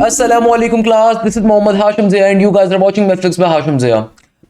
अस्सलामुअलैकुम class, this is Mohammad Hashim Zia and you guys are watching maths by Hashim Zia.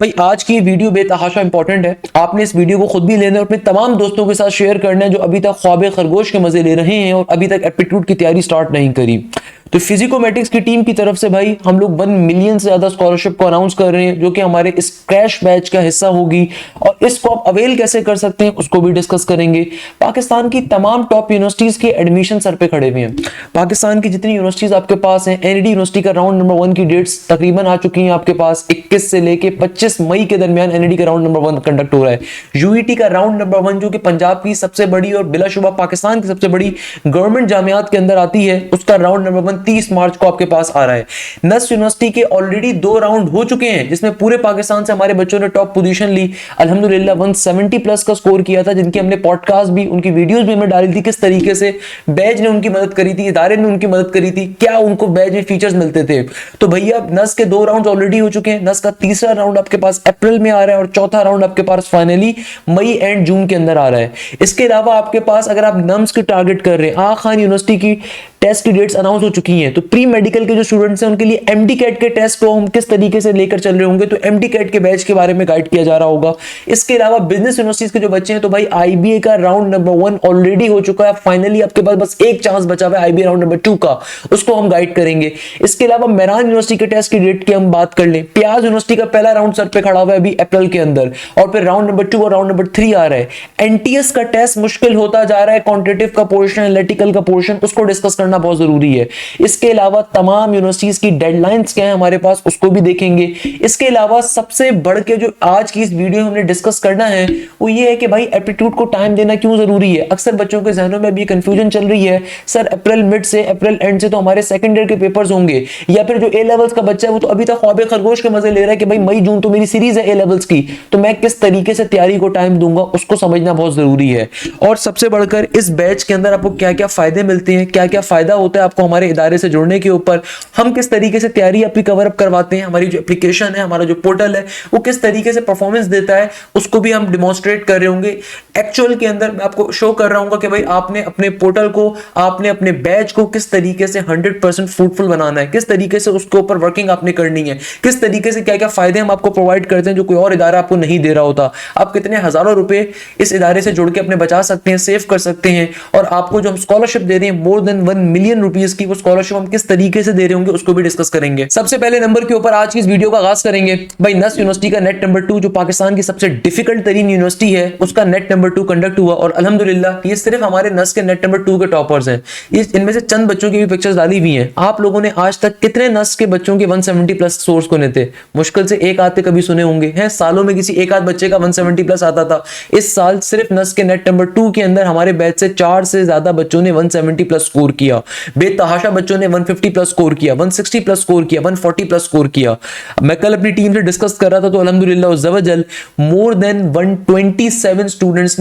भाई आज की वीडियो बेतहाशा इंपॉर्टेंट है। आपने इस वीडियो को खुद भी लेना है और अपने तमाम दोस्तों के साथ शेयर करना है जो अभी तक ख्वाब खरगोश के मजे ले रहे हैं और अभी तक एप्टीट्यूड की तैयारी स्टार्ट नहीं करी। तो फिजिकोमेटिक्स की टीम की तरफ से भाई हम लोग 1 मिलियन से ज्यादा स्कॉलरशिप को अनाउंस कर रहे हैं जो कि हमारे इस क्रैश बैच का हिस्सा होगी और इसको आप अवेल कैसे कर सकते हैं उसको भी डिस्कस करेंगे। पाकिस्तान की तमाम टॉप यूनिवर्सिटीज के एडमिशन सर पे खड़े हुए हैं। पाकिस्तान की जितनी यूनिवर्सिटीज आपके पास हैं, एनईडी यूनिवर्सिटी का राउंड नंबर 1 की डेट्स तकरीबन आ चुकी हैं आपके पास। 21 से लेके 25 मई के दरमियान एनईडी का राउंड नंबर 1 कंडक्ट हो रहा है। यूईटी का राउंड नंबर 1 जो कि पंजाब की सबसे बड़ी और बिलाशुबा पाकिस्तान की सबसे बड़ी गवर्नमेंट जामियात के अंदर आती है, उसका राउंड नंबर 1 30 मार्च को आपके पास आ रहा है। नस यूनिवर्सिटी के ऑलरेडी 2 राउंड हो चुके हैं जिसमें पूरे पाकिस्तान से हमारे बच्चों ने टॉप पोजीशन ली। अल्हम्दुलिल्लाह 170 प्लस का स्कोर किया था, जिनकी हमने पॉडकास्ट भी, उनकी वीडियोस भी हमने डाली थी, किस तरीके से बैच ने उनकी मदद करी थी, इदारे ने उनकी मदद करी थी, क्या उनको बैच में फीचर्स मिलते थे। तो भैया नस के 2 राउंड ऑलरेडी हो चुके हैं। नस का तीसरा राउंड आपके पास अप्रैल में आ रहा है और चौथा राउंड आपके पास फाइनली मई एंड जून के अंदर आ रहा है। इसके अलावा आपके पास अगर आप नम्स की टारगेट कर रहे हैं, आगा खान यूनिवर्सिटी की टेस्ट की डेट्स अनाउंस हो चुकी हैं। तो प्री मेडिकल के जो स्टूडेंट्स हैं उनके लिए एमडी कैट के टेस्ट को हम किस तरीके से लेकर चल रहे होंगे, तो एमडी कैट के बैच के बारे में गाइड किया जा रहा होगा। इसके अलावा बिजनेस यूनिवर्सिटीज के जो बच्चे हैं, तो भाई आईबीए का राउंड नंबर 1 ऑलरेडी हो चुका है। फाइनली आपके पास बस एक चांस बचा हुआ है आईबीए राउंड नंबर 2 का, उसको हम गाइड करेंगे। इसके अलावा मेरान यूनिवर्सिटी के टेस्ट की डेट की हम बात कर लें, प्याज यूनिवर्सिटी का पहला राउंड सर पे खड़ा हुआ है अभी अप्रैल के अंदर और फिर राउंड नंबर 2 और राउंड नंबर 3 आ रहा है। एनटीएस का टेस्ट मुश्किल होता जा रहा है, क्वांटिटेटिव का पोर्शन, एनालिटिकल का पोर्शन, उसको डिस्कस करना बहुत जरूरी है। इसके अलावा तमाम यूनिवर्सिटीज की डेडलाइंस क्या है हमारे पास, उसको भी देखेंगे। इसके अलावा सबसे बढ़ के जो आज की इस वीडियो में हमने डिस्कस करना है वो ये है कि भाई एप्टीट्यूड को टाइम देना क्यों जरूरी है। अक्सर बच्चों के जहनों में भी कंफ्यूजन चल रही है, सर अप्रैल मिड से अप्रैल एंड से तो हमारे सेकंड ईयर के पेपर्स होंगे, या फिर जो ए लेवल्स का बच्चा है वो तो अभी तक ख्वाब खरगोश के मजे ले रहा है कि भाई मई जून तो मेरी सीरीज है ए लेवल्स की, तो मैं किस तरीके से तैयारी को टाइम दूंगा, उसको समझना बहुत जरूरी है। और सबसे बढ़कर इस बैच के अंदर आपको क्या क्या फायदे मिलते हैं, क्या क्या फायदा होता है आपको हमारे इदारे से जुड़ने के ऊपर, हम किस तरीके से तैयारी अपनी कवर अप करवाते हैं, हमारी जो एप्लीकेशन है, हमारा जो पोर्टल है वो किस तरीके से परफॉर्मेंस देता है, उसको भी हम डिमॉन्स्ट्रेट कर रहे होंगे। एक्चुअल के अंदर मैं आपको शो कर रहा हूं कि भाई आपने अपने पोर्टल को, आपने अपने बैच को किस तरीके से 100% फ्रूटफुल बनाना है, किस तरीके से उसके ऊपर वर्किंग आपने करनी है, किस तरीके से क्या क्या फायदे हम आपको प्रोवाइड करते हैं जो कोई और इदारा आपको नहीं दे रहा होता। आप कितने हजारों रुपए इस इदारे से जुड़ के अपने बचा सकते हैं, सेव कर सकते हैं, और आपको जो हम स्कॉलरशिप दे रहे हैं मोर देन 1 मिलियन रुपीस की, वो स्कॉलरशिप हम किस तरीके से दे रहे होंगे उसको भी डिस्कस करेंगे। सबसे पहले नंबर के ऊपर आज की इस वीडियो का आगाज करेंगे। भाई नस यूनिवर्सिटी का नेट नंबर 2 जो पाकिस्तान की सबसे डिफिकल्ट तरीन यूनिवर्सिटी है, उसका नेट नंबर 2 कंडक्ट हुआ और अल्हम्दुलिल्लाह ये सिर्फ हमारे नस के नेट नंबर 2 के टॉपर्स हैं। इनमें से चंद बच्चों की भी पिक्चर्स डाली हुई हैं। आप लोगों ने आज तक कितने नस के बच्चों के 170 प्लस सोर्स को थे? मुश्किल से एक आते कभी सुने होंगे हैं, सालों में किसी एक आध बच्चे का 170 प्लस आता था। इस साल सिर्फ नस के नेट नंबर 2 के अंदर हमारे बैच से 4 से ज्यादा बच्चों ने 170 प्लस स्कोर किया। बेतहाशा बच्चों ने 150 प्लस स्कोर किया, 160 प्लस स्कोर किया, 140 प्लस स्कोर किया। मैं कल अपनी टीम से डिस्कस कर रहा था तो अल्हम्दुलिल्लाह उज़्ज़वजल मोर देन 127 स्टूडेंट्स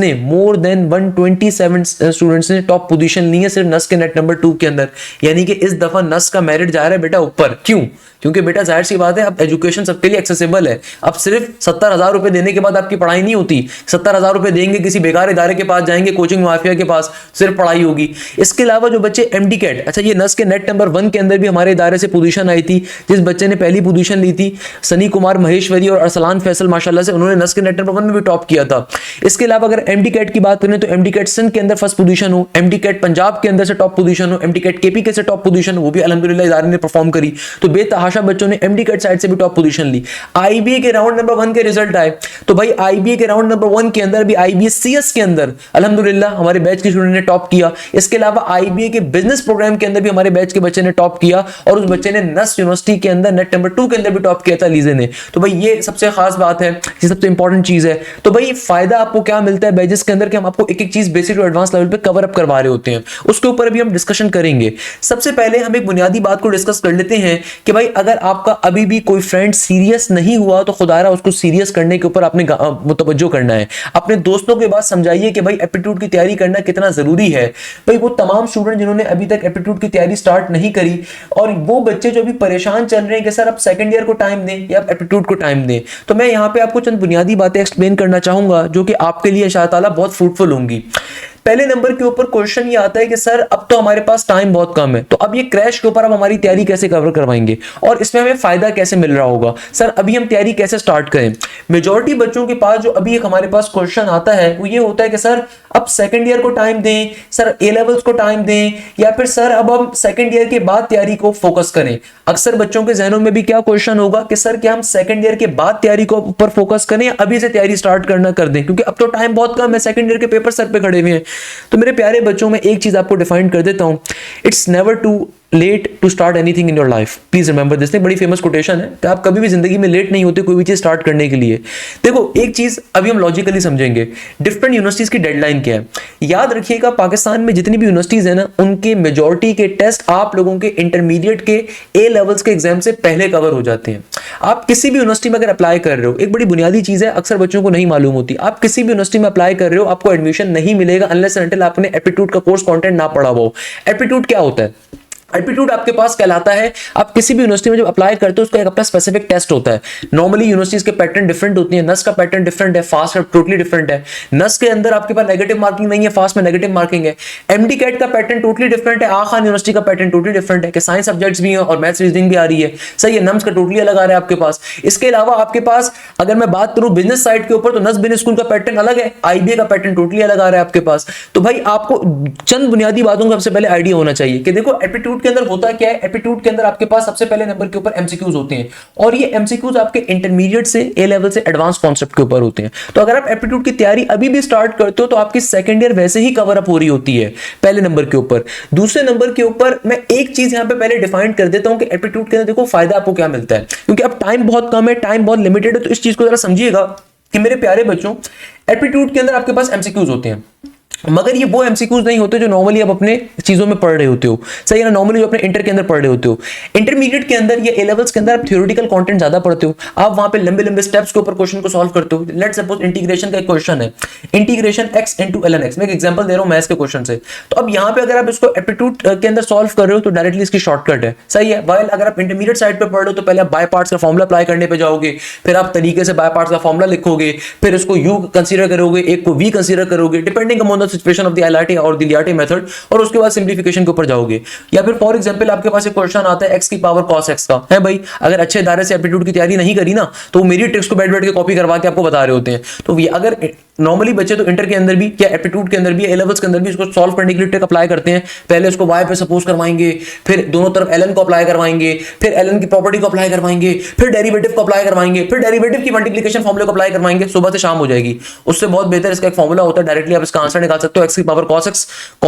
ने टॉप पोजीशन ली है सिर्फ नस के नेट नंबर 2 के अंदर। यानी कि इस दफा नस का मेरिट जा रहा है बेटा ऊपर। क्यों? क्योंकि बेटा जाहिर सी बात है अब एजुकेशन सबके लिए एक्सेसिबल है। अब सिर्फ 70,000 रुपए देने के बाद आपकी पढ़ाई नहीं होती। 70,000 रुपए देंगे किसी बेकार इदारे के पास, जाएंगे कोचिंग माफिया के पास, सिर्फ पढ़ाई होगी। इसके अलावा जो बच्चे एमडी कैट, अच्छा ये नस के नेट नंबर 1 के अंदर भी हमारे इदारे से पोजीशन आई थी। जिस बच्चे ने पहली पोजीशन ली थी सनी कुमार महेश्वरी और अरसलान फैसल, माशाल्लाह से उन्होंने नस के नेट नंबर 1 में भी टॉप किया था। इसके अलावा अगर एमडी कैट की बात करें तो एमडी कैट सिंध के अंदर फर्स्ट पोजीशन हो, एमडी कैट पंजाब के अंदर से टॉप पोजीशन हो, एमडी कैट केपी के से टॉप पोजीशन हो, वो भी अल्हम्दुलिल्लाह इदारे ने परफॉर्म करी। तो बेतहाशा बच्चों ने एमडी साइड से भी टॉप पोजीशन ली। आईबीए के राउंड नंबर 1 के रिजल्ट आए तो भाई आईबीए के राउंड नंबर 1 के अंदर भी आईबीए सीएस के अंदर अल्हम्दुलिल्लाह हमारे बैच के स्टूडेंट ने टॉप किया। इसके अलावा आईबीए के बिजनेस प्रोग्राम के अंदर भी हमारे बैच के बच्चे ने टॉप किया और उस बच्चे ने नस यूनिवर्सिटी के अंदर नेट नंबर 2 के अंदर भी टॉप किया था लीजे ने। तो भाई ये सबसे खास बात है, ये सबसे इंपॉर्टेंट चीज है। तो भाई फायदा आपको क्या मिलता है बैचेस के अंदर कि हम आपको एक एक चीज बेसिक टू एडवांस लेवल पे कवर अप करवा रहे होते हैं, उसके ऊपर अभी हम डिस्कशन करेंगे। सबसे पहले हम एक बुनियादी बात को डिस्कस कर लेते हैं कि भाई अगर आपका अभी भी कोई फ्रेंड सीरियस नहीं हुआ तो खुदारा उसको सीरियस करने के ऊपर आपने मुतवज्जो करना है। अपने दोस्तों के बाद समझाइए कि भाई एप्टीट्यूड की तैयारी करना कितना जरूरी है। भाई वो तमाम स्टूडेंट जिन्होंने अभी तक एप्टीट्यूड की तैयारी स्टार्ट नहीं करी और वो बच्चे जो अभी परेशान चल रहे हैं कि सर आप सेकंड ईयर को टाइम दें या आप एप्टीट्यूड को टाइम दें, तो मैं यहाँ पे आपको चंद बुनियादी बातें एक्सप्लेन करना चाहूंगा जो कि आपके लिए इंशाअल्लाह ताला बहुत फ्रूटफुल होंगी। पहले नंबर के ऊपर क्वेश्चन ये आता है कि सर अब तो हमारे पास टाइम बहुत कम है, तो अब ये क्रैश के ऊपर अब हमारी तैयारी कैसे कवर करवाएंगे और इसमें हमें फायदा कैसे मिल रहा होगा, सर अभी हम तैयारी कैसे स्टार्ट करें। मेजॉरिटी बच्चों के पास जो अभी एक हमारे पास क्वेश्चन आता है वो ये होता है कि सर अब सेकंड ईयर को टाइम दें, सर ए लेवल्स को टाइम दें, या फिर सर अब हम सेकंड ईयर के बाद तैयारी को फोकस करें। अक्सर बच्चों के जहनों में भी क्या क्वेश्चन होगा कि सर क्या हम सेकंड ईयर के बाद तैयारी को ऊपर फोकस करें या अभी से तैयारी स्टार्ट करना कर दें, क्योंकि अब तो टाइम बहुत कम है, सेकंड ईयर के पेपर सर पे खड़े हुए हैं। तो मेरे प्यारे बच्चों में एक चीज आपको डिफाइन कर देता हूं, it's never too late to start anything in your life. Please remember this, बड़ी फेमस कोटेशन है कि आप कभी भी जिंदगी में लेट नहीं होते कोई भी चीज स्टार्ट करने के लिए। देखो एक चीज अभी हम लॉजिकली समझेंगे, डिफरेंट यूनिवर्सिटीज की डेडलाइन क्या है। याद रखिएगा पाकिस्तान में जितनी भी यूनिवर्सिटीज है ना, उनके मेजॉरिटी के टेस्ट आप लोगों के इंटरमीडिएट के ए लेवल्स के एग्जाम से पहले कवर हो जाते हैं। आप किसी भी यूनिवर्सिटी में अगर अप्लाई कर रहे हो, एक बड़ी बुनियादी चीज है अक्सर बच्चों को नहीं मालूम होती, आप किसी भी यूनिवर्सिटी में अप्लाई कर रहे हो आपको एडमिशन नहीं मिलेगा अनलेस एंड अनटिल आपने एप्टीट्यूड का कोर्स कंटेंट ना पढ़ा हो। एप्टीट्यूड क्या होता है? एप्टीट्यूड आपके पास कहलाता है, आप किसी भी यूनिवर्सिटी में जब अप्लाई करते हो उसका एक अपना स्पेसिफिक टेस्ट होता है। नॉर्मली यूनिवर्सिटीज के पैटर्न डिफरेंट होती है, नस का पैटर्न डिफरेंट है, फास्ट का टोटली डिफरेंट है। नस के अंदर आपके पास नेगेटिव मार्किंग नहीं है, फास्ट में नेगेटिव मार्किंग है। एमडी कैट का पैटर्न टोटली डिफरेंट है, आखान यूनिवर्सिटी का पैटर्न टोटली डिफरेंट है कि साइंस सब्जेक्ट्स भी हैं और मैथ्स रीजनिंग भी आ रही है, सही है। नम्स का टोटली अलग आ रहा है आपके पास। इसके अलावा आपके पास अगर मैं बात करूं बिजनेस साइड के ऊपर, तो नस बिजनेस स्कूल का पैटर्न अलग है, आईबीए का पैटर्न टोटली अलग आ रहा है आपके पास। तो भाई आपको चंद बुनियादी बातों का सबसे पहले आइडिया होना चाहिए कि देखो एप्टीट्यूड के अंदर होता क्या है। एप्टीट्यूड के अंदर आपके पास सबसे पहले नंबर के ऊपर एमसीक्यूज होते हैं और ये एमसीक्यूज आपके इंटरमीडिएट से ए लेवल से एडवांस कॉन्सेप्ट के ऊपर होते हैं। तो अगर आप एप्टीट्यूड की तैयारी अभी भी स्टार्ट करते हो तो आपकी सेकंड ईयर वैसे ही कवर अप हो रही होती है पहले नंबर के ऊपर। दूसरे नंबर के ऊपर मैं एक चीज यहां पे पहले डिफाइन कर देता हूं कि एप्टीट्यूड के अंदर देखो फायदा आपको क्या मिलता है, क्योंकि अब टाइम बहुत कम है, टाइम बहुत लिमिटेड है। तो इस चीज को जरा समझिएगा कि मेरे प्यारे बच्चों, एप्टीट्यूड के अंदर आपके पास एमसीक्यूज होते हैं, मगर ये वो एमसीक्यूज नहीं होते जो नॉर्मली आप अपने चीजों में पढ़ रहे होते हो, सही है ना, नॉर्मली जो अपने इंटर के अंदर पढ़ रहे होते हो। इंटरमीडिएट के अंदर या ए लेवल्स के अंदर आप थ्योरेटिकल कंटेंट ज्यादा पढ़ते हो, आप वहां पे लंबे लंबे स्टेप्स के ऊपर क्वेश्चन को सॉल्व करते हो। लेट्स सपोज इंटीग्रेशन का एक क्वेश्चन है, integration x into ln x, मैं एक एग्जांपल दे रहा हूं मैथ्स के क्वेश्चन से। तो अब यहां पे अगर आप इसको एप्टीट्यूड के अंदर सॉल्व कर रहे हो तो डायरेक्टली इसकी शॉर्टकट है, सही है। वाइल अगर आप इंटरमीडिएट साइड पे पढ़ रहे हो तो पहले आप बाय पार्ट्स का फॉर्मूला अप्लाई करने पे जाओगे, फिर आप तरीके से बाय पार्ट्स का फॉर्मूला लिखोगे, फिर इसको u कंसीडर करोगे, एक को v कंसीडर करोगे, depending upon the situation of the LRT और दिलियाटे मेथड, और उसके बाद सिंप्लीफिकेशन के ऊपर जाओगे। या फिर फॉर एग्जांपल आपके पास एक क्वेश्चन आता है x की पावर cos x का है। भाई अगर अच्छे इदारे से एप्टीट्यूड की तैयारी नहीं करी ना तो वो मेरी ट्रिक्स को बैठ बैठ के कॉपी करवा के आपको बता रहे होते हैं। तो ये अगर नॉर्मली बच्चे तो इंटर के अंदर भी या एप्टीट्यूड के अंदर भी ए लेवल्स के अंदर भी इसको सॉल्व करने के लिए ट्रिक अप्लाई करते हैं। पहले उसको y पे सपोज करवाएंगे, फिर दोनों तरफ ln को अप्लाई करवाएंगे, फिर ln की प्रॉपर्टी को अप्लाई करवाएंगे, फिर डेरिवेटिव को अप्लाई करवाएंगे, फिर डेरिवेटिव की मल्टीप्लिकेशन फॉर्मूले को अप्लाई करवाएंगे। सुबह से शाम हो जाएगी। उससे बहुत बेहतर इसका एक फॉर्मूला होता है, डायरेक्टली आप इसका आंसर निकाल सकते हो, x की power cos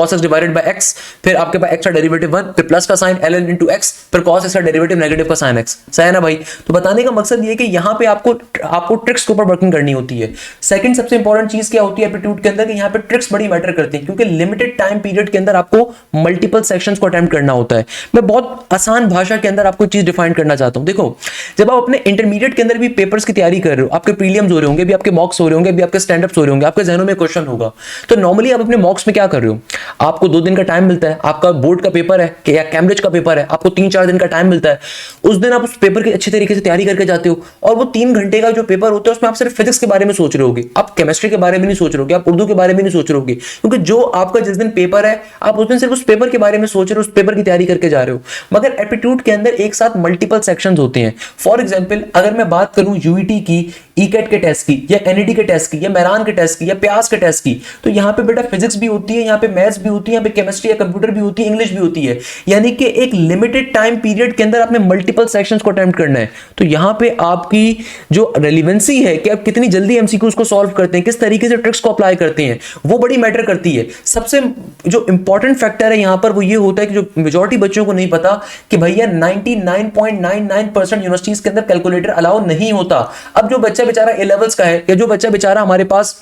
x divided by x, फिर आपके पास x का डेरिवेटिव 1, फिर प्लस का साइन ln into x, फिर cos x का डेरिवेटिव नेगेटिव का साइन x, सही है ना भाई। तो बताने का मकसद ये कि यहां पे आपको ट्रिक्स के ऊपर वर्किंग करनी होती है। सेकंड सबसे इंपॉर्टेंट चीज क्या होती है एप्टीट्यूड के अंदर कि यहां पे ट्रिक्स बड़ी मैटर करती हैं, क्योंकि लिमिटेड टाइम पीरियड के अंदर आपको मल्टीपल सेक्शंस को अटेम्प्ट करना होता है। मैं बहुत आसान भाषा के अंदर आपको चीज डिफाइन करना चाहता हूं। देखो जब आप अपने इंटरमीडिएट के अंदर भी पेपर्स की तैयारी कर रहे हो, आपके प्रीलिम्स हो रहे होंगे, भी आपके मॉक्स हो रहे होंगे, भी आपके स्टैंड अप्स हो रहे होंगे, आपके जहनों में क्वेश्चन होगा। तो नॉर्मली आप अपने मॉक्स में क्या कर रहे हो, आपको 2 दिन का टाइम मिलता है, आपका बोर्ड का पेपर है या कैम्ब्रिज का पेपर है, आपको 3-4 दिन का टाइम मिलता है। उस दिन आप उस पेपर की अच्छे तरीके से तैयारी करके जाते हो, और वो 3 घंटे का जो पेपर होता है उसमें आप सिर्फ फिजिक्स के बारे में सोच रहे होगे, आप केमिस्ट्री के बारे में नहीं सोच रहे होगे, आप उर्दू के बारे में नहीं सोच रहे होगे, क्योंकि जो आपका जिस दिन पेपर है आप उस दिन सिर्फ उस पेपर के बारे में सोच रहे हो, उस पेपर की तैयारी करके जा रहे हो। मगर एप्टीट्यूड के अंदर एक साथ मल्टीपल सेक्शंस होते हैं। फॉर एग्जांपल अगर मैं बात करूं यूईटी की, ईकेट के टेस्ट की, या एनईटी के टेस्ट की, या मेरान के टेस्ट की, या प्यास के टेस्ट की, तो यहां पे बेटा फिजिक्स भी होती है, यहां पे मैथ्स भी होती है, यहां पे केमिस्ट्री या कंप्यूटर भी होती है, इंग्लिश भी होती है। यानी कि एक लिमिटेड टाइम पीरियड के अंदर आपने मल्टीपल सेक्शंस को अटेम्प्ट करना है। तो यहां पे आपकी जो रेलेवेंसी है कि आप कितनी जल्दी एमसीक्यूज को सॉल्व करते हैं, किस तरीके से ट्रिक्स को अप्लाई करते हैं, वो बड़ी मैटर करती है। सबसे जो इंपॉर्टेंट फैक्टर है यहां पर वो ये होता है कि जो मेजॉरिटी बच्चों को नहीं पता कि भैया 99.99% यूनिवर्सिटीज के अंदर कैलकुलेटर अलाउ नहीं होता। अब जो बच्चा बेचारा ए लेवल्स का है, या जो बच्चा बेचारा हमारे पास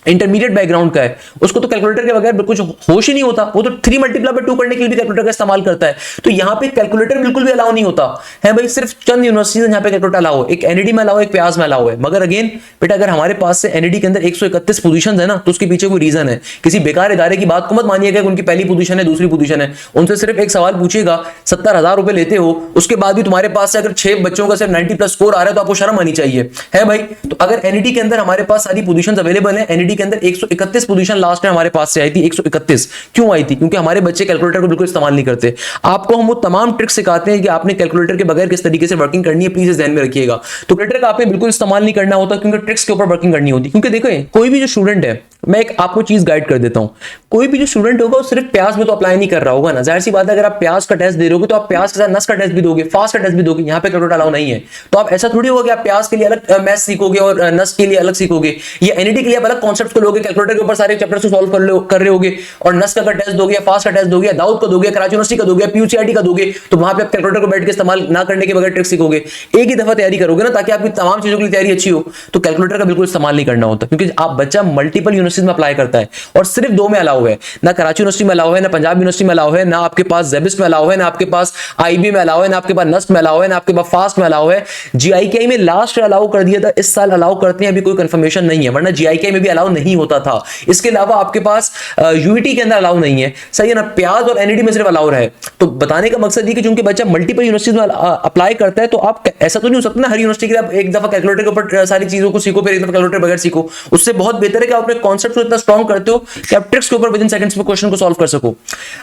इंटरमीडिएट बैकग्राउंड का है, उसको तो कैलकुलेटर के बगैर कुछ होश ही नहीं होता, वो तो 3 मल्टीप्लाई बाय 2 करने के लिए भी कैलकुलेटर का इस्तेमाल करता है। तो यहाँ पे कैलकुलेटर बिल्कुल भी अलाउ नहीं होता है भाई, सिर्फ चंद यूनिवर्सिटीज यहाँ पे कैलकुलेटर अलाउ है, एक एनईडी में अलाउ है, एक प्याज में अलाउ है। मगर अगेन बेटा अगर हमारे पास से एनईडी के अंदर 131 पोजीशन है ना, तो उसके पीछे कोई रीजन है। किसी बेकार इदारे की बात को मत मानिएगा कि उनकी पहली पोजीशन है, दूसरी पोजीशन है। उनसे सिर्फ एक सवाल पूछिएगा, 70,000 रुपए लेते हो, उसके बाद भी तुम्हारे पास से अगर 6 बच्चों का सिर्फ 90+ स्कोर आ रहा है तो आपको शर्म आनी चाहिए है भाई। तो अगर एनईडी के अंदर हमारे पास सारी पोजीशन अवेलेबल है, एनईडी के अंदर 131 पोजीशन लास्ट में हमारे पास से आई थी। 131 क्यों आई थी? क्योंकि हमारे बच्चे कैलकुलेटर को बिल्कुल इस्तेमाल नहीं करते। आपको हम वो तमाम ट्रिक्स सिखाते हैं कि आपने कैलकुलेटर के बगैर किस तरीके से वर्किंग करनी है, प्लीज ध्यान में रखिएगा। तो कैलकुलेटर का आपने बिल्कुल इस्तेमाल नहीं करना होता, क्योंकि ट्रिक्स के ऊपर वर्किंग करनी होती। क्योंकि देखो कोई भी जो स्टूडेंट है, मैं एक आपको चीज गाइड कर देता हूं, कोई भी जो स्टूडेंट होगा वो सिर्फ प्याज में तो अप्लाई नहीं कर रहा होगा ना। जाहिर सी बात है, अगर आप प्याज का टेस्ट दे रहे हो तो आप प्याज के साथ नस का टेस्ट भी दोगे, फास्ट का टेस्ट भी दोगे। यहाँ पे कैलकुलेटर अलाउ नहीं है। तो आप ऐसा थोड़ी होगा कि आप प्याज के लिए अलग मैथ सीखोगे और नस के लिए अलग सीखोगे, या एनईडी के लिए आप अलग कॉन्सेप्ट को लोगे, कैलकुलेटर के ऊपर सारे चैप्टर्स को सॉल्व कर रहे होगे, और नस का टेस्ट दोगे, या फास्ट का टेस्ट दोगे, या दाऊद का दोगे, कराची यूनिवर्सिटी का दोगे, पीयूसीआईटी का दोगे, तो वहां पे आप कैलकुलेटर को बैठ के इस्तेमाल ना करने के बगैर ट्रिक सीखोगे। एक ही दफा तैयारी करोगे ना, ताकि आपकी तमाम चीजों की तैयारी अच्छी हो। तो कैलकुलेटर का बिल्कुल इस्तेमाल नहीं करना होता, क्योंकि आप बच्चा मल्टीपल यूनिवर्सिटीज में अप्लाई करता है और सिर्फ 2 में अलाउ है, ना कराची यूनिवर्सिटी में अलाउ है, ना पंजाब यूनिवर्सिटी में अलाउ है, ना आपके पास जेबिस्ट में अलाउ है, ना आपके पास आईबी में अलाउ है, ना आपके पास नस्ट में अलाउ है, ना आपके पास फास्ट में अलाउ है। जीआईकेआई में लास्ट अलाउ कर दिया था, इस साल अलाउ करते हैं, अभी कोई कंफर्मेशन नहीं है, वरना जीआईकेआई में भी अलाउ नहीं होता था। इसके अलावा आपके पास यूईटी के अंदर अलाउ नहीं है, सही है ना। प्याज और एनईडी में सिर्फ अलाउ है। तो बताने का मकसद ये कि चूंकि बच्चा मल्टीपल यूनिवर्सिटीज में अप्लाई करता है, तो आप ऐसा तो नहीं हो सकता ना हर यूनिवर्सिटी के लिए आप एक दफा कैलकुलेटर के ऊपर सारी चीजों को सीखो, फिर एक दफा कैलकुलेटर बगैर सीखो। उससे बहुत बेहतर है कि आप अपने कॉन्सेप्ट को इतना स्ट्रॉन्ग करते हो कि आप ट्रिक्स के ऊपर विद इन सेकंड्स में क्वेश्चन को सॉल्व कर सको।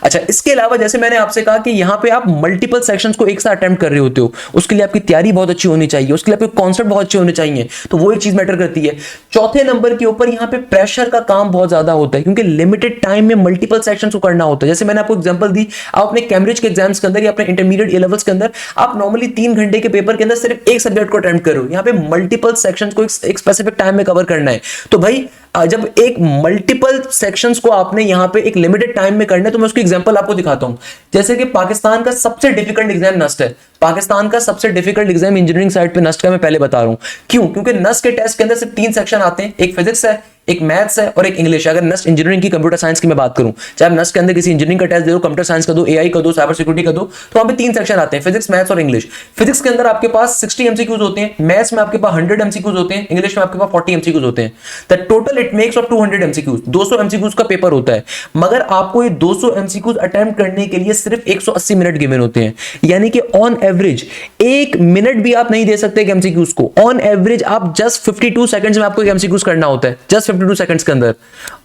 अच्छा, इसके अलावा जैसे मैंने आपसे कहा कि यहां पे आप मल्टीपल सेक्शंस को एक साथ अटेम्प्ट कर रहे होते हो, उसके लिए आपकी तैयारी बहुत अच्छी होनी चाहिए, उसके लिए आपके कॉन्सेप्ट बहुत अच्छे होने चाहिए। तो वो एक चीज मैटर करती है। चौथे नंबर के ऊपर यहां पे प्रेशर का काम बहुत ज्यादा होता है, क्योंकि लिमिटेड टाइम में मल्टीपल सेक्शंस को करना होता है। जैसे मैंने आपको एग्जांपल दी, आप अपने कैम्ब्रिज के एग्जाम्स के अंदर या अपने इंटरमीडिएट ए लेवल्स के अंदर आप नॉर्मली 3 घंटे के पेपर के अंदर सिर्फ एक सब्जेक्ट को अटेम्प्ट करो। यहां पे मल्टीपल सेक्शंस को एक स्पेसिफिक टाइम में कवर करना है। तो भाई जब एक मल्टीपल सेक्शंस को आपने यहां पे एक लिमिटेड टाइम में करना है, तो मैं उसकी एग्जांपल आपको दिखाता हूं। जैसे कि पाकिस्तान का सबसे डिफिकल्ट एग्जाम नस्ट है। पाकिस्तान का सबसे डिफिकल्ट एग्जाम इंजीनियरिंग साइड पे नस्ट का मैं पहले बता रहा हूं। क्यों? क्योंकि नस्ट के टेस्ट के अंदर सिर्फ 3 सेक्शन आते हैं, एक फिजिक्स है, एक मैथ्स है और एक इंग्लिश है। अगर नस्ट इंजीनियरिंग की, कंप्यूटर साइंस की मैं बात करूं, चाहे आप नस्ट के अंदर किसी इंजीनियरिंग का टेस्ट दे दो, कंप्यूटर साइंस का दो, एआई का दो, साइबर सिक्योरिटी का दो, तो वहां पे 3 सेक्शन आते हैं, फिजिक्स, मैथ्स और इंग्लिश। फिजिक्स के अंदर आपके पास 60 एमसीक्यूज होते हैं, मैथ्स में आपके पास 100 एमसीक्यूज होते हैं, इंग्लिश में आपके पास 40 एमसीक्यूज होते हैं। The total it makes of 200 MCQs, 200 MCQs का पेपर होता है। मगर आपको ये 200 एमसीक्यूज अटेम्प्ट करने के लिए सिर्फ 180 मिनट गिवन होते हैं। यानी कि ऑन एवरेज 1 मिनट भी आप नहीं दे सकते एमसीक्यूज को। ऑन एवरेज आप जस्ट 52 सेकंड्स में आपको एमसीक्यूज करना होता है, जस्ट 52 सेकंड्स के अंदर।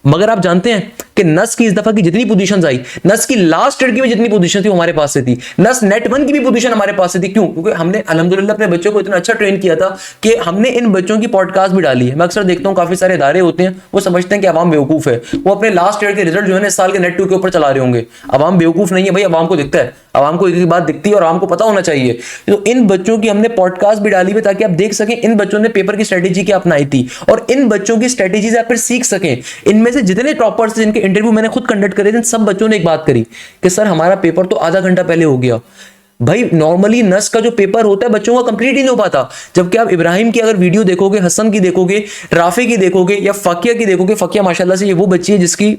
मगर आप जानते हैं कि नस की इस दफा की जितनी पोजीशंस आई, नस की लास्ट ईयर की भी जितनी पोजीशन थी वो हमारे पास से थी, नस नेट 1 की भी पोजीशन हमारे पास से थी। क्यों? क्योंकि हमने अल्हम्दुलिल्लाह अपने बच्चों को इतना अच्छा ट्रेन किया था कि हमने इन बच्चों की पॉडकास्ट भी डाली है। मैं अक्सर देखता हूं काफी सारे इदारे होते हैं, वो समझते हैं कि अवाम बेवकूफ है, वो अपने लास्ट ईयर के रिजल्ट जो है इस साल के नेट 2 के ऊपर चला रहे होंगे। अवाम बेवकूफ नहीं है भाई, अवाम को दिखता है, अवाम को एक ही बात दिखती है और अवाम को पता होना चाहिए। तो इन बच्चों की हमने पॉडकास्ट भी डाली है ताकि आप देख सकें इन बच्चों ने पेपर की स्ट्रेटेजी क्या अपनाई थी, और इन बच्चों की स्ट्रेटेजी से आप फिर सीख सकें। इनमें से जितने टॉपर्स जिनके इंटरव्यू मैंने खुद कंडक्ट करे थे, सब बच्चों ने एक बात करी कि सर हमारा पेपर तो आधा घंटा पहले हो गया। भाई नॉर्मली नस का जो पेपर होता है बच्चों का कंप्लीट ही नहीं हो पाता। जबकि आप इब्राहिम की अगर वीडियो देखोगे, हसन की देखोगे, राफी की देखोगे या फकिया की देखोगे, फकिया माशाल्लाह से ये वो बच्ची है जिसकी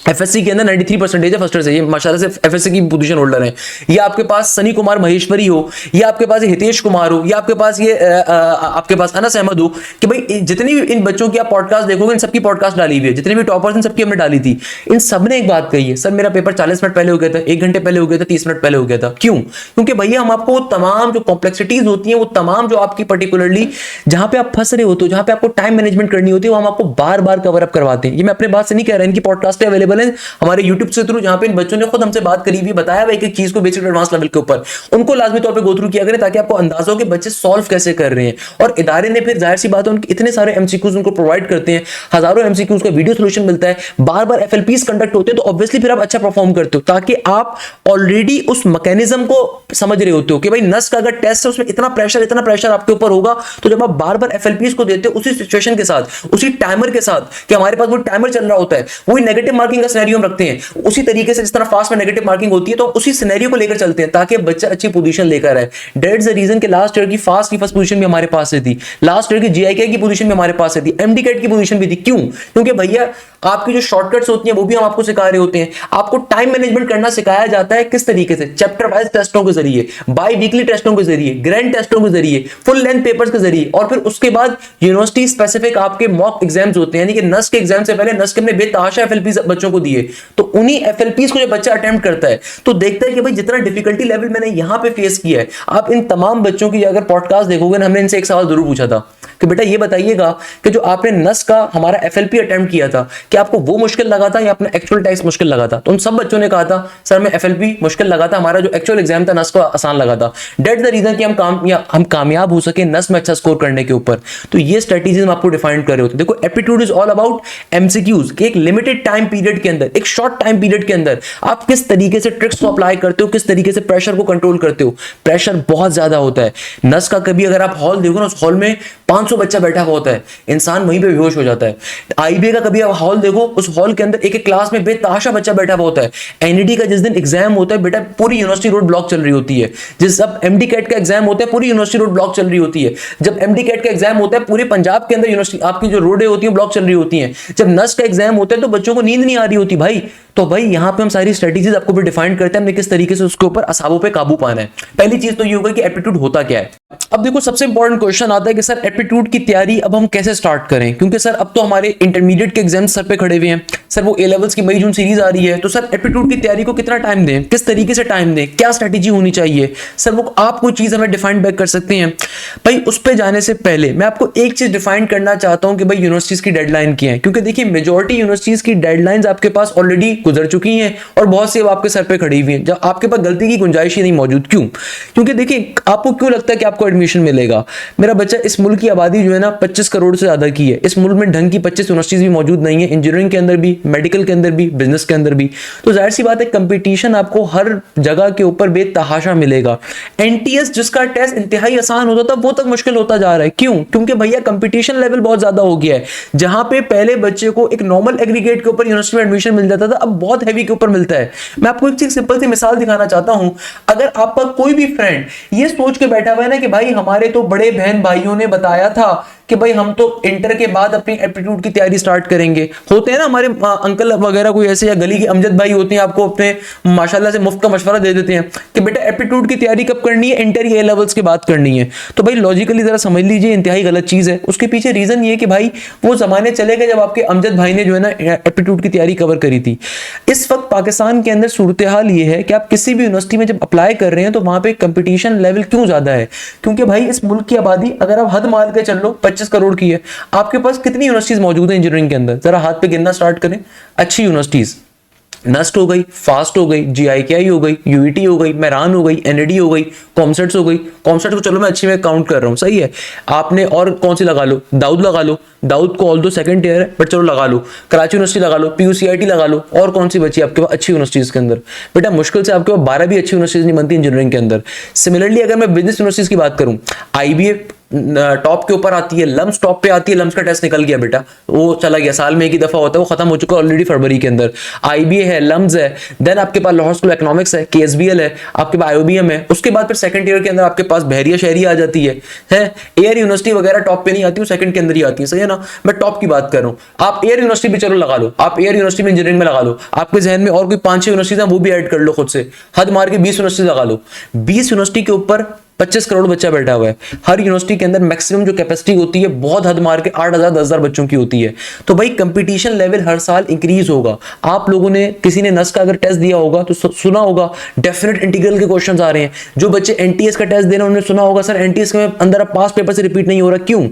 एफएससी के अंदर 93% है फर्स्ट ईयर से, ये माशाल्लाह से एफएससी की पोजीशन होल्डर है। या आपके पास सनी कुमार महेश्वरी हो, या आपके पास हितेश कुमार हो, या आपके पास ये आपके पास अनस अहमद हो, कि भाई जितनी भी इन बच्चों की आप पॉडकास्ट देखोगे, इन सबकी पॉडकास्ट डाली हुई है, जितने भी टॉपर्स इन सबकी हमने डाली थी। इन सब ने एक बात कही है, सर मेरा पेपर 40 मिनट पहले हो गया था, 1 घंटे पहले हो गया था, 30 मिनट पहले हो गया था। क्यों? क्योंकि भैया हम आपको तमाम जो कॉम्प्लेक्सिटीज होती हैं, वो तमाम जो आपकी पर्टिकुलरली जहां पे आप फंस रहे होते हो, जहां पे आपको टाइम मैनेजमेंट करनी होती है, वो हम आपको बार बार कवर अप करवाते हैं। ये मैं अपने बात से नहीं कह रहा, इनकी पॉडकास्ट अवेलेबल है हमारे यूट्यूब से थ्रू, जहां पे इन बच्चों ने खुद हमसे बात करी हुई, बताया हुआ एक एक चीज को बेसिक एडवांस लेवल के ऊपर। उनको लाजमी तौर पे गो थ्रू किया करें ताकि आपको अंदाजा हो कि बच्चे सॉल्व कैसे कर रहे हैं। और इदारे ने फिर जाहिर सी बात है उनके इतने सारे एमसीक्यूज उनको प्रोवाइड करते हैं, हजारों एमसीक्यूज का वीडियो सोल्यूशन मिलता है, बार बार एफएलपीस कंडक्ट होते हैं, तो ऑब्वियसली फिर आप अच्छा परफॉर्म करते हो, ताकि आप ऑलरेडी उस मैकेनिज्म को समझ रहे होते हो कि भाई नस का अगर टेस्ट है उसमें इतना प्रेशर आपके ऊपर होगा। तो जब आप बार बार एफएलपीस को देते हो उसी सिचुएशन के साथ, उसी टाइमर के साथ, कि हमारे पास वो टाइमर चल रहा होता है, वही नेगेटिव मार्किंग का सिनेरियो हम रखते हैं, उसी तरीके से जिस तरह फास्ट में नेगेटिव मार्किंग होती है, तो उसी सिनेरियो को लेकर चलते हैं ताकि बच्चा अच्छी पोजीशन लेकर आए। दैट्स द रीजन कि लास्ट ईयर की फास्ट की फर्स्ट पोजीशन भी हमारे पास से थी, लास्ट ईयर की जीआईके की पोजीशन भी हमारे पास से थी, एमडी कैट की पोजीशन भी थी। क्यों? क्योंकि भैया आपकी जो शॉर्टकट्स होती हैं वो भी हम आपको सिखा रहे होते हैं। आपको टाइम मैनेजमेंट करना सिखाया जाता है किस तरीके से? चैप्टर वाइज टेस्टों के जरिए, बाई वीकली टेस्टों के जरिए, ग्रैंड टेस्टों के जरिए, फुल लेंथ पेपर्स के जरिए, और फिर उसके बाद यूनिवर्सिटी स्पेसिफिक आपके मॉक एग्जाम्स होते हैं। यानी कि नस के एग्जाम से पहले नस के हमने बेतहाशा एफएलपीस बच्चों को दिए, तो उन्हीं एफएलपीस को जब बच्चा अटेम्प्ट करता है तो देखता है कि भाई जितना डिफिकल्टी लेवल मैंने यहां पे फेस किया है। आप इन तमाम बच्चों की अगर पॉडकास्ट देखोगे ना, हमने इनसे एक सवाल जरूर पूछा था कि बेटा ये बताइएगा कि जो आपने नस का हमारा एफएलपी अटेम्प्ट किया था, कि आपको वो मुश्किल लगा था या अपना एक्चुअल टेस्ट मुश्किल लगा था? तो उन सब बच्चों ने कहा था सर मैं एफएलपी मुश्किल लगा था, हमारा जो एक्चुअल एग्जाम था नस का आसान लगा था। डेट्स द रीजन कि हम कामयाब हो सके नस में अच्छा स्कोर करने के ऊपर। तो ये स्ट्रेटेजीज हम आपको डिफाइन कर रहे होते। देखो aptitude is all about MCQs, कि एक लिमिटेड टाइम पीरियड के अंदर, एक शॉर्ट टाइम पीरियड के अंदर आप किस तरीके से ट्रिक्स को अप्लाई करते हो, किस तरीके से प्रेशर को कंट्रोल करते हो। प्रेशर बहुत ज्यादा होता है नस का। कभी अगर आप हॉल देखो ना, उस हॉल में 500 बच्चा बैठा हुआ होता है, इंसान वहीं पे बेहोश हो जाता है। आईबीए का कभी आप हॉल देखो, उस हॉल के अंदर एक एक क्लास में बेतहाशा बच्चा बैठा हुआ होता है। एनईडी का जिस दिन एग्जाम होता है बेटा, पूरी यूनिवर्सिटी रोड ब्लॉक चल रही होती है। जिस अब एमडी कैट का एग्जाम होता है, पूरी यूनिवर्सिटी रोड ब्लॉक चल रही होती है। जब एमडी कैट का एग्जाम होता है, पूरे पंजाब के अंदर यूनिवर्सिटी आपकी जो रोडें होती हैं ब्लॉक चल रही होती हैं। जब नस का एग्जाम होता है तो बच्चों को नींद नहीं आ रही होती भाई। तो भाई यहाँ पे हम सारी स्ट्रेटेजीज आपको भी डिफाइन करते हैं, हमने किस तरीके से उसके ऊपर असाबों पे काबू पाना है। पहली चीज तो ये होगा कि एप्टीट्यूड होता क्या है। अब देखो सबसे इंपॉर्टेंट क्वेश्चन आता है कि सर एप्टीट्यूड की तैयारी अब हम कैसे स्टार्ट करें, क्योंकि सर अब तो हमारे इंटरमीडिएट के एग्जाम्स सर पे खड़े हुए हैं सर, वो ए लेवल्स की मई जून सीरीज आ रही है। तो सर एप्टीट्यूड की तैयारी को कितना टाइम दें, किस तरीके से टाइम दें, क्या स्ट्रेटेजी होनी चाहिए सर, वो आप कोई चीज हमें डिफाइन बैक कर सकते हैं भाई। उस पर जाने से पहले मैं आपको एक चीज डिफाइन करना चाहता हूं कि भाई यूनिवर्सिटीज की डेडलाइन क्या है। क्योंकि देखिए मेजॉरिटी यूनिवर्सिटीज की डेडलाइंस आपके पास ऑलरेडी गुजर चुकी हैं और बहुत सी अब आपके सर पे खड़ी हुई हैं, जब आपके पास गलती की गुंजाइश ही नहीं मौजूद। क्यों? क्योंकि देखिए आपको क्यों लगता है कि आपको एडमिशन मिलेगा? मेरा बच्चा, इस मुल्क की आबादी जो है ना 25 करोड़ से ज्यादा की है। इस मुल्क में ढंग की 25 यूनिवर्सिटीज भी मौजूद नहीं है, इंजीनियरिंग के अंदर भी, मेडिकल के अंदर भी, बिजनेस के अंदर भी। तो जाहिर सी बात है कंपटीशन आपको हर जगह के ऊपर बेतहाशा मिलेगा। एनटीएस जिसका टेस्ट इंतहाई आसान होता था वो तक मुश्किल होता जा रहा है। क्यों? क्योंकि भैया कंपटीशन लेवल बहुत ज्यादा हो गया है। जहां पे पहले बच्चे को एक नॉर्मल एग्रीगेट के ऊपर यूनिवर्सिटी में एडमिशन मिल जाता था, अब बहुत हैवी के ऊपर मिलता है। मैं आपको एक सिंपल सी मिसाल दिखाना चाहता हूं। अगर आपका कोई भी फ्रेंड ये सोच के बैठा हुआ है ना कि भाई हमारे तो बड़े बहन भाइयों ने बताया था कि भाई हम तो इंटर के बाद अपनी एप्टीट्यूड की तैयारी स्टार्ट करेंगे, होते हैं ना हमारे अंकल वगैरह कोई ऐसे, या गली के अमजद भाई होते हैं, आपको अपने माशाल्लाह से मुफ्त का मशवरा दे देते हैं कि बेटा एप्टीट्यूड की तैयारी कब करनी है, इंटर ए लेवल्स के बाद करनी है। तो भाई लॉजिकली जरा समझ लीजिए इंतहाई गलत चीज है। उसके पीछे रीजन ये कि भाई वो जमाने चले गए जब आपके अमजद भाई ने जो है ना एप्टीट्यूड की तैयारी कवर करी थी। इस वक्त पाकिस्तान के अंदर सूरत हाल ये है कि आप किसी भी यूनिवर्सिटी में जब अप्लाई कर रहे हैं तो वहां पे कंपटीशन लेवल क्यों ज्यादा है? क्योंकि भाई इस मुल्क की आबादी अगर आप हद मान के चल लो 25 करोड़ की है, आपके पास कितनी यूनिवर्सिटीज मौजूद है इंजीनियरिंग के अंदर? जरा हाथ पे गिनना स्टार्ट करें। अच्छी यूनिवर्सिटीज नस्ट हो गई, फास्ट हो गई, जीआईकेआई हो गई, यूईटी हो गई, मेहरान हो गई, एनईडी हो गई, कॉमसेट्स हो गई। कॉमसेट्स को चलो मैं अच्छी में काउंट कर रहा हूं, सही है। आपने और कौन सी लगा लो, दाऊद लगा लो, दाऊद को ऑल दो सेकंड ईयर है बट चलो लगा लो, कराची यूनिवर्सिटी लगा लो, पीयूसीआईटी लगा लो, और कौन सी बची आपके पास अच्छी यूनिवर्सिटीज के अंदर? बेटा मुश्किल से आपके पास 12 भी अच्छी यूनिवर्सिटीज नहीं बनती इंजीनियरिंग के अंदर। सिमिलरली अगर मैं बिजनेस यूनिवर्सिटीज की बात करूं, आईबीए टॉप के ऊपर आती है, लम्स टॉप पे आती है, लम्स का टेस्ट निकल गया बेटा, वो चला गया, साल में एक ही दफा होता है, वो खत्म हो चुका ऑलरेडी फरवरी के अंदर। आईबीए है, लम्स है, देन आपके पास लाहौर स्कूल इकोनॉमिक्स है, केएसबीएल है, आपके पास आईओबीएम है। उसके बाद फिर सेकंड ईयर के अंदर आपके पास बहरिया शहरी आ जाती है। एयर यूनिवर्सिटी वगैरह टॉप पे नहीं आती, वो सेकंड के अंदर ही आती है, सही है ना। मैं टॉप की बात कर रहा हूँ। आप एयर यूनिवर्सिटी भी चलो लगा लो, आप एयर यूनिवर्सिटी में इंजीनियरिंग में लगा लो, आपके जहन में और कोई 5-6 यूनिवर्सिटीज हैं वो भी ऐड कर लो खुद से, हद मार के 20 यूनिवर्सिटी लगा लो। 20 यूनिवर्सिटी के ऊपर 25 करोड़ बच्चा बैठा हुआ है। हर यूनिवर्सिटी के अंदर मैक्सिमम जो कैपेसिटी होती है बहुत हद मार के 8,000 10,000 बच्चों की होती है। तो भाई कंपटीशन लेवल हर साल इंक्रीज होगा। आप लोगों ने किसी ने नस का अगर टेस्ट दिया होगा तो सुना होगा डेफिनेट इंटीग्रल के क्वेश्चंस आ रहे हैं। जो बच्चे एनटीएस का टेस्ट दे रहे हैं उन्होंने सुना होगा सर एनटीएस के अंदर अब पास पेपर से रिपीट नहीं हो रहा। क्यों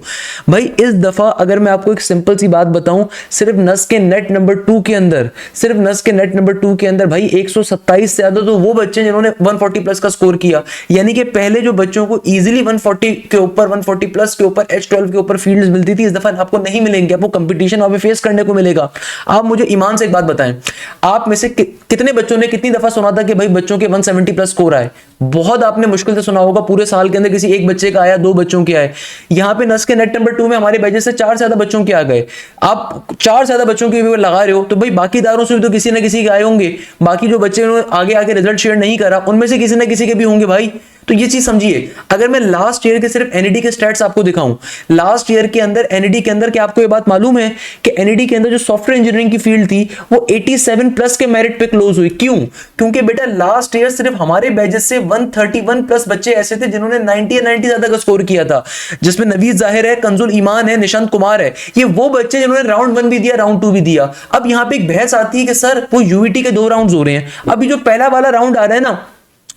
भाई? इस दफा अगर मैं आपको एक सिंपल सी बात बताऊं, सिर्फ नस के नेट नंबर 2 के अंदर, सिर्फ नस के नेट नंबर 2 के अंदर भाई 127 से ज्यादा तो वो बच्चे जिन्होंने 140 प्लस का स्कोर किया। यानी कि पहले जो बच्चों को इजीली 140 के ऊपर, 140 प्लस के ऊपर, H12 के ऊपर फील्ड्स मिलती थी, इस दफा आपको नहीं मिलेंगे। आपको कंपटीशन वहां पे फेस करने को मिलेगा। आप मुझे ईमान से एक बात बताएं, आप में से कितने बच्चों ने कितनी दफा सुना था कि भाई बच्चों के 170 प्लस स्कोर आए? बहुत आपने मुश्किल से सुना होगा, पूरे साल के अंदर किसी एक बच्चे का आया, 2 बच्चों के आए। यहां पे नस के नेट नंबर 2 में हमारे बैचेस से 4 से ज्यादा बच्चों के आ गए। आप 4 से ज्यादा बच्चों के भी लगा रहे हो तो भाई बाकी दारों से भी तो किसी ना किसी के आए होंगे। बाकी जो बच्चे आगे आगे रिजल्ट शेयर नहीं करा उनमें से किसी ना किसी के भी होंगे भाई। तो ये चीज समझिए। अगर मैं लास्ट ईयर के सिर्फ एनईडी के स्टैट्स आपको दिखाऊं, लास्ट ईयर के अंदर एनईडी के अंदर, क्या आपको ये बात मालूम है कि एनईडी के अंदर जो सॉफ्टवेयर इंजीनियरिंग की फील्ड थी वो 87 प्लस के मेरिट पे क्लोज हुई। क्यों? क्योंकि बेटा लास्ट ईयर सिर्फ हमारे बैचेस से 131 प्लस बच्चे ऐसे थे जिन्होंने 90 या 90 ज्यादा का स्कोर किया था, जिसमें नवीद जाहिर है, कंजुल ईमान है, निशांत कुमार है। ये वो बच्चे जिन्होंने राउंड 1 भी दिया, राउंड 2 भी दिया। अब यहाँ पे एक बहस आती है कि सर वो यूईटी के 2 राउंड हो रहे हैं। अभी जो पहला वाला राउंड आ रहा है ना,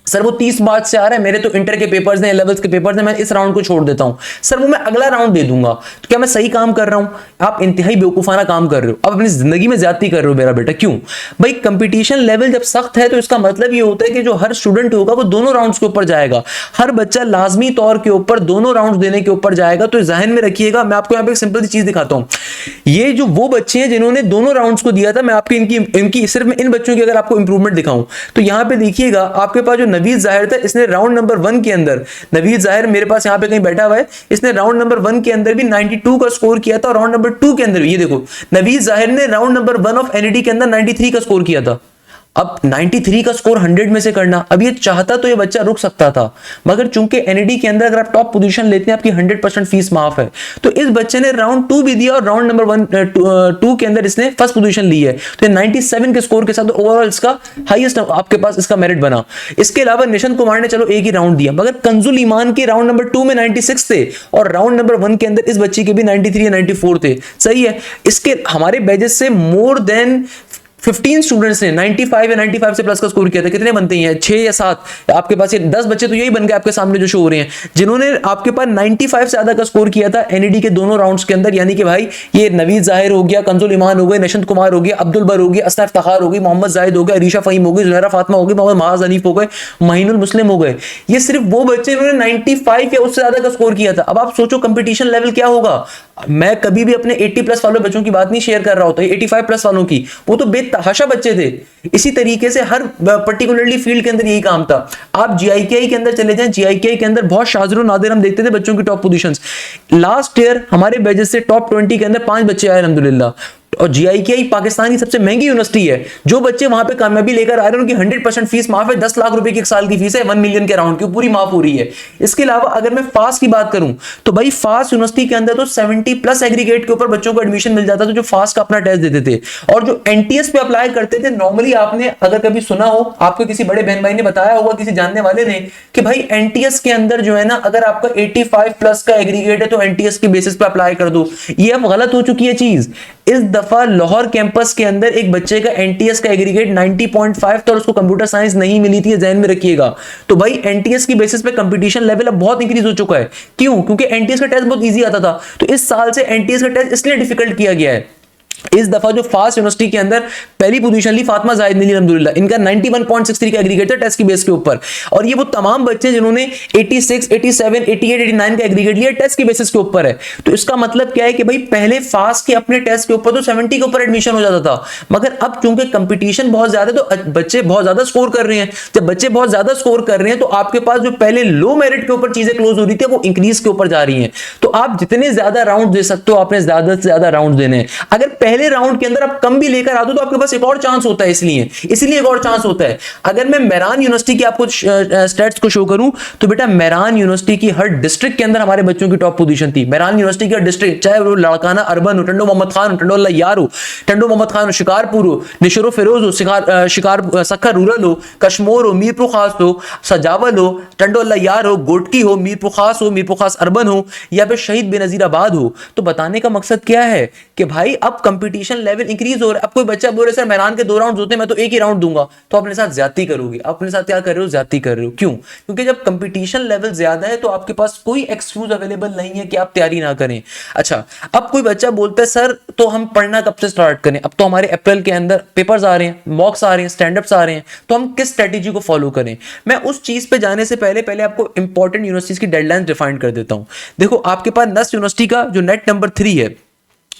सर वो 30 मार्च से आ रहा है, मेरे तो इंटर के पेपर्स हैं, लेवल्स के पेपर्स हैं, मैं इस राउंड को छोड़ देता हूं। सर वो मैं अगला राउंड दे दूंगा। तो क्या मैं सही काम कर रहा हूं? आप इंतहाई बेवकूफाना काम कर रहे हो, आप अपनी जिंदगी में ज्यादती कर रहे हो मेरा बेटा। क्यों भाई? कंपटीशन लेवल जब सख्त है तो इसका मतलब ये होता है कि जो हर स्टूडेंट होगा वो दोनों राउंड्स के ऊपर जाएगा, हर बच्चा लाजमी तौर के ऊपर दोनों राउंड देने के ऊपर जाएगा। तो जहन में रखिएगा। मैं आपको यहाँ पे एक सिंपल सी चीज दिखाता हूँ। ये जो वो बच्चे हैं जिन्होंने दोनों राउंड्स को दिया था, मैं आपकी इनकी सिर्फ इन बच्चों की अगर आपको इंप्रूवमेंट दिखाऊं तो यहाँ पे देखिएगा, आपके पास जो नवीद जाहिर था, इसने राउंड नंबर 1 के अंदर, नवीद जाहिर मेरे पास यहाँ पे कहीं बैठा हुआ है, इसने राउंड नंबर 1 के अंदर भी 92 का स्कोर किया था, और राउंड नंबर 2 के अंदर भी ये देखो नवीद जाहिर ने राउंड नंबर 1 ऑफ एनईडी के अंदर 93 का स्कोर किया था। अब 93 का स्कोर 100 में से करना, अब ये चाहता तो ये बच्चा रुक सकता था, मगर चूंकि एनईडी के अंदर अगर आप टॉप पोजीशन लेते हैं आपकी 100% फीस माफ है। तो इस बच्चे ने राउंड 2 भी दिया और राउंड नंबर 2 के अंदर इसने फर्स्ट पोजीशन ली है। तो 97 के स्कोर के साथ ओवरऑल इसका हाईएस्ट आपके पास इसका मेरिट बना। इसके अलावा निशंत कुमार ने चलो एक ही राउंड दिया, मगर कंजुल ईमान के राउंड नंबर 2 में 96 थे और राउंड नंबर 1 के अंदर इस बच्चे के भी 93 या 94 थे। सही है। इसके हमारे बैचेस से मोर देन 15 स्टूडेंट्स ने 95 या 95 से प्लस का स्कोर किया था। कितने बनते हैं? 6 या 7 आपके पास, ये 10 बच्चे तो यही बन गए आपके सामने जो शो हो रहे हैं, जिन्होंने आपके पास 95 से ज्यादा का स्कोर किया था एनईडी के दोनों राउंड्स के अंदर। यानी कि भाई ये नवीद जाहिर हो गया, कंजुल ईमान हो गए, निशंत कुमार हो गया, अब्दुल बर हो गया, असना इफ्तिखार हो गई, मोहम्मद जाहिद हो गया, अरीशा फहीम हो गई, जुहैरा फातिमा हो गई, मोहम्मद महाज हनीफ हो गए, महीनुल मुस्लिम हो गए। ये सिर्फ वो बच्चे जिन्होंने 95 या उससे ज्यादा का स्कोर किया था। अब आप सोचो कंपटीशन लेवल क्या होगा। मैं कभी भी अपने 80 प्लस वाले बच्चों की बात नहीं शेयर कर रहा होता, 85 प्लस वालों की, वो तो बेतहाशा बच्चे थे। इसी तरीके से हर पर्टिकुलरली फील्ड के अंदर यही काम था। आप जीआईकेआई के अंदर चले जाएं, जीआईकेआई के अंदर बहुत शाज़र नादिर हम देखते थे बच्चों की टॉप पोजीशंस। लास्ट ईयर हमारे बैचेस से टॉप 20 के अंदर 5 बच्चे आए अल्हम्दुलिल्लाह। और जीआईकेआई पाकिस्तान की सबसे महंगी यूनिवर्सिटी है। जो बच्चे वहां पे कामयाबी लेकर आ रहे हैं उनकी 100% फीस माफ है। 10 लाख रुपए की एक साल की फीस है, 1 मिलियन के राउंड की पूरी माफ हो रही है। इसके अलावा अगर मैं फास्ट की बात करूं तो भाई फास्ट यूनिवर्सिटी के अंदर तो 70 प्लस एग्रीगेट के ऊपर बच्चों को एडमिशन मिल जाता था जो फास्ट का अपना टेस्ट देते थे। और जो एनटीएस पे अप्लाई करते थे, नॉर्मली आपने अगर कभी सुना हो, आपको किसी बड़े बहन भाई ने बताया होगा, किसी जानने वाले ने, कि भाई एनटीएस के अंदर जो है ना, अगर आपका 85 प्लस का एग्रीगेट है तो एनटीएस के बेसिस पे अप्लाई कर दो। ये अब गलत हो चुकी है चीज। इस दफा लाहौर कैंपस के अंदर एक बच्चे का एनटीएस का एग्रीगेट 90.5 था और उसको कंप्यूटर साइंस नहीं मिली थी, ध्यान में रखिएगा। तो भाई एनटीएस की बेसिस पे कंपटीशन लेवल अब बहुत इंक्रीज हो चुका है। क्यों? क्योंकि एनटीएस का टेस्ट बहुत इजी आता था। तो इस साल से एनटीएस का टेस्ट इसलिए डिफिकल्ट किया गया है। इस दफा जो फास्ट यूनिवर्सिटी के अंदर पहली पोजीशन ली फातिमा जाहिद ने ली अल्हम्दुलिल्लाह। इनका 91.63 का एग्रीगेट था टेस्ट की बेस के ऊपर। और ये वो तमाम बच्चे जिन्होंने 86, 87, 88, 89 का एग्रीगेट लिया टेस्ट की बेसिस के ऊपर है। तो इसका मतलब क्या है कि भाई पहले फास्ट के अपने टेस्ट के ऊपर तो 70 के ऊपर एडमिशन हो जाता था, मगर अब चूंकि कंपटीशन बहुत ज्यादा है तो बच्चे बहुत ज्यादा स्कोर कर रहे हैं। जब बच्चे बहुत ज्यादा स्कोर कर रहे हैं तो आपके पास जो पहले लो मेरिट के ऊपर चीजें क्लोज हो रही थी वो इंक्रीज के ऊपर जा रही हैं। तो आप जितने ज्यादा राउंड दे सकते हो आपने ज्यादा से ज्यादा राउंड देने हैं। अगर पहले राउंड के अंदर आप कम भी लेकर आते हो तो आपके पास एक और चांस होता है। इसलिए एक और चांस होता है। अगर मैं मेहरान यूनिवर्सिटी की आपको स्टैट्स को शो करूं तो बेटा मेहरान यूनिवर्सिटी की हर डिस्ट्रिक्ट के अंदर हमारे बच्चों की टॉप पोजीशन थी। मेहरान यूनिवर्सिटी की हर डिस्ट्रिक्ट, चाहे वो लड़काना अर्बन हो, टंडो मोहम्मद खान हो, टंडो अल्लाह यार हो, टंडो मोहम्मद खान हो, शिकारपुर हो, निशरो फिरोज हो, सखर रूरल हो, कश्मोर हो, मीरपुर खास हो, सजावल हो, टंडो अल्लाह यार हो, गोटकी हो, मीरपुर खास अर्बन हो, या फिर शहीद बेनजीराबाद हो। तो बताने का मकसद क्या है कि भाई अब कंपटीशन लेवल इंक्रीज हो रहा है। अब कोई बच्चा बोले सर मेहरान के 2 राउंड होते हैं मैं तो एक ही राउंड दूंगा, तो अपने साथ ज्यादती करोगे। अपने साथ क्या कर रहे हो? ज्यादती कर रहे हो। क्यों? क्योंकि जब कंपटीशन लेवल ज्यादा है तो आपके पास कोई एक्सक्यूज अवेलेबल नहीं है कि आप तैयारी ना करें। अच्छा, अब कोई बच्चा बोलता है सर तो हम पढ़ना कब से स्टार्ट करें? अब तो हमारे अप्रैल के अंदर पेपर्स आ रहे हैं, मॉक्स आ रहे हैं, स्टैंडअप्स आ रहे हैं, तो हम किस स्ट्रेटेजी को फॉलो करें? मैं उस चीज पे जाने से पहले आपको इंपॉर्टेंट यूनिवर्सिटीज की डेडलाइन डिफाइन कर देता हूं। देखो आपके पास नस्ट यूनिवर्सिटी का जो नेट नंबर 3 है,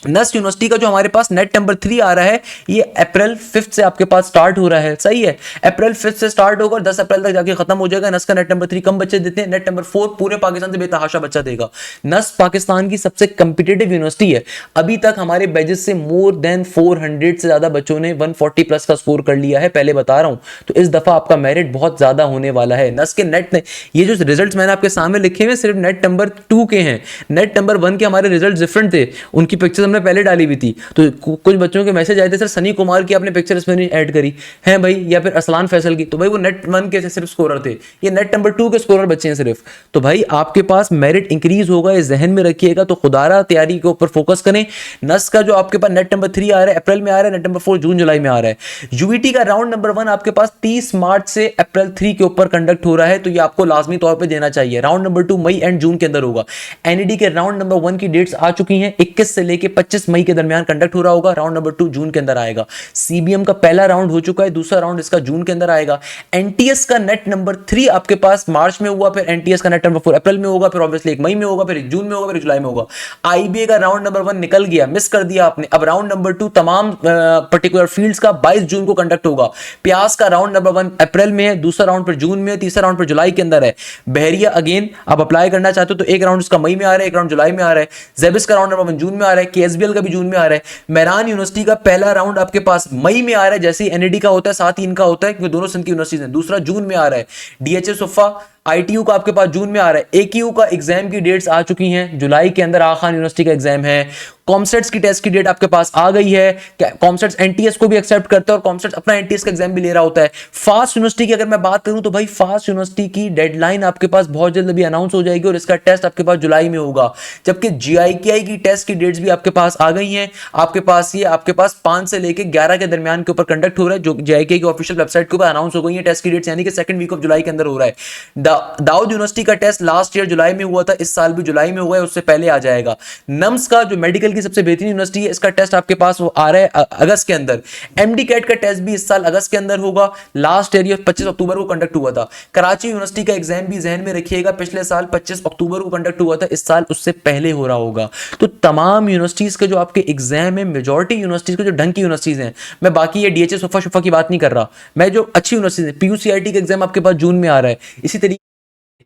नस्ट यूनिवर्सिटी का जो हमारे पास नेट नंबर 3 आ रहा है, ये अप्रैल 5 से आपके पास स्टार्ट हो रहा है। सही है, अप्रैल 5 से स्टार्ट होकर 10 अप्रैल तक जाके खत्म हो जाएगा। नस्ट का नेट नंबर 3 कम बच्चे देते हैं, नेट नंबर 4 पूरे पाकिस्तान से बेतहाशा बच्चा देगा। नस्ट पाकिस्तान की सबसे कंपिटिटिव यूनिवर्सिटी है। अभी तक हमारे बैचेस से मोर देन 400 से ज्यादा बच्चों ने 140 प्लस का स्कोर कर लिया है, पहले बता रहा हूं। तो इस दफा आपका मेरिट बहुत ज्यादा होने वाला है। नस्ट के नेट ने ये जो रिजल्ट मैंने आपके सामने लिखे हुए सिर्फ नेट नंबर 2 के हैं। नेट नंबर 1 के हमारे रिजल्ट डिफरेंट थे, उनकी पिक्चर्स हमने पहले डाली हुई थी, तो कुछ बच्चों के मैसेज आए थे, सर सनी कुमार की आपने पिक्चर इसमें नहीं ऐड करी है भाई, या फिर अरसलान फैसल की, तो भाई वो नेट 1 के सिर्फ स्कोरर थे, ये नेट नंबर 2 के स्कोरर बच्चे हैं सिर्फ। तो भाई आपके पास मेरिट इंक्रीज होगा, ये जहन में रखिएगा। तो खुदारा तैयारी के ऊपर फोकस करें। नस का जो आपके पास नेट नंबर 3 आ रहा है अप्रैल में आ रहा है, नेट नंबर 4 जून जुलाई में आ रहा है। यूवीटी का राउंड नंबर 1 आपके पास 30 मार्च से अप्रैल 3 के ऊपर कंडक्ट हो रहा है, तो ये आपको लाजमी तौर पर देना चाहिए। Round number 2 May and June के अंदर होगा। एनईडी के राउंड नंबर 1 की डेट्स आ चुकी हैं, 21 से लेके 25 मई के दरमियान कंडक्ट हो रहा होगा। राउंड नंबर 2 जून के अंदर आएगा। सीबीएम का पहला राउंड हो चुका है, दूसरा राउंड इसका जून के अंदर आएगा। एनटीएस का नेट नंबर 3 आपके पास मार्च में हुआ, फिर एनटीएस का नेट नंबर 4 अप्रैल में होगा, फिर ऑब्वियसली एक मई में होगा, फिर एक जून में होगा, फिर एक जुलाई में होगा। आईबीए का राउंड नंबर 1 निकल गया, मिस कर दिया आपने। अब राउंड नंबर 2 तमाम पर्टिकुलर फील्ड्स का 22 जून को कंडक्ट होगा। प्यास का राउंड नंबर 1 अप्रैल में है, दूसरा राउंड फिर जून में है, तीसरा राउंड फिर जुलाई के अंदर है। बहरिया अगेन आप अप्लाई करना चाहते हो तो एक राउंड इसका मई में आ रहा है, एक राउंड जुलाई में आ रहा है। जेबिस का राउंड नंबर 1 जून में आ रहा है, केएसबीएल का भी जून में आ रहा है। मेहरान यूनिवर्सिटी का पहला राउंड आपके पास मई में आ रहा है, जैसे ही एनईडी का होता है साथ ही इनका होता है, क्योंकि दोनों सिंध की यूनिवर्सिटीज हैं। दूसरा जून में आ रहा है। डीएचएस सुफा आईटीयू का आपके पास जून में आ रहा है। एकीयू का एग्जाम की डेट्स आ चुकी हैं, जुलाई के अंदर आखान यूनिवर्सिटी का एग्जाम है। कॉमसेट्स की टेस्ट की डेट आपके पास आ गई है। कॉमसेट्स एनटीएस को भी एक्सेप्ट करता है और कॉमसेट्स अपना एनटीएस का एग्जाम भी ले रहा होता है। फास्ट यूनिवर्सिटी की अगर मैं बात करूं तो भाई फास्ट यूनिवर्सिटी की डेडलाइन आपके पास बहुत जल्द अभी अनाउंस हो जाएगी और इसका टेस्ट आपके पास जुलाई में होगा। जबकि जीआईकेआई की टेस्ट की डेट्स भी आपके पास आ गई हैं। आपके पास 5 से लेकर 11 के दरमियान के ऊपर कंडक्ट हो रहा है, जो जीआईकेआई की ऑफिशियल वेबसाइट के ऊपर अनाउंस हो गई है टेस्ट की डेट्स, यानी कि सेकंड वीक ऑफ जुलाई के अंदर हो रहा है। दाऊद यूनिवर्सिटी का टेस्ट लास्ट ईयर जुलाई में हुआ था, इस साल भी जुलाई में हुआ है, उससे पहले आ जाएगा। नम्स का जो मेडिकल की सबसे बेहतरीन यूनिवर्सिटी है, इसका टेस्ट आपके पास वो आ रहा है अगस्त के अंदर। एमडी कैट का टेस्ट भी इस साल अगस्त के अंदर होगा, लास्ट ईयर 25 अक्टूबर को कंडक्ट हुआ था। कराची यूनिवर्सिटी का एग्जाम भी जहन में रखिएगा, पिछले साल 25 अक्टूबर को कंडक्ट हुआ था, इस साल उससे पहले हो रहा होगा। तो तमाम यूनिवर्सिटीज के जो आपके एग्जाम है, मेजॉरिटी यूनिवर्सिटीज के जो ढंग की यूनिवर्सिटीज हैं, मैं बाकी ये डीएचएस सोफा शुफा की बात नहीं कर रहा, मैं जो अच्छी यूनिवर्सिटीज है, पीयूसीआईटी का एग्जाम आपके पास जून में आ रहा है।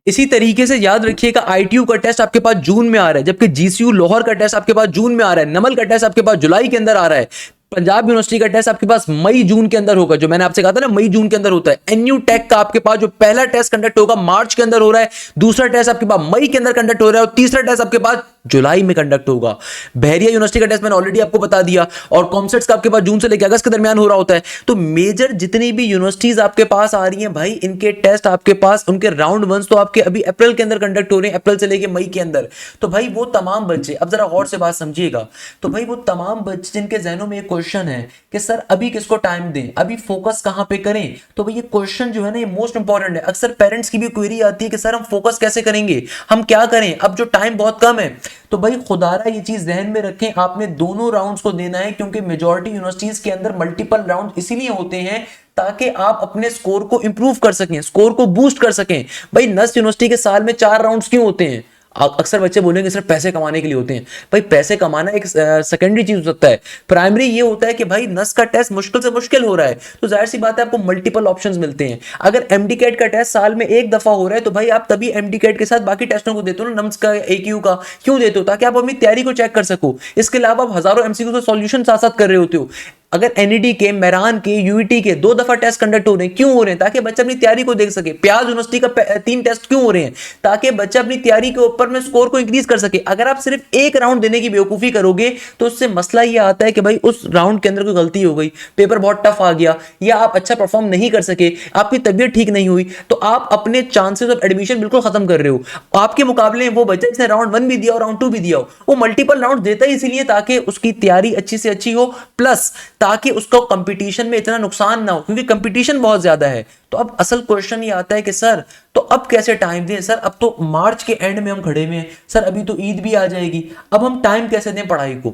इसी तरीके से याद रखिएगा आईटीयू का टेस्ट आपके पास जून में आ रहा है, जबकि जीसीयू लाहौर का टेस्ट आपके पास जून में आ रहा है। नमल का टेस्ट आपके पास जुलाई के अंदर आ रहा है। पंजाब यूनिवर्सिटी का टेस्ट आपके पास मई जून के अंदर होगा, जो मैंने आपसे कहा था ना मई जून के अंदर होता है। एनयू टेक का आपके पास जो पहला टेस्ट कंडक्ट होगा मार्च के अंदर हो रहा है, दूसरा टेस्ट आपके पास मई के अंदर कंडक्ट हो रहा है और तीसरा टेस्ट आपके पास जुलाई में कंडक्ट होगा। बहरिया यूनिवर्सिटी का टेस्ट मैंने ऑलरेडी आपको बता दिया, और कॉमसेट्स का आपके पास जून से लेकर अगस्त के दरमियान हो रहा होता है। तो मेजर जितनी भी यूनिवर्सिटीज आपके पास आ रही हैं भाई, इनके टेस्ट आपके पास, उनके राउंड 1 तो आपके अभी अप्रैल के अंदर कंडक्ट हो रहे हैं, अप्रैल से लेकर मई के अंदर। तो भाई वो तमाम बच्चे, अब जरा गौर से बात समझिएगा, तो भाई वो तमाम बच्चे जिनके जहनों में एक क्वेश्चन है कि सर अभी किसको टाइम दें, अभी फोकस कहां पे करें, तो भाई ये क्वेश्चन जो है ना ये मोस्ट इंपॉर्टेंट है। अक्सर पेरेंट्स की भी क्वेरी आती है कि सर हम फोकस कैसे करेंगे, हम क्या करें, अब जो टाइम बहुत कम है। तो भाई खुदारा ये चीज ध्यान में रखें, आपने दोनों राउंड्स को देना है, क्योंकि मेजॉरिटी यूनिवर्सिटीज के अंदर मल्टीपल राउंड इसीलिए होते हैं ताकि आप अपने स्कोर को इंप्रूव कर सकें, स्कोर को बूस्ट कर सकें। भाई नस यूनिवर्सिटी के साल में 4 राउंड्स क्यों होते हैं? अक्सर बच्चे बोलेंगे सर पैसे कमाने के लिए होते हैं। भाई पैसे कमाना एक सेकेंडरी चीज हो सकता है, प्राइमरी ये होता है कि भाई नस का टेस्ट मुश्किल से मुश्किल हो रहा है, तो जाहिर सी बात है आपको मल्टीपल ऑप्शंस मिलते हैं। अगर एमडी कैट का टेस्ट साल में एक दफा हो रहा है तो भाई आप तभी एमडी कैट के साथ बाकी टेस्टों को देते हो ना, नम्स का, एक्यू का क्यों देते हो? ताकि आप अपनी तैयारी को चेक कर सको। इसके अलावा आप हजारों एमसीक्यू का सॉल्यूशन साथ साथ कर रहे होते हो। अगर एनईडी के, मेहरान के, यूईटी के 2 दफा टेस्ट कंडक्ट हो रहे हैं, क्यों हो रहे हैं? ताकि बच्चा अपनी तैयारी को देख सके। प्याज यूनिवर्सिटी का 3 टेस्ट क्यों हो रहे हैं? ताकि बच्चा अपनी तैयारी के ऊपर में स्कोर को इंक्रीज कर सके। अगर आप सिर्फ एक राउंड देने की बेवकूफी करोगे तो उससे मसला ये आता है कि भाई उस राउंड के अंदर कोई गलती हो गई, पेपर बहुत टफ आ गया, या आप अच्छा परफॉर्म नहीं कर सके, आपकी तबीयत ठीक नहीं हुई, तो आप अपने चांसेस ऑफ एडमिशन बिल्कुल खत्म कर रहे हो। आपके मुकाबले वो बच्चा जिसने राउंड 1 भी दिया और राउंड 2 भी दिया हो, वो मल्टीपल राउंड देता ही इसीलिए ताकि उसकी तैयारी अच्छी से अच्छी हो, प्लस ताकि उसको कंपटीशन में इतना नुकसान ना हो, क्योंकि कंपटीशन बहुत ज्यादा है। तो अब असल क्वेश्चन ये आता है कि सर तो अब कैसे टाइम दें? सर अब तो मार्च के एंड में हम खड़े में हैं, सर अभी तो ईद भी आ जाएगी, अब हम टाइम कैसे दें पढ़ाई को?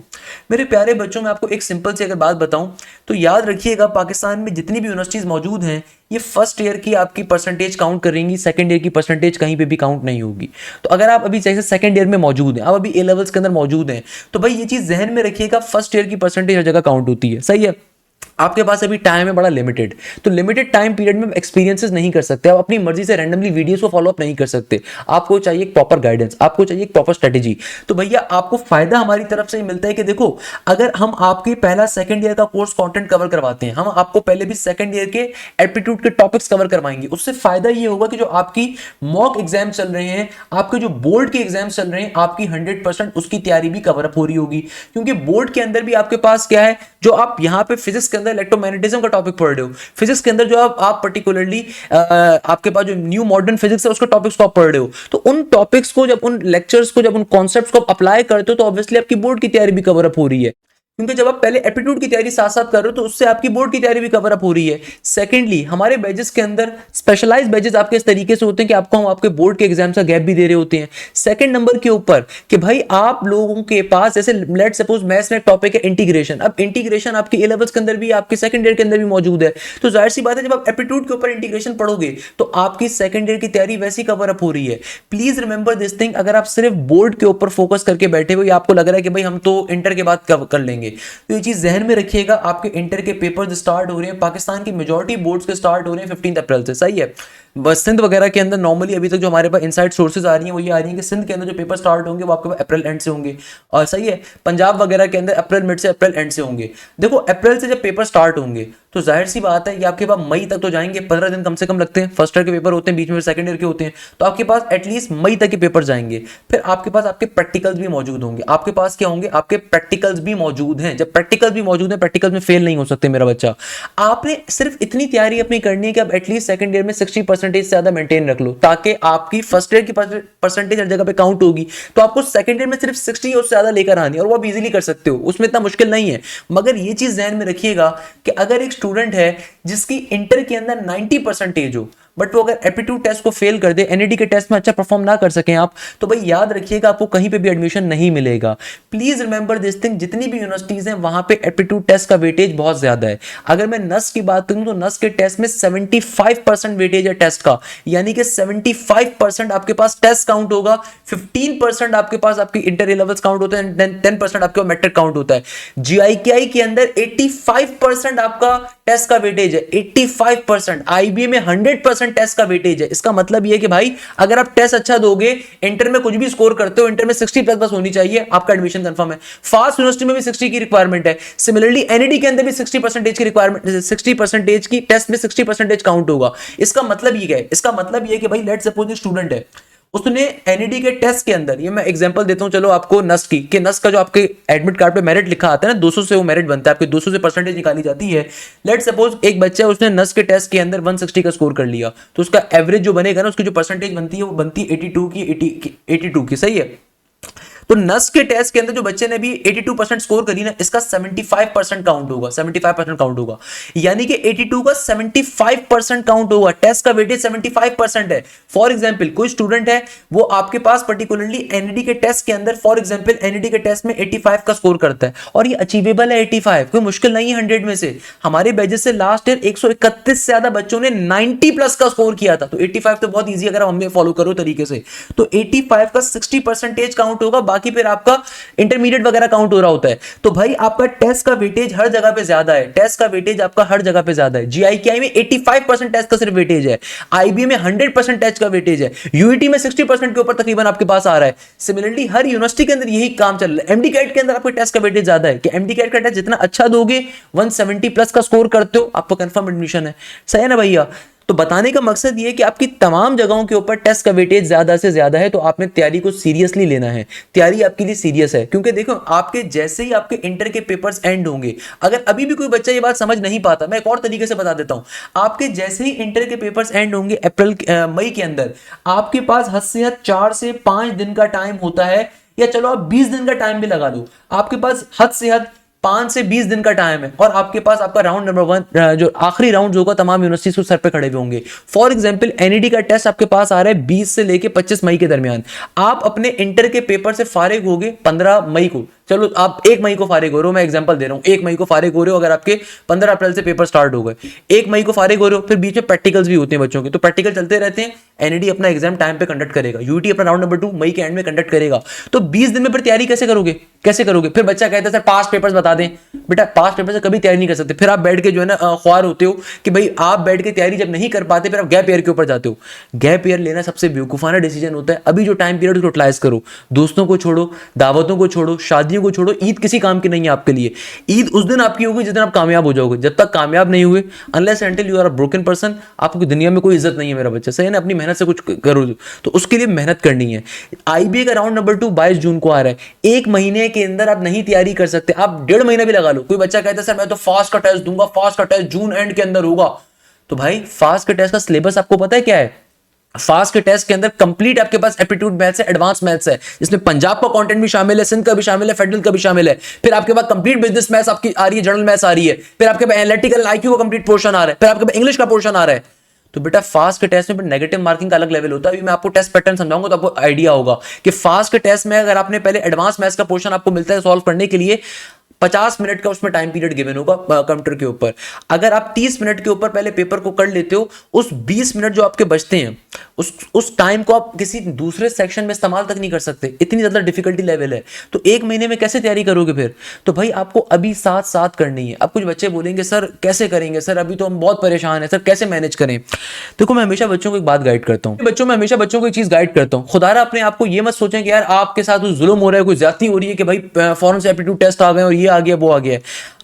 मेरे प्यारे बच्चों, मैं आपको एक सिंपल सी अगर बात बताऊं तो याद रखिएगा, पाकिस्तान में जितनी भी यूनिवर्सिटीज मौजूद हैं ये फर्स्ट ईयर की आपकी परसेंटेज काउंट करेंगी, सेकंड ईयर की परसेंटेज कहीं पे भी काउंट नहीं होगी। तो अगर आप अभी जैसे सेकंड ईयर में मौजूद हैं, आप अभी ए लेवल्स के अंदर मौजूद हैं, तो भाई ये चीज जहन में रखिएगा, फर्स्ट ईयर की परसेंटेज हर जगह काउंट होती है, सही है। आपके पास अभी टाइम है बड़ा लिमिटेड, तो लिमिटेड टाइम पीरियड में एक्सपीरियंसेस नहीं कर सकते, आप अपनी मर्जी से रैंडमली वीडियोस को फॉलो अप नहीं कर सकते, आपको चाहिए एक प्रॉपर गाइडेंस, आपको चाहिए एक प्रॉपर स्ट्रेटेजी। तो भैया आपको फायदा हमारी तरफ से ही मिलता है कि देखो अगर हम आपके पहला सेकंड ईयर का कोर्स कंटेंट कवर करवाते हैं, हम आपको पहले भी सेकंड ईयर के एप्टीट्यूड के टॉपिक्स कवर करवाएंगे, उससे फायदा ये होगा कि जो आपकी मॉक एग्जाम चल रहे हैं, आपके जो बोर्ड के एग्जाम चल रहे हैं, आपकी 100% उसकी तैयारी भी कवर अप हो रही होगी। क्योंकि बोर्ड के अंदर भी आपके पास क्या है, जो आप यहां पे फिजिक्स के अंदर इलेक्ट्रोमैग्नेटिज्म का टॉपिक पढ़ रहे हो, फिजिक्स के अंदर जो आप पर्टिकुलरली आपके पास जो न्यू मॉडर्न फिजिक्स है उसके टॉपिक्स को आप पढ़ रहे हो, तो उन टॉपिक्स को जब उन लेक्चर्स को जब उन कॉन्सेप्ट्स को अप्लाई करते हो तो ऑब्वियसली आपकी बोर्ड की तैयारी भी कवर अप हो रही है। क्योंकि जब आप पहले एप्टीट्यूड की तैयारी साथ साथ कर रहे हो तो उससे आपकी बोर्ड की तैयारी भी कवर अप हो रही है। सेकेंडली हमारे बैचेस के अंदर स्पेशलाइज बैचेस आपके इस तरीके से होते हैं कि आपको हम आपके बोर्ड के एग्जाम का गैप भी दे रहे होते हैं सेकंड नंबर के ऊपर, कि भाई आप लोगों के पास जैसे लेट सपोज मैथ्स में एक टॉपिक है इंटीग्रेशन, अब इंटीग्रेशन आपके ए लेवल्स के अंदर भी आपके सेकंड ईयर के अंदर भी मौजूद है, तो जाहिर सी बात है जब आप एप्टीट्यूड के ऊपर इंटीग्रेशन पढ़ोगे तो आपकी सेकंड ईयर की तैयारी वैसी कवर अप हो रही है। प्लीज रिमेंबर दिस थिंग, अगर आप सिर्फ बोर्ड के ऊपर फोकस करके बैठे हो या आपको लग रहा है कि भाई हम तो इंटर के बाद कर लेंगे, तो ये चीज ध्यान में रखिएगा, आपके इंटर के पेपर्स स्टार्ट हो रहे हैं, पाकिस्तान की मेजॉरिटी बोर्ड्स के स्टार्ट हो रहे हैं 15 अप्रैल से, सही है। बस सिंध वगैरह के अंदर नॉर्मली अभी तक जो हमारे पास इनसाइड सोर्सेज आ रही हैं वो ये आ रही हैं कि सिंध के अंदर जो पेपर स्टार्ट होंगे वो आपके पास अप्रैल एंड से होंगे, और सही है पंजाब वगैरह के अंदर अप्रैल मिड से अप्रैल एंड से होंगे। देखो अप्रैल से जब पेपर स्टार्ट होंगे तो जाहिर सी बात है ये आपके पास मई तक तो जाएंगे, 15 दिन कम से कम लगते हैं, फर्स्ट ईयर के पेपर होते हैं, बीच में सेकंड ईयर के होते हैं, तो आपके पास एटलीस्ट मई तक के पेपर जाएंगे। फिर आपके पास आपके प्रैक्टिकल्स भी मौजूद होंगे, आपके पास क्या होंगे, आपके प्रैक्टिकल्स भी मौजूद हैं। जब प्रैक्टिकल्स भी मौजूद हैं, प्रैक्टिकल्स में फेल नहीं हो सकते मेरा बच्चा। आपने सिर्फ इतनी तैयारी अपनी करनी है कि आप एटलीस्ट सेकंड ईयर में 60% से ज्यादा मेंटेन रख लो, ताकि आपकी फर्स्ट ईयर की परसेंटेज हर जगह पे काउंट होगी, तो आपको सेकंड ईयर में सिर्फ 60 और ज्यादा लेकर आनी है, और वो आप इजीली कर सकते हो, उसमें इतना मुश्किल नहीं है। मगर ये चीज ध्यान में रखिएगा कि अगर एक स्टूडेंट है जिसकी इंटर के अंदर 90% हो, बट वो अगर एप्टीट्यूड टेस्ट को फेल कर दे, एनईडी के टेस्ट में अच्छा परफॉर्म ना कर सकें आप, तो भाई याद रखिएगा आपको कहीं पे भी एडमिशन नहीं मिलेगा। प्लीज रिमेंबर दिस थिंग, जितनी भी यूनिवर्सिटीज हैं वहां पे एप्टीट्यूड टेस्ट का वेटेज बहुत ज्यादा है। अगर मैं नस की बात करूं तो नस के टेस्ट में 75% वेटेज है टेस्ट का, यानी कि 75% आपके पास टेस्ट काउंट होगा, 15% आपके पास आपकी इंटर लेवल्स काउंट होते हैं, 10% आपके मैट्रिक काउंट होता है। जीआईकेआई के अंदर 85% आपका टेस्ट का वेटेज है, 85%। आईबीए में 100% टेस्ट का वेटेज है। इसका मतलब ये है कि भाई अगर आप टेस्ट अच्छा दोगे, इंटर में कुछ भी स्कोर करते हो, इंटर में 60 प्लस बस होनी चाहिए, आपका एडमिशन कंफर्म है। फास्ट यूनिवर्सिटी में भी 60 की रिक्वायरमेंट है। सिमिलरली एनईडी के अंदर भी 60% की रिक्वायरमेंट, 60% की टेस्ट में 60% काउंट होगा। इसका मतलब ये है, इसका मतलब ये है कि भाई लेट्स सपोज स्टूडेंट है, उसने एनईडी के टेस्ट के अंदर, ये मैं एग्जांपल देता हूं चलो आपको, नस की कि नस का जो आपके एडमिट कार्ड पे मेरिट लिखा आता है ना, 200 से वो मेरिट बनता है, आपके 200 से परसेंटेज निकाली जाती है। लेट सपोज एक बच्चा है, उसने नस के टेस्ट के अंदर 160 का स्कोर कर लिया, तो उसका एवरेज जो बनेगा ना, उसकी जो परसेंटेज बनती है वो बनती है 82 की, सही है। तो नस के टेस्ट के अंदर जो बच्चे ने भी 82% स्कोर करी ना, इसका 75% काउंट होगा, 75% काउंट होगा, यानी कि 82 का 75% काउंट होगा। टेस्ट का वेटेज 75% है। फॉर एग्जांपल कोई स्टूडेंट है, वो आपके पास पर्टिकुलरली एनईडी के टेस्ट के अंदर, फॉर एग्जांपल एनईडी के टेस्ट में 85 का स्कोर करता है, और ये अचीवेबल है 85, कोई मुश्किल नहीं है 100 में से। हमारे बैचेस से लास्ट ईयर 131 से ज्यादा बच्चों ने 90 प्लस का स्कोर किया था, तो 85 तो बहुत ईजी अगर हम फॉलो करो तरीके से, तो 85 का 60% काउंट होगा, बाकी फिर आपका इंटरमीडिएट वगैरह काउंट हो रहा होता है। तो भाई आपका टेस्ट का वेटेज हर जगह पे ज्यादा है, टेस्ट का वेटेज आपका हर जगह पे ज्यादा है। जीआईकेआई में 85% टेस्ट का सिर्फ वेटेज है, आईबीए में 100% टेस्ट का वेटेज है, यूईटी में 60% के ऊपर तकरीबन आपके पास आ रहा है। सिमिलरली हर यूनिवर्सिटी के अंदर यही काम चल रहा है। एमडी कैट के अंदर आपके टेस्ट का वेटेज ज्यादा है कि एमडी कैट का टेस्ट जितना अच्छा दोगे, 170 प्लस का स्कोर करते हो, आपको कंफर्म एडमिशन है, सही है ना भैया। तो बताने का मकसद ये है कि आपकी तमाम जगहों के ऊपर टेस्ट का वेटेज ज्यादा से ज्यादा है, तो आपने तैयारी को सीरियसली लेना है। तैयारी आपके लिए सीरियस है, क्योंकि देखो आपके जैसे ही आपके इंटर के पेपर्स एंड होंगे, अगर अभी भी कोई बच्चा ये बात समझ नहीं पाता, मैं एक और तरीके से बता देता हूं, आपके जैसे ही इंटर के पेपर्स एंड होंगे अप्रैल मई के अंदर, आपके पास हद से हद 4 से 5 दिन का टाइम होता है, या चलो आप 20 दिन का टाइम भी लगा दो, आपके पास हद से हद 5 से 20 दिन का टाइम है, और आपके पास आपका राउंड नंबर 1 जो आखिरी राउंड होगा तमाम यूनिवर्सिटीज को सर पे खड़े हुए होंगे। फॉर एग्जांपल एनईडी का टेस्ट आपके पास आ रहा है 20 से लेके 25 मई के दरमियान, आप अपने इंटर के पेपर से फारिग होगे 15 मई को, चलो आप 1 मई को फारिग हो रहे हो, मैं एग्जांपल दे रहा हूँ, 1 मई को फारिग हो रहे हो, अगर आपके 15 अप्रैल से पेपर स्टार्ट हो गए, 1 मई को फारिग हो रहे हो, फिर बीच में प्रैक्टिकल्स भी होते हैं बच्चों के, तो प्रैक्टिकल चलते रहते हैं, एनईडी अपना एग्जाम टाइम पे कंडक्ट करेगा, यूटी अपना राउंड नंबर 2 मई के एंड में कंडक्ट करेगा, तो 20 दिन में फिर तैयारी कैसे करोगे, कैसे करोगे? फिर बच्चा कहता है सर पास्ट पेपर्स बता दें, बेटा पास्ट पेपर से कभी तैयारी नहीं कर सकते, फिर आप बैठ के जो है ना ख्वार होते हो कि भाई आप बैठ के तैयारी जब नहीं कर पाते फिर आप गैप ईयर के ऊपर जाते हो। गैप ईयर लेना सबसे बेवकूफाना डिसीजन होता है। अभी जो टाइम पीरियड उसको यूटिलाइज करो, दोस्तों को छोड़ो, दावतों को छोड़ो, शादियों को छोड़ो, ईद किसी काम की नहीं है आपके लिए। ईद उस दिन आपकी होगी जिस दिन आप कामयाब हो जाओगे, जब तक कामयाब नहीं हुए, unless until you are a broken person, आपको दुनिया में कोई इज्जत नहीं है मेरा बच्चा, सही है ना? अपनी मेहनत से कुछ करो, तो उसके लिए मेहनत करनी है। आईबीए का राउंड नंबर 2 22 जून को आ रहा है, 1 महीने के अंदर आप नहीं तैयारी कर सकते, आप 1.5 महीना भी लगा लो। कोई बच्चा कहता है सर मैं तो फास्ट का टेस्ट दूंगा, फास्ट का टेस्ट जून एंड के अंदर होगा, तो भाई फास्ट के टेस्ट का सिलेबस आपको पता है क्या है? फास्ट के टेस्ट के अंदर कंप्लीट आपके पास एप्टीट्यूड मैथ्स है, एडवांस मैथ्स है, इसमें पंजाब का कंटेंट भी शामिल है, सिंध का भी शामिल है, फेडरल का भी शामिल है, फिर आपके पास कंप्लीट बिजनेस मैथ्स आपकी आ रही है, जनरल मैथ्स आ रही है, फिर आपके पास एनालिटिकल आईक्यू का कंप्लीट पोर्शन आ रहा है, फिर आपके पास इंग्लिश का पोर्शन आ रहा है। तो बेटा फास्ट के टेस्ट में नेगेटिव मार्किंग का अलग लेवल होता है। अभी मैं आपको टेस्ट पैटर्न समझाऊंगा तो आपको आइडिया होगा कि फास्ट के टेस्ट में अगर आपने पहले एडवांस मैथ्स का पोर्शन आपको मिलता है सॉल्व करने के लिए, 50 मिनट का उसमें टाइम पीरियड गिवन होगा कंप्यूटर के ऊपर। अगर आप 30 मिनट के ऊपर पहले पेपर को कर लेते हो, उस 20 मिनट जो आपके बचते हैं उस टाइम को आप किसी दूसरे सेक्शन में इस्तेमाल तक नहीं कर सकते, इतनी ज्यादा डिफिकल्टी लेवल है। तो 1 महीने में कैसे तैयारी करोगे फिर? तो भाई आपको अभी साथ साथ करनी है। अब कुछ बच्चे बोलेंगे सर कैसे करेंगे, सर अभी तो हम बहुत परेशान है, सर कैसे मैनेज करें? देखो मैं हमेशा बच्चों को एक बात गाइड करता हूँ, बच्चों को एक चीज गाइड करता हूँ, खुदारा अपने आपको ये मत सोचें कि यार आपके साथ कुछ जुल्म हो रहा है, कोई ज्यादती हो रही है कि भाई फौरन से एप्टीट्यूड टेस्ट आ गए और ये आ गया वो आ गया।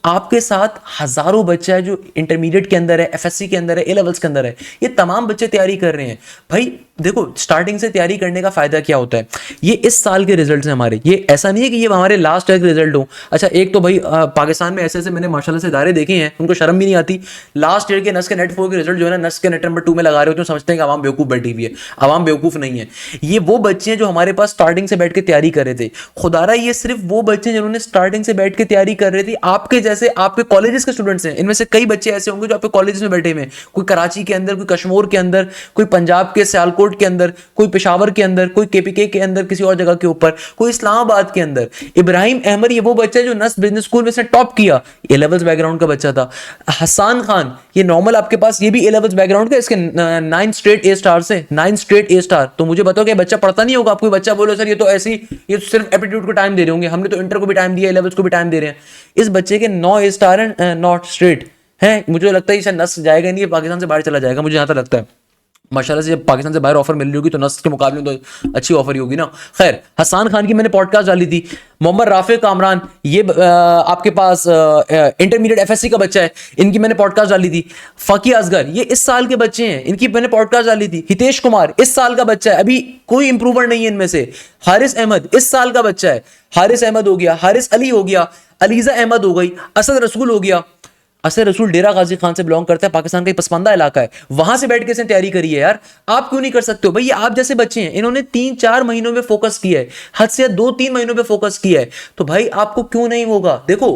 आपके साथ हजारों बच्चे हैं जो इंटरमीडिएट के अंदर है, एफएससी के अंदर है, ए लेवल्स के अंदर है, ये तमाम बच्चे तैयारी कर रहे हैं। भाई देखो स्टार्टिंग से तैयारी करने का फायदा क्या होता है, ये इस साल के रिजल्ट्स हैं हमारे, ये ऐसा नहीं है कि ये हमारे लास्ट ईयर के रिजल्ट हो। अच्छा एक तो भाई पाकिस्तान में ऐसे मैंने माशाल्लाह से इदारे देखे हैं, उनको शर्म भी नहीं आती, लास्ट ईयर के नस्क के नेट 4 के रिजल्ट जो है ना नस्क के नेट नंबर 2 में लगा रहे हो, तो समझते हैं कि आवाम बेवकूफ बैठी हुई है। आवाम बेवकूफ नहीं है, ये वो बच्चे हैं जो हमारे पास स्टार्टिंग से बैठ के तैयारी कर रहे थे। खुदारा ये सिर्फ वो बच्चे जिन्होंने स्टार्टिंग से बैठ के तैयारी कर रहे थे, आपके जैसे आपके कॉलेज के स्टूडेंट्स हैं, इनमें से कई बच्चे ऐसे होंगे जो आपके कॉलेज में बैठे हुए हैं, कोई कराची के अंदर, कोई कश्मीर के अंदर, कोई पंजाब के सियालकोट के अंदर, कोई पेशावर के अंदर, कोई केपीके के अंदर किसी और जगह के ऊपर, कोई इस्लामाबाद के अंदर। इब्राहिम अहमद ये वो बच्चा है जो नस बिजनेस स्कूल में से टॉप किया, ए लेवल्स बैकग्राउंड का बच्चा था। हसन खान ये नॉर्मल आपके पास, ये भी ए लेवल्स बैकग्राउंड का, इसके 9 स्ट्रेट ए स्टार से 9 स्ट्रेट ए स्टार। तो मुझे बताओ कि बच्चा पढ़ता नहीं होगा? आपको बच्चा बोलो सर ये तो ऐसी, ये तो सिर्फ एप्टीट्यूड को टाइम दे रहे होंगे, हमने तो इंटर को भी टाइम दिया, ए लेवल्स को भी टाइम दे रहे हैं। इस बच्चे के 9 ए स्टार है, नॉट स्ट्रेट है। मुझे लगता है शायद नस जाएगा नहीं, पाकिस्तान से बाहर चला जाएगा, मुझे यहाँ तक लगता है। माशाल्लाह से जब पाकिस्तान से बाहर ऑफर मिल रही होगी तो नस्ल के मुकाबले में तो अच्छी ऑफर ही होगी ना। खैर हसन खान की मैंने पॉडकास्ट डाली थी। मोहम्मद राफे कामरान ये आपके पास इंटरमीडिएट एफएससी का बच्चा है, इनकी मैंने पॉडकास्ट डाली थी। फकी असगर ये इस साल के बच्चे हैं, इनकी मैंने पॉडकास्ट डाली थी। हितेश कुमार इस साल का बच्चा है, अभी कोई इंप्रूवर नहीं है इनमें से। हारिस अहमद इस साल का बच्चा है, हारिस अहमद हो गया, हारिस अली हो गया, अलीजा अहमद हो गई, असद रसूल हो गया। असद रसूल डेरा गाजी खान से बिलोंग करता है, पाकिस्तान का एक पसमानदा इलाका है, वहां से बैठ के इसने तैयारी करी है। यार आप क्यों नहीं कर सकते हो भाई? ये आप जैसे बच्चे हैं, इन्होंने 3-4 महीनों में फोकस किया है, हद से 2-3 महीनों में फोकस किया है, तो भाई आपको क्यों नहीं होगा? देखो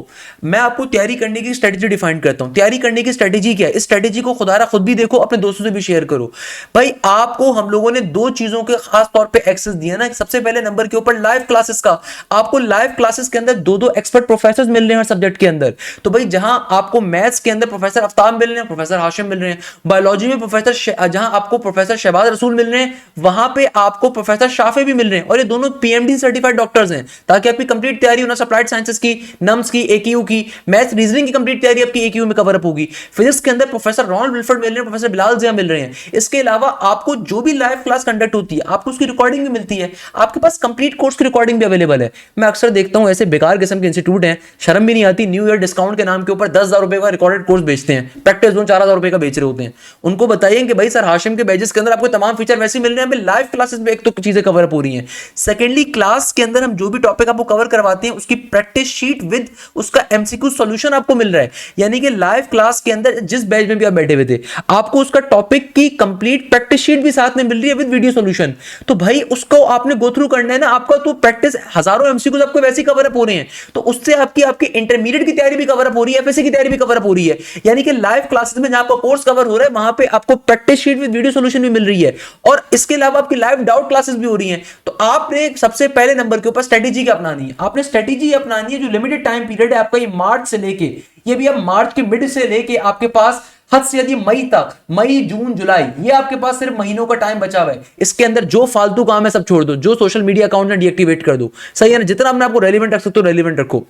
मैं आपको तैयारी करने की स्ट्रेटेजी डिफाइन करता हूं। तैयारी करने की स्ट्रेटेजी क्या है, इस स्ट्रेटेजी को खुदारा खुद भी देखो, अपने दोस्तों से भी शेयर करो। भाई आपको हम लोगों ने 2 चीजों के खास तौर पर एक्सेस दिया ना। सबसे पहले नंबर के ऊपर लाइव क्लासेस का, आपको लाइव क्लासेस के अंदर 2-2 एक्सपर्ट प्रोफेसर मिल रहे हैं हर सब्जेक्ट के अंदर। तो भाई जहां आपको मैथ्स के अंदर प्रोफेसर आफ्ताब मिल रहे हैं, प्रोफेसर हाशिम मिल रहे हैं, बायोलॉजी में प्रोफेसर जहां आपको प्रोफेसर शहबाज रसूल मिल रहे हैं, वहां पे आपको प्रोफेसर शाफे भी मिल रहे हैं, और ये दोनों पीएमडी सर्टिफाइड डॉक्टर्स हैं, ताकि आपकी कंप्लीट तैयारी हो ना अप्लाइड साइंसेस की, नम्स की, एकीयू की, मैथ्स रीजनिंग की कंप्लीट तैयारी आपकी एकीयू में कवर अप होगी। फिजिक्स के अंदर प्रोफेसर रॉन विल्फर्ड मिल रहे हैं, प्रोफेसर बिलाल जिया मिल रहे हैं। इसके अलावा आपको जो भी लाइव क्लास कंडक्ट होती है आपको उसकी रिकॉर्डिंग भी मिलती है, आपके पास कंप्लीट कोर्स की रिकॉर्डिंग भी अवेलेबल है। मैं अक्सर देखता हूं ऐसे बेकार किस्म के इंस्टीट्यूट हैं, शर्म भी नहीं आती, न्यू ईयर डिस्काउंट के नाम के ऊपर 10,000 रुपए का रिकॉर्डेड कोर्स बेचते हैं, प्रैक्टिस 4,000 रुपए का बेच रहे होते हैं। उनको बताइए कि भाई सर हाशिम के बैचेस के अंदर आपको तमाम फीचर वैसे मिल रहे हैं, लाइव क्लासेस में एक तो चीजें कवर अप हो रही हैं। सेकेंडली क्लास के अंदर हम जो भी टॉपिक आपको कवर करवाते हैं उसकी प्रैक्टिस शीट विद उसका एमसीक्यू सॉल्यूशन आपको मिल रहा है। यानी कि लाइव क्लास के अंदर जिस बैच में भी आप बैठे हुए थे आपको उसका टॉपिक की कंप्लीट प्रैक्टिस शीट भी साथ में मिल रही है विद वीडियो सॉल्यूशन। तो भाई उसको आपने गो थ्रू करना है ना, आपका तो प्रैक्टिस हजारों एमसीक्यूज आपको वैसे ही कवर अप हो रहे हैं, तो उससे आपकी इंटरमीडिएट की तैयारी भी कवर अप हो रही है, एफएससी की तैयारी भी कवर अप हो रही है। यानी कि लाइव क्लासेस में जहां आपका कोर्स कवर हो रहा है वहां पे आपको practice sheet with video solution भी मिल रही है, और इसके अलावा आपकी लाइव डाउट क्लासेस भी हो रही हैं। तो आपने सबसे पहले नंबर के ऊपर स्ट्रेटेजी क्या अपनानी है, आपने स्ट्रेटेजी अपनानी है जो लिमिटेड टाइम पीरियड है आपका, ये मार्च से लेके, ये भी अब मार्च के मिड से लेके आपके पास हद से यदि मई तक, मई जून जुलाई, ये आपके पास सिर्फ महीनों का टाइम बचा हुआ है। इसके अंदर जो फालतू काम है सब छोड़ दो, जो सोशल मीडिया अकाउंट है डीएक्टिवेट कर दो, सही है ना, जितना अपने आपको रेलिवेंट रख सकते हो रेलिवेंट रखो।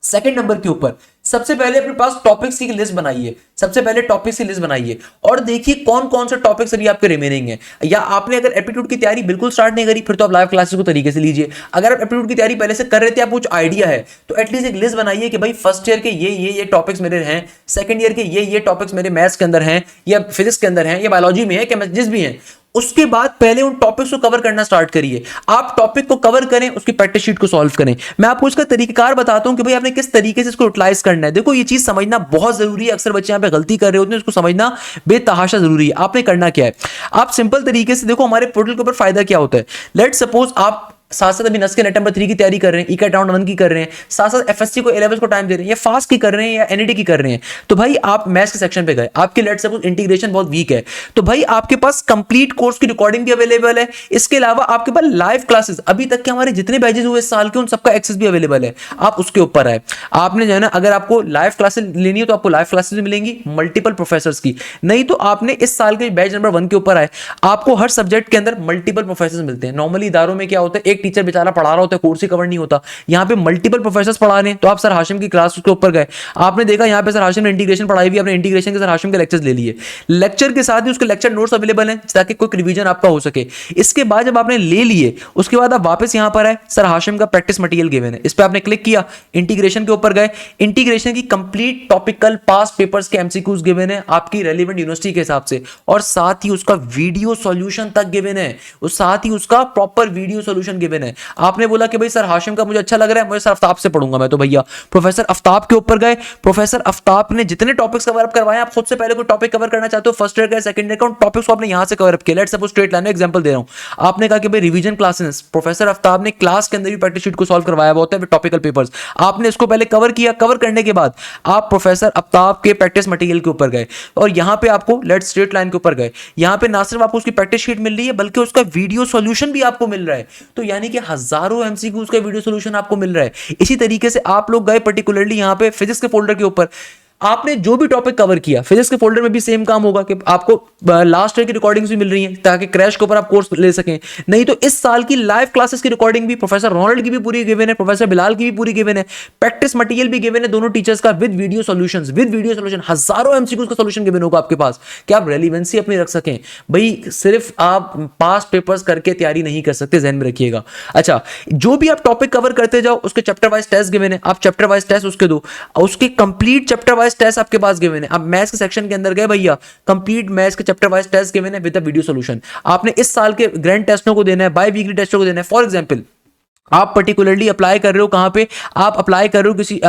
सेकंड नंबर के ऊपर सबसे पहले अपने पास टॉपिक्स की लिस्ट बनाइए, सबसे पहले टॉपिक्स की लिस्ट बनाइए और देखिए कौन कौन से टॉपिक्स अभी आपके रिमेनिंग हैं। या आपने अगर एप्टीट्यूड की तैयारी बिल्कुल स्टार्ट नहीं करी, फिर तो आप लाइव क्लासेस को तरीके से लीजिए। अगर आप एप्टीट्यूड की तैयारी पहले से कर रहे थे, आपको कुछ आइडिया है, तो एटलीस्ट एक लिस्ट बनाइए कि भाई फर्स्ट ईयर के ये टॉपिक्स मेरे हैं, सेकंड ईयर के ये टॉपिक्स मेरे मैथ्स के अंदर हैं या फिजिक्स के अंदर हैं या बायोलॉजी में है, केमिस्ट्री जिस भी हैं। उसके बाद पहले उन टॉपिक्स को कवर करना स्टार्ट करिए। आप टॉपिक को कवर करें, उसकी प्रैक्टिस शीट को सॉल्व करें। मैं आपको इसका तरीकाकार बताता हूं कि भाई आपने किस तरीके से इसको यूटिलाइज करना है। देखो ये चीज समझना बहुत जरूरी है, अक्सर बच्चे यहां पे गलती कर रहे होते हैं, इसको समझना बेतहाशा जरूरी है। आपने करना क्या है, आप सिंपल तरीके से देखो हमारे पोर्टल के ऊपर फायदा क्या होता है। लेट सपोज आप साथ साथ अभी नस्के नेट नंबर 3 की तैयारी कर रहे हैं, इका राउंड 1 की कर रहे हैं, साथ साथ एफएससी को ए लेवल्स को टाइम दे रहे हैं, या फास्ट की कर रहे हैं या एनईटी की कर रहे हैं, तो भाई आप मैथ्स के सेक्शन पे गए, आपके लेट सपोज इंटीग्रेशन बहुत वीक है, तो भाई आपके पास कंप्लीट कोर्स की रिकॉर्डिंग भी अवेलेबल है। इसके अलावा आपके पास लाइव क्लासेस अभी तक के हमारे जितने बैचेस हुए इस साल के, उन सबका एक्सेस भी अवेलेबल है। आप उसके ऊपर आए, आपने जो है ना, अगर आपको लाइव क्लासेस लेनी है तो आपको लाइव क्लासेस भी मिलेंगी मल्टीपल प्रोफेसर्स की, नहीं तो आपने इस साल के बैच नंबर 1 के ऊपर आए, आपको हर सब्जेक्ट के अंदर मल्टीपल प्रोफेसर्स मिलते हैं। नॉर्मली इदारों में क्या होता है, एक टीचर बेचारा पढ़ा होता है, कोर्स ही कवर नहीं होता। यहां पे मल्टीपल प्रोफेसर्स पढ़ा रहे हैं, तो आप सर हाशिम की क्लास के ऊपर गए, आपने देखा यहां पे सर हाशिम ने इंटीग्रेशन पढ़ाई हुई, आपने इंटीग्रेशन के सर हाशिम के लेक्चर्स ले लिए, लेक्चर के साथ ही उसके लेक्चर नोट्स अवेलेबल हैं ताकि कोई रिवीजन आपका हो सके। इसके बाद जब आपने ले लिए, उसके बाद आप वापस यहां पर आए, सर हाशिम का प्रैक्टिस मटेरियल गिवन है, इस पर आपने क्लिक किया, इंटीग्रेशन के ऊपर गए, इंटीग्रेशन की कंप्लीट टॉपिकल पास्ट पेपर्स के एमसीक्यूज गिवन है आपकी रेलेवेंट यूनिवर्सिटी के हिसाब से, और साथ ही उसका वीडियो सॉल्यूशन तक गिवन है, उस साथ ही उसका प्रॉपर वीडियो सॉल्यूशन गिवन है। आपने बोला कि भाई सर हाशिम का मुझे अच्छा लग रहा है, मुझे सर आफ्ताब से पढ़ूंगा मैं, तो भैया प्रोफेसर आफ्ताब के ऊपर गए, प्रोफेसर आफ्ताब ने जितने टॉपिक्स कवर अप करवाए, आप खुद से पहले कोई टॉपिक कवर करना चाहते हो फर्स्ट ईयर का सेकंड ईयर का, उन टॉपिक्स को आपने यहां से कवर अप किया। Let's suppose straight line example दे रहा हूं, आपने कहा कि भाई रिवीजन क्लासेस, प्रोफेसर आफ्ताब ने क्लास के अंदर भी प्रैक्टिस शीट को सॉल्व करवाया होता है टॉपिकल पेपर्स, आपने इसको पहले कवर किया, कवर करने के बाद आप प्रोफेसर आफ्ताब के प्रैक्टिस मटेरियल के ऊपर गए और यहां पे आपको लेट्स स्ट्रेट लाइन के ऊपर गए, यहां पे ना सिर्फ आपको उसकी प्रैक्टिस शीट मिल रही है बल्कि उसका वीडियो सॉल्यूशन भी आपको मिल रहा है, तो यानी कि हजारों एमसीक्यूज का वीडियो सॉल्यूशन आपको मिल रहा है। इसी तरीके से आप लोग गए पर्टिकुलरली यहां पे फिजिक्स के फोल्डर के ऊपर, आपने जो भी टॉपिक कवर किया फिजिक्स के फोल्डर में भी सेम काम होगा कि आपको लास्ट ईयर की रिकॉर्डिंग्स भी मिल रही हैं ताकि क्रैश के ऊपर आप कोर्स ले सकें। नहीं तो इस साल की लाइव क्लासेस की रिकॉर्डिंग भी प्रोफेसर रोनाल्ड की भी पूरी गिवन है, प्रोफेसर बिलाल की भी पूरी गिवन है, प्रैक्टिस मटेरियल भी गिवन है दोनों टीचर्स का विद वीडियो सॉल्यूशन, हजारों एमसीक्यूज का सॉल्यूशन गिवन होगा आपके पास कि आप रेलिवेंसी अपनी रख सकें। भाई सिर्फ आप पास पेपर्स करके तैयारी नहीं कर सकते, ध्यान में रखिएगा। अच्छा, जो भी आप टॉपिक कवर करते जाओ उसके चैप्टर वाइज टेस्ट गिवन है, आप चैप्टर वाइज टेस्ट उसके दो, उसके कंप्लीट चैप्टर वाइज टेस्ट आपके पास गिवन है। आप मैथ्स के सेक्शन के अंदर गए भैया, कंप्लीट मैथ्स के चैप्टर वाइज टेस्ट गिवन है विद द वीडियो सॉल्यूशन। आपने इस साल के ग्रैंड टेस्टों को देना है, बाय वीकली टेस्टों को देना है। फॉर एग्जांपल आप पर्टिकुलरली अप्लाई कर रहे हो कहां पे, आप अप्लाई कर रहे हो किसी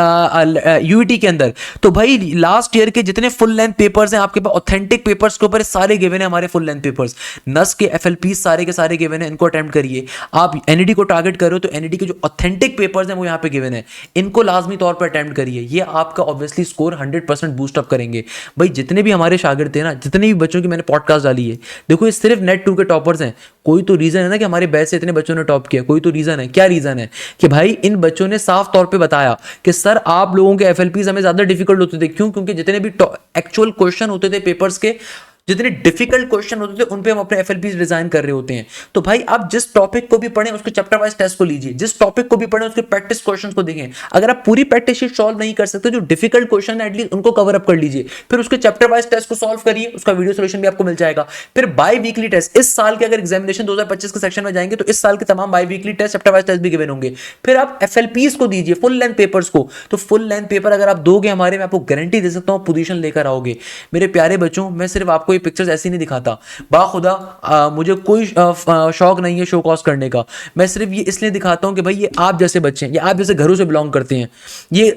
यूईटी के अंदर, तो भाई लास्ट ईयर के जितने फुल लेंथ पेपर्स हैं आपके पास ऑथेंटिक पेपर्स के ऊपर सारे गिवन है हमारे फुल लेंथ पेपर्स, नस के एफएलपी सारे के सारे गिवन है, इनको अटेम्प्ट करिए। आप एनईडी को टारगेट कर रहे हो तो एनईडी के जो ऑथेंटिक पेपर्स हैं वो यहाँ पे गिवन है, इनको लाजमी तौर पर अटेम्प्ट करिए। ये आपका ऑब्वियसली स्कोर 100% बूस्ट अप करेंगे। भाई जितने भी हमारे शागिर्द थे ना, जितने भी बच्चों की मैंने पॉडकास्ट डाली है, देखो ये सिर्फ नेट 2 के टॉपर्स हैं, कोई तो रीजन है ना कि हमारे बैच से इतने बच्चों ने टॉप किया, कोई तो रीजन है। क्या रीजन है कि भाई इन बच्चों ने साफ तौर पे बताया कि सर आप लोगों के एफएलपीज हमें ज्यादा डिफिकल्ट होते थे। क्यों? क्योंकि जितने भी एक्चुअल क्वेश्चन होते थे पेपर्स के, जितने डिफिकल्ट क्वेश्चन होते थे उन पे हम अपने एफएलपीज डिजाइन कर रहे होते हैं। तो भाई आप जिस टॉपिक को भी पढ़ें उसके चैप्टर वाइज टेस्ट को लीजिए, जिस टॉपिक को भी पढ़ें उसके प्रैक्टिस क्वेश्चंस को देखें। अगर आप पूरी प्रैक्टिस शीट सॉल्व नहीं कर सकते, जो डिफिकल्ट क्वेश्चन है एटलीस्ट उनको कवर अप कर लीजिए, फिर उसके चैप्टर वाइज टेस्ट को सॉल्व करिए, उसका वीडियो सॉल्यूशन भी आपको मिल जाएगा। फिर बाय वीकली टेस्ट, इस साल के अगर एग्जामिनेशन 2025 के सेक्शन में जाएंगे तो इस साल के तमाम biweekly test, chapter wise test भी गिवन होंगे। फिर आप एफएलपीज को दीजिए, फुल लेंथ पेपर्स को। तो फुल लेंथ पेपर अगर आप दोगे हमारे, मैं आपको गारंटी दे सकता हूं पोजीशन लेकर आओगे। मेरे प्यारे बच्चों, मैं सिर्फ आपको ये पिक्चर्स ऐसी नहीं दिखाता, बाखुदा मुझे कोई शौक नहीं है शो कॉस्ट करने का। मैं सिर्फ ये इसलिए दिखाता हूं कि भाई ये आप जैसे बच्चे हैं, ये आप जैसे घरों से बिलोंग करते हैं। ये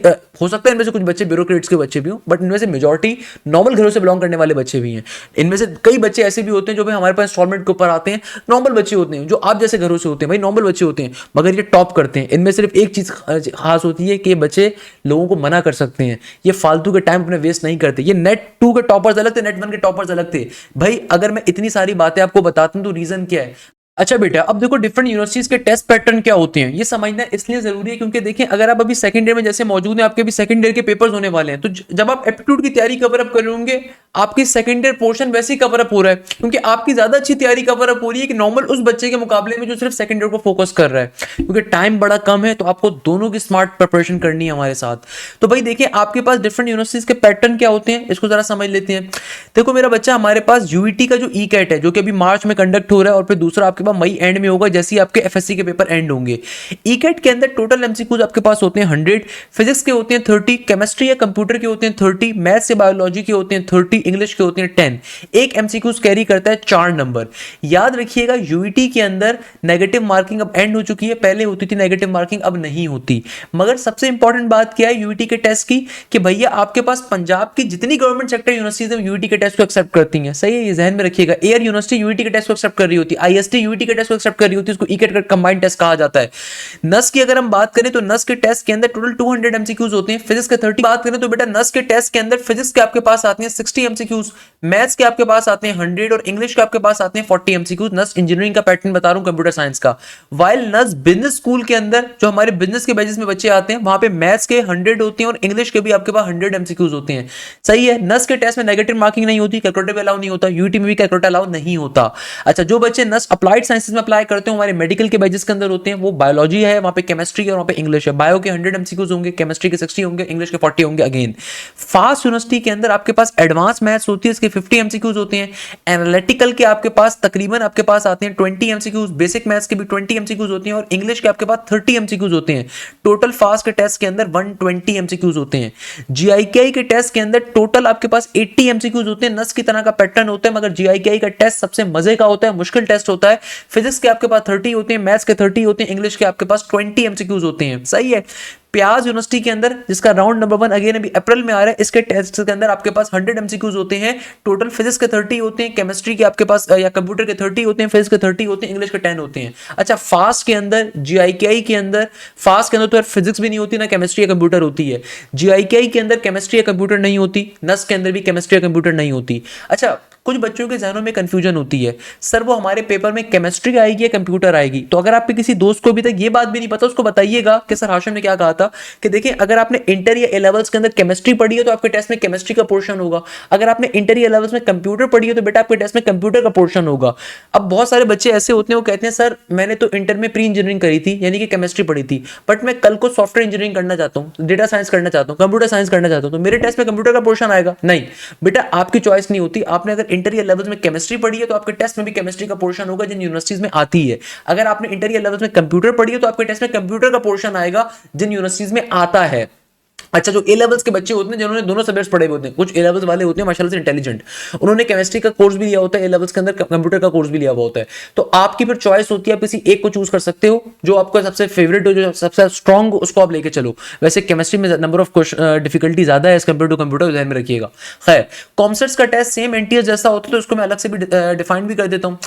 हो सकता है इनमें से कुछ बच्चे ब्यूरोक्रेट्स के बच्चे भी हों, बट इनमें से मेजॉरिटी नॉर्मल घरों से बिलोंग करने वाले बच्चे भी हैं। इनमें से कई बच्चे ऐसे भी होते हैं जो भाई हमारे पास इंस्टॉलमेंट के ऊपर आते हैं, नॉर्मल बच्चे होते हैं जो आप जैसे घरों से होते हैं, भाई नॉर्मल बच्चे होते हैं, मगर ये टॉप करते हैं। इनमें सिर्फ एक चीज खास होती है कि ये बच्चे लोगों को मना कर सकते हैं, ये फालतू के टाइम अपने वेस्ट नहीं करते। ये नेट 2 के टॉपर्स अलग थे, नेट 1 के टॉपर्स अलग थे। भाई अगर मैं इतनी सारी बातें आपको बताता हूं तो रीजन क्या है? अच्छा बेटा, अब देखो डिफरेंट यूनिवर्सिटीज के टेस्ट पैटर्न क्या होते हैं ये समझना इसलिए जरूरी है क्योंकि देखिए अगर आप अभी सेकंड ईयर में जैसे मौजूद हैं, आपके अभी सेकंड ईयर के पेपर्स होने वाले हैं, तो जब आप एप्टीट्यूड की तैयारी कवर अप कर होंगे, आपकी सेकंड ईयर पोर्शन वैसे ही कवर अप हो रहा है क्योंकि आपकी ज्यादा अच्छी तैयारी कवर अप हो रही है कि नॉर्मल उस बच्चे के मुकाबले में जो सिर्फ सेकंड ईयर को फोकस कर रहा है, क्योंकि टाइम बड़ा कम है, तो आपको दोनों की स्मार्ट प्रिपरेशन करनी है हमारे साथ। तो भाई देखिए आपके पास डिफरेंट यूनिवर्सिटीज के पैटर्न क्या होते हैं, इसको जरा समझ लेते हैं। देखो मेरा बच्चा, हमारे पास यूईटी का जो ई कैट है जो कि अभी मार्च में कंडक्ट हो रहा है और फिर दूसरा आपके पास मई एंड में होगा जैसे ही आपके एफएससी के पेपर एंड होंगे। ई कैट के अंदर टोटल एमसीक्यूज आपके पास होते हैं 100, फिजिक्स के होते हैं 30, केमिस्ट्री या कंप्यूटर के होते हैं 30, मैथ्स या बायोलॉजी के होते हैं 30, इंग्लिश के होते हैं 10। एक एमसीक्यूज कैरी करता है 4 नंबर। याद रखिएगा यूईटी के अंदर नेगेटिव मार्किंग अब एंड हो चुकी है, पहले होती थी नेगेटिव मार्किंग, अब नहीं होती। मगर सबसे इंपॉर्टेंट बात क्या है यूईटी के टेस्ट की, कि भैया आपके पास पंजाब की जितनी गवर्नमेंट सेक्टर यूनिवर्सिटीज है यूईटी के टेस्ट को एक्सेप्ट करती हैं। सही है, ये जहन में रखिएगा। एयर यूनिवर्सिटी यूईटी के टेस्ट को एक्सेप्ट कर रही होती है, आईएसटी यूईटी के टेस्ट को एक्सेप्ट कर रही होती है, उसको ईकेट का कंबाइंड टेस्ट कहा जाता है। नस की अगर हम बात करें तो नस के टेस्ट के अंदर टोटल 200 एमसीक्यूज होते हैं। फिजिक्स के 30 बात करें तो बेटा नस के टेस्ट के अंदर फिजिक्स के आपके पास आते हैं 60 एमसीक्यूज, मैथ्स के आपके पास आते हैं 100 और इंग्लिश के आपके पास आते हैं 40 एमसीक्यूज। नस इंजीनियरिंग का पैटर्न बता रहा हूं, कंप्यूटर साइंस का। वाइल नस बिजनेस स्कूल के अंदर जो हमारे बिजनेस के बैचेस में बच्चे आते हैं वहां पे मैथ्स के 100 होते हैं और इंग्लिश के भी आपके पास 100 एमसीक्यूज होते हैं। सही है, नस के टेस्ट में नेगेटिव मार्किंग नहीं होती, कैलकुलेटर अलाउ नहीं होता, यूटी में भी कैलकुलेटर अलाउ नहीं होता। अच्छा, जो बच्चे नस अप्लाइड साइंसेज में अप्लाई करते हैं हमारे मेडिकल के बैचेस के अंदर होते हैं, वो बायोलॉजी है, वहां पे केमिस्ट्री है और वहां पे इंग्लिश है। बायो के 100 एमसीक्यूज होंगे, केमिस्ट्री के 60 होंगे, इंग्लिश के 40 होंगे। अगेन फास्ट यूनिवर्सिटी के अंदर आपके पास एडवांस मैथ्स होती है, इसके 50 एमसीक्यूज होते हैं। एनालिटिकल के आपके पास तकरीबन आपके पास आते हैं 20 एमसीक्यूज, बेसिक मैथ्स के भी 20 एमसीक्यूज होती हैं और इंग्लिश के आपके पास 30 एमसीक्यूज होते हैं। टोटल फास्ट के टेस्ट के अंदर 120 एमसीक्यूज होते हैं। जीआईकेआई के टेस्ट के अंदर टोटल आपके पास 80 एमसीक्यूज होते हैं। नस की तरह का पैटर्न होता है, मगर जीआईकेआई का टेस्ट सबसे मजे का होता है, मुश्किल टेस्ट होता है। फिजिक्स के आपके पास 30 होते हैं, मैथ्स के 30 होते हैं, इंग्लिश के आपके पास 20 एमसीक्यूज होते हैं। सही है। प्याज यूनिवर्सिटी के अंदर जिसका राउंड नंबर 1 अगेन अभी अप्रैल में आ रहा है, इसके टेस्ट के अंदर आपके पास 100 एमसीक्यूज होते हैं। टोटल फिजिक्स के 30 होते हैं, केमिस्ट्री के आपके पास या कंप्यूटर के 30 होते हैं, फिजिक्स के 30 होते हैं, इंग्लिश के 10 होते हैं। अच्छा, फास्ट के अंदर जीआईकेआई के अंदर फास्ट के अंदर तो फिजिक्स भी नहीं होती ना केमिस्ट्री या कंप्यूटर होती है। जीआईकेआई के अंदर केमिस्ट्री या कंप्यूटर नहीं होती, नस के अंदर भी केमिस्ट्री या कंप्यूटर नहीं होती। अच्छा, कुछ बच्चों के जहनों में कंफ्यूजन होती है, सर वो हमारे पेपर में केमिस्ट्री आएगी या कंप्यूटर आएगी। तो अगर आपके किसी दोस्त को अभी तक ये बात भी नहीं पता, उसको बताइएगा कि सर हाशिम ने क्या कहा था कि देखिए अगर आपने इंटर या ए लेवल्स के अंदर केमिस्ट्री पढ़ी है तो आपके टेस्ट में केमिस्ट्री का पोर्शन होगा, अगर आपने इंटर या लेवल्स में कंप्यूटर पढ़ी है तो बेटा आपके टेस्ट में कंप्यूटर का पोर्शन होगा। अब बहुत सारे बच्चे ऐसे होते हैं वो कहते हैं सर मैंने तो इंटर में प्री इंजीनियरिंग करी थी यानी कि केमिस्ट्री पढ़ी थी, बट मैं कल को सॉफ्टवेयर इंजीनियरिंग करना चाहता हूँ, डेटा साइंस करना चाहता हूँ, कंप्यूटर साइंस करना चाहता हूँ, तो मेरे टेस्ट में कंप्यूटर का पोर्शन आएगा। नहीं बेटा, आपकी चॉइस नहीं होती। आपने अगर इंटर या लेवल्स में केमिस्ट्री पढ़ी है तो आपके टेस्ट में भी केमिस्ट्री का पोर्शन होगा जिन यूनिवर्सिटीज में आती है। अगर आपने इंटर या लेवल्स में कंप्यूटर पढ़ी है तो आपके टेस्ट में कंप्यूटर का पोर्शन आएगा जिन यूनिवर्सिटीज में आता है। अच्छा, जो ए लेवल्स के बच्चे होते हैं जिन्होंने दोनों सब्जेक्ट्स पढ़े हुए होते हैं, कुछ ए लेवल्स वाले होते हैं माशाल्लाह से इंटेलिजेंट, उन्होंने केमिस्ट्री का कोर्स भी लिया होता है, ए लेवल्स के अंदर कंप्यूटर का कोर्स भी लिया हुआ होता है, तो आपकी फिर चॉइस होती है, आप किसी एक को चूज कर सकते हो जो आपका सबसे फेवरेट हो, जो सबसे स्ट्रॉन्ग हो, उसको आप लेके चलो। वैसे केमिस्ट्री में नंबर ऑफ डिफिकल्टी ज्यादा है एज कंपेयर टू कंप्यूटर, ध्यान में रखिएगा। खैर, कॉमसेट्स का टेस्ट सेम एनटीएस जैसा होता है तो उसको मैं अलग से भी डिफाइन भी कर देता हूँ।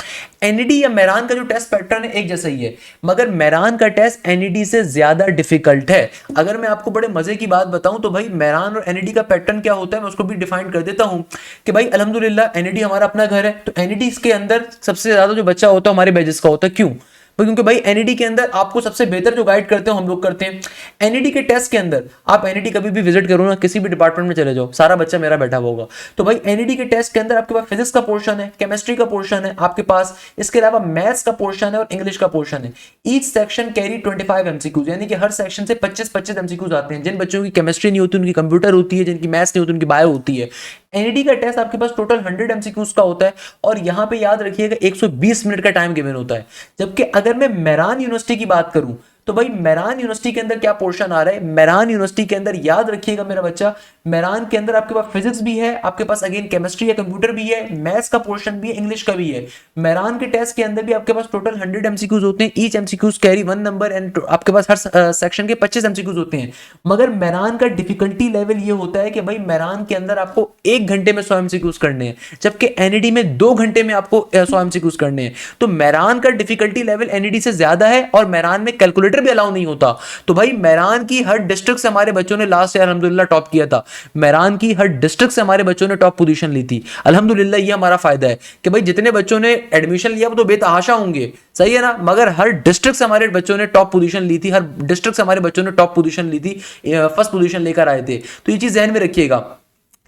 एनईडी या मेरान का जो टेस्ट पैटर्न है एक जैसा ही है, मगर मेरान का टेस्ट एनईडी से ज्यादा डिफिकल्ट है। अगर मैं आपको बड़े मजे की बात बताऊं तो भाई मेरान और एनईडी का पैटर्न क्या होता है मैं उसको भी डिफाइन कर देता हूं कि भाई अल्हम्दुलिल्लाह एनईडी हमारा अपना घर है, तो एनईडी के अंदर सबसे ज्यादा जो बच्चा होता है हमारे बैचेस का होता है। क्यों? क्योंकि भाई एनईडी के अंदर आपको सबसे बेहतर जो गाइड करते हो हम लोग करते हैं। एनईडी के टेस्ट के अंदर आप एनईडी कभी भी विजिट करो ना, किसी भी डिपार्टमेंट में चले जाओ, सारा बच्चा मेरा बैठा हुआ होगा। तो भाई एनईडी के टेस्ट के अंदर आपके पास फिजिक्स का पोर्शन है, केमिस्ट्री का पोर्शन है आपके पास, इसके अलावा मैथ्स का पोर्शन है और इंग्लिश का पोर्शन है। ईच सेक्शन कैरी 25 एमसीक्यूज, यानी कि हर सेक्शन से 25-25 एमसीक्यूज आते हैं। जिन बच्चों की केमिस्ट्री नहीं होती उनकी कंप्यूटर होती है, जिनकी मैथ्स नहीं होती उनकी बायो होती है। एनईडी का टेस्ट आपके पास टोटल 100 एमसीक्यूज का होता है और यहां पे याद रखिएगा 120 मिनट का टाइम गिवन होता है। जबकि अगर मैं मेरान यूनिवर्सिटी की बात करूं तो भाई मेरान यूनिवर्सिटी के अंदर क्या पोर्शन आ रहा है, मेरान यूनिवर्सिटी के अंदर याद रखिएगा मेरा बच्चा, मेरान के अंदर आपके पास फिजिक्स भी है, आपके पास अगेन केमिस्ट्री या कंप्यूटर भी है, मैथ्स का पोर्शन भी है, इंग्लिश का भी है। मेरान के टेस्ट के अंदर भी आपके पास टोटल 100 एमसीक्यूज होते हैं, each MCQs carry 1 number and आपके पास हर सेक्शन के 25 एमसीक्यूज होते हैं। मगर मेरान का डिफिकल्टी लेवल ये होता है कि भाई मेरान के अंदर आपको 1 घंटे में 100 एमसीक्यूज करने हैं, जबकि एनईडी में 2 घंटे में आपको 100 एमसीक्यूज करने हैं। तो मेरान का डिफिकल्टी लेवल एनईडी से ज्यादा है और मेरान में कैलकुलेटर कंप्यूटर भी अलाउ नहीं होता। तो भाई मेहरान की हर डिस्ट्रिक्ट से हमारे बच्चों ने लास्ट ईयर अल्हम्दुलिल्लाह टॉप किया था। मेहरान की हर डिस्ट्रिक्ट से हमारे बच्चों ने टॉप पोजीशन ली थी। अल्हम्दुलिल्लाह ये हमारा फायदा है कि भाई जितने बच्चों ने एडमिशन लिया वो तो बेतहाशा होंगे, सही है ना, मगर हर डिस्ट्रिक्ट से हमारे बच्चों ने टॉप पोजीशन ली थी, हर डिस्ट्रिक्ट से हमारे बच्चों ने टॉप पोजीशन ली थी, फर्स्ट पोजीशन लेकर आए थे। तो ये चीज ध्यान में रखिएगा।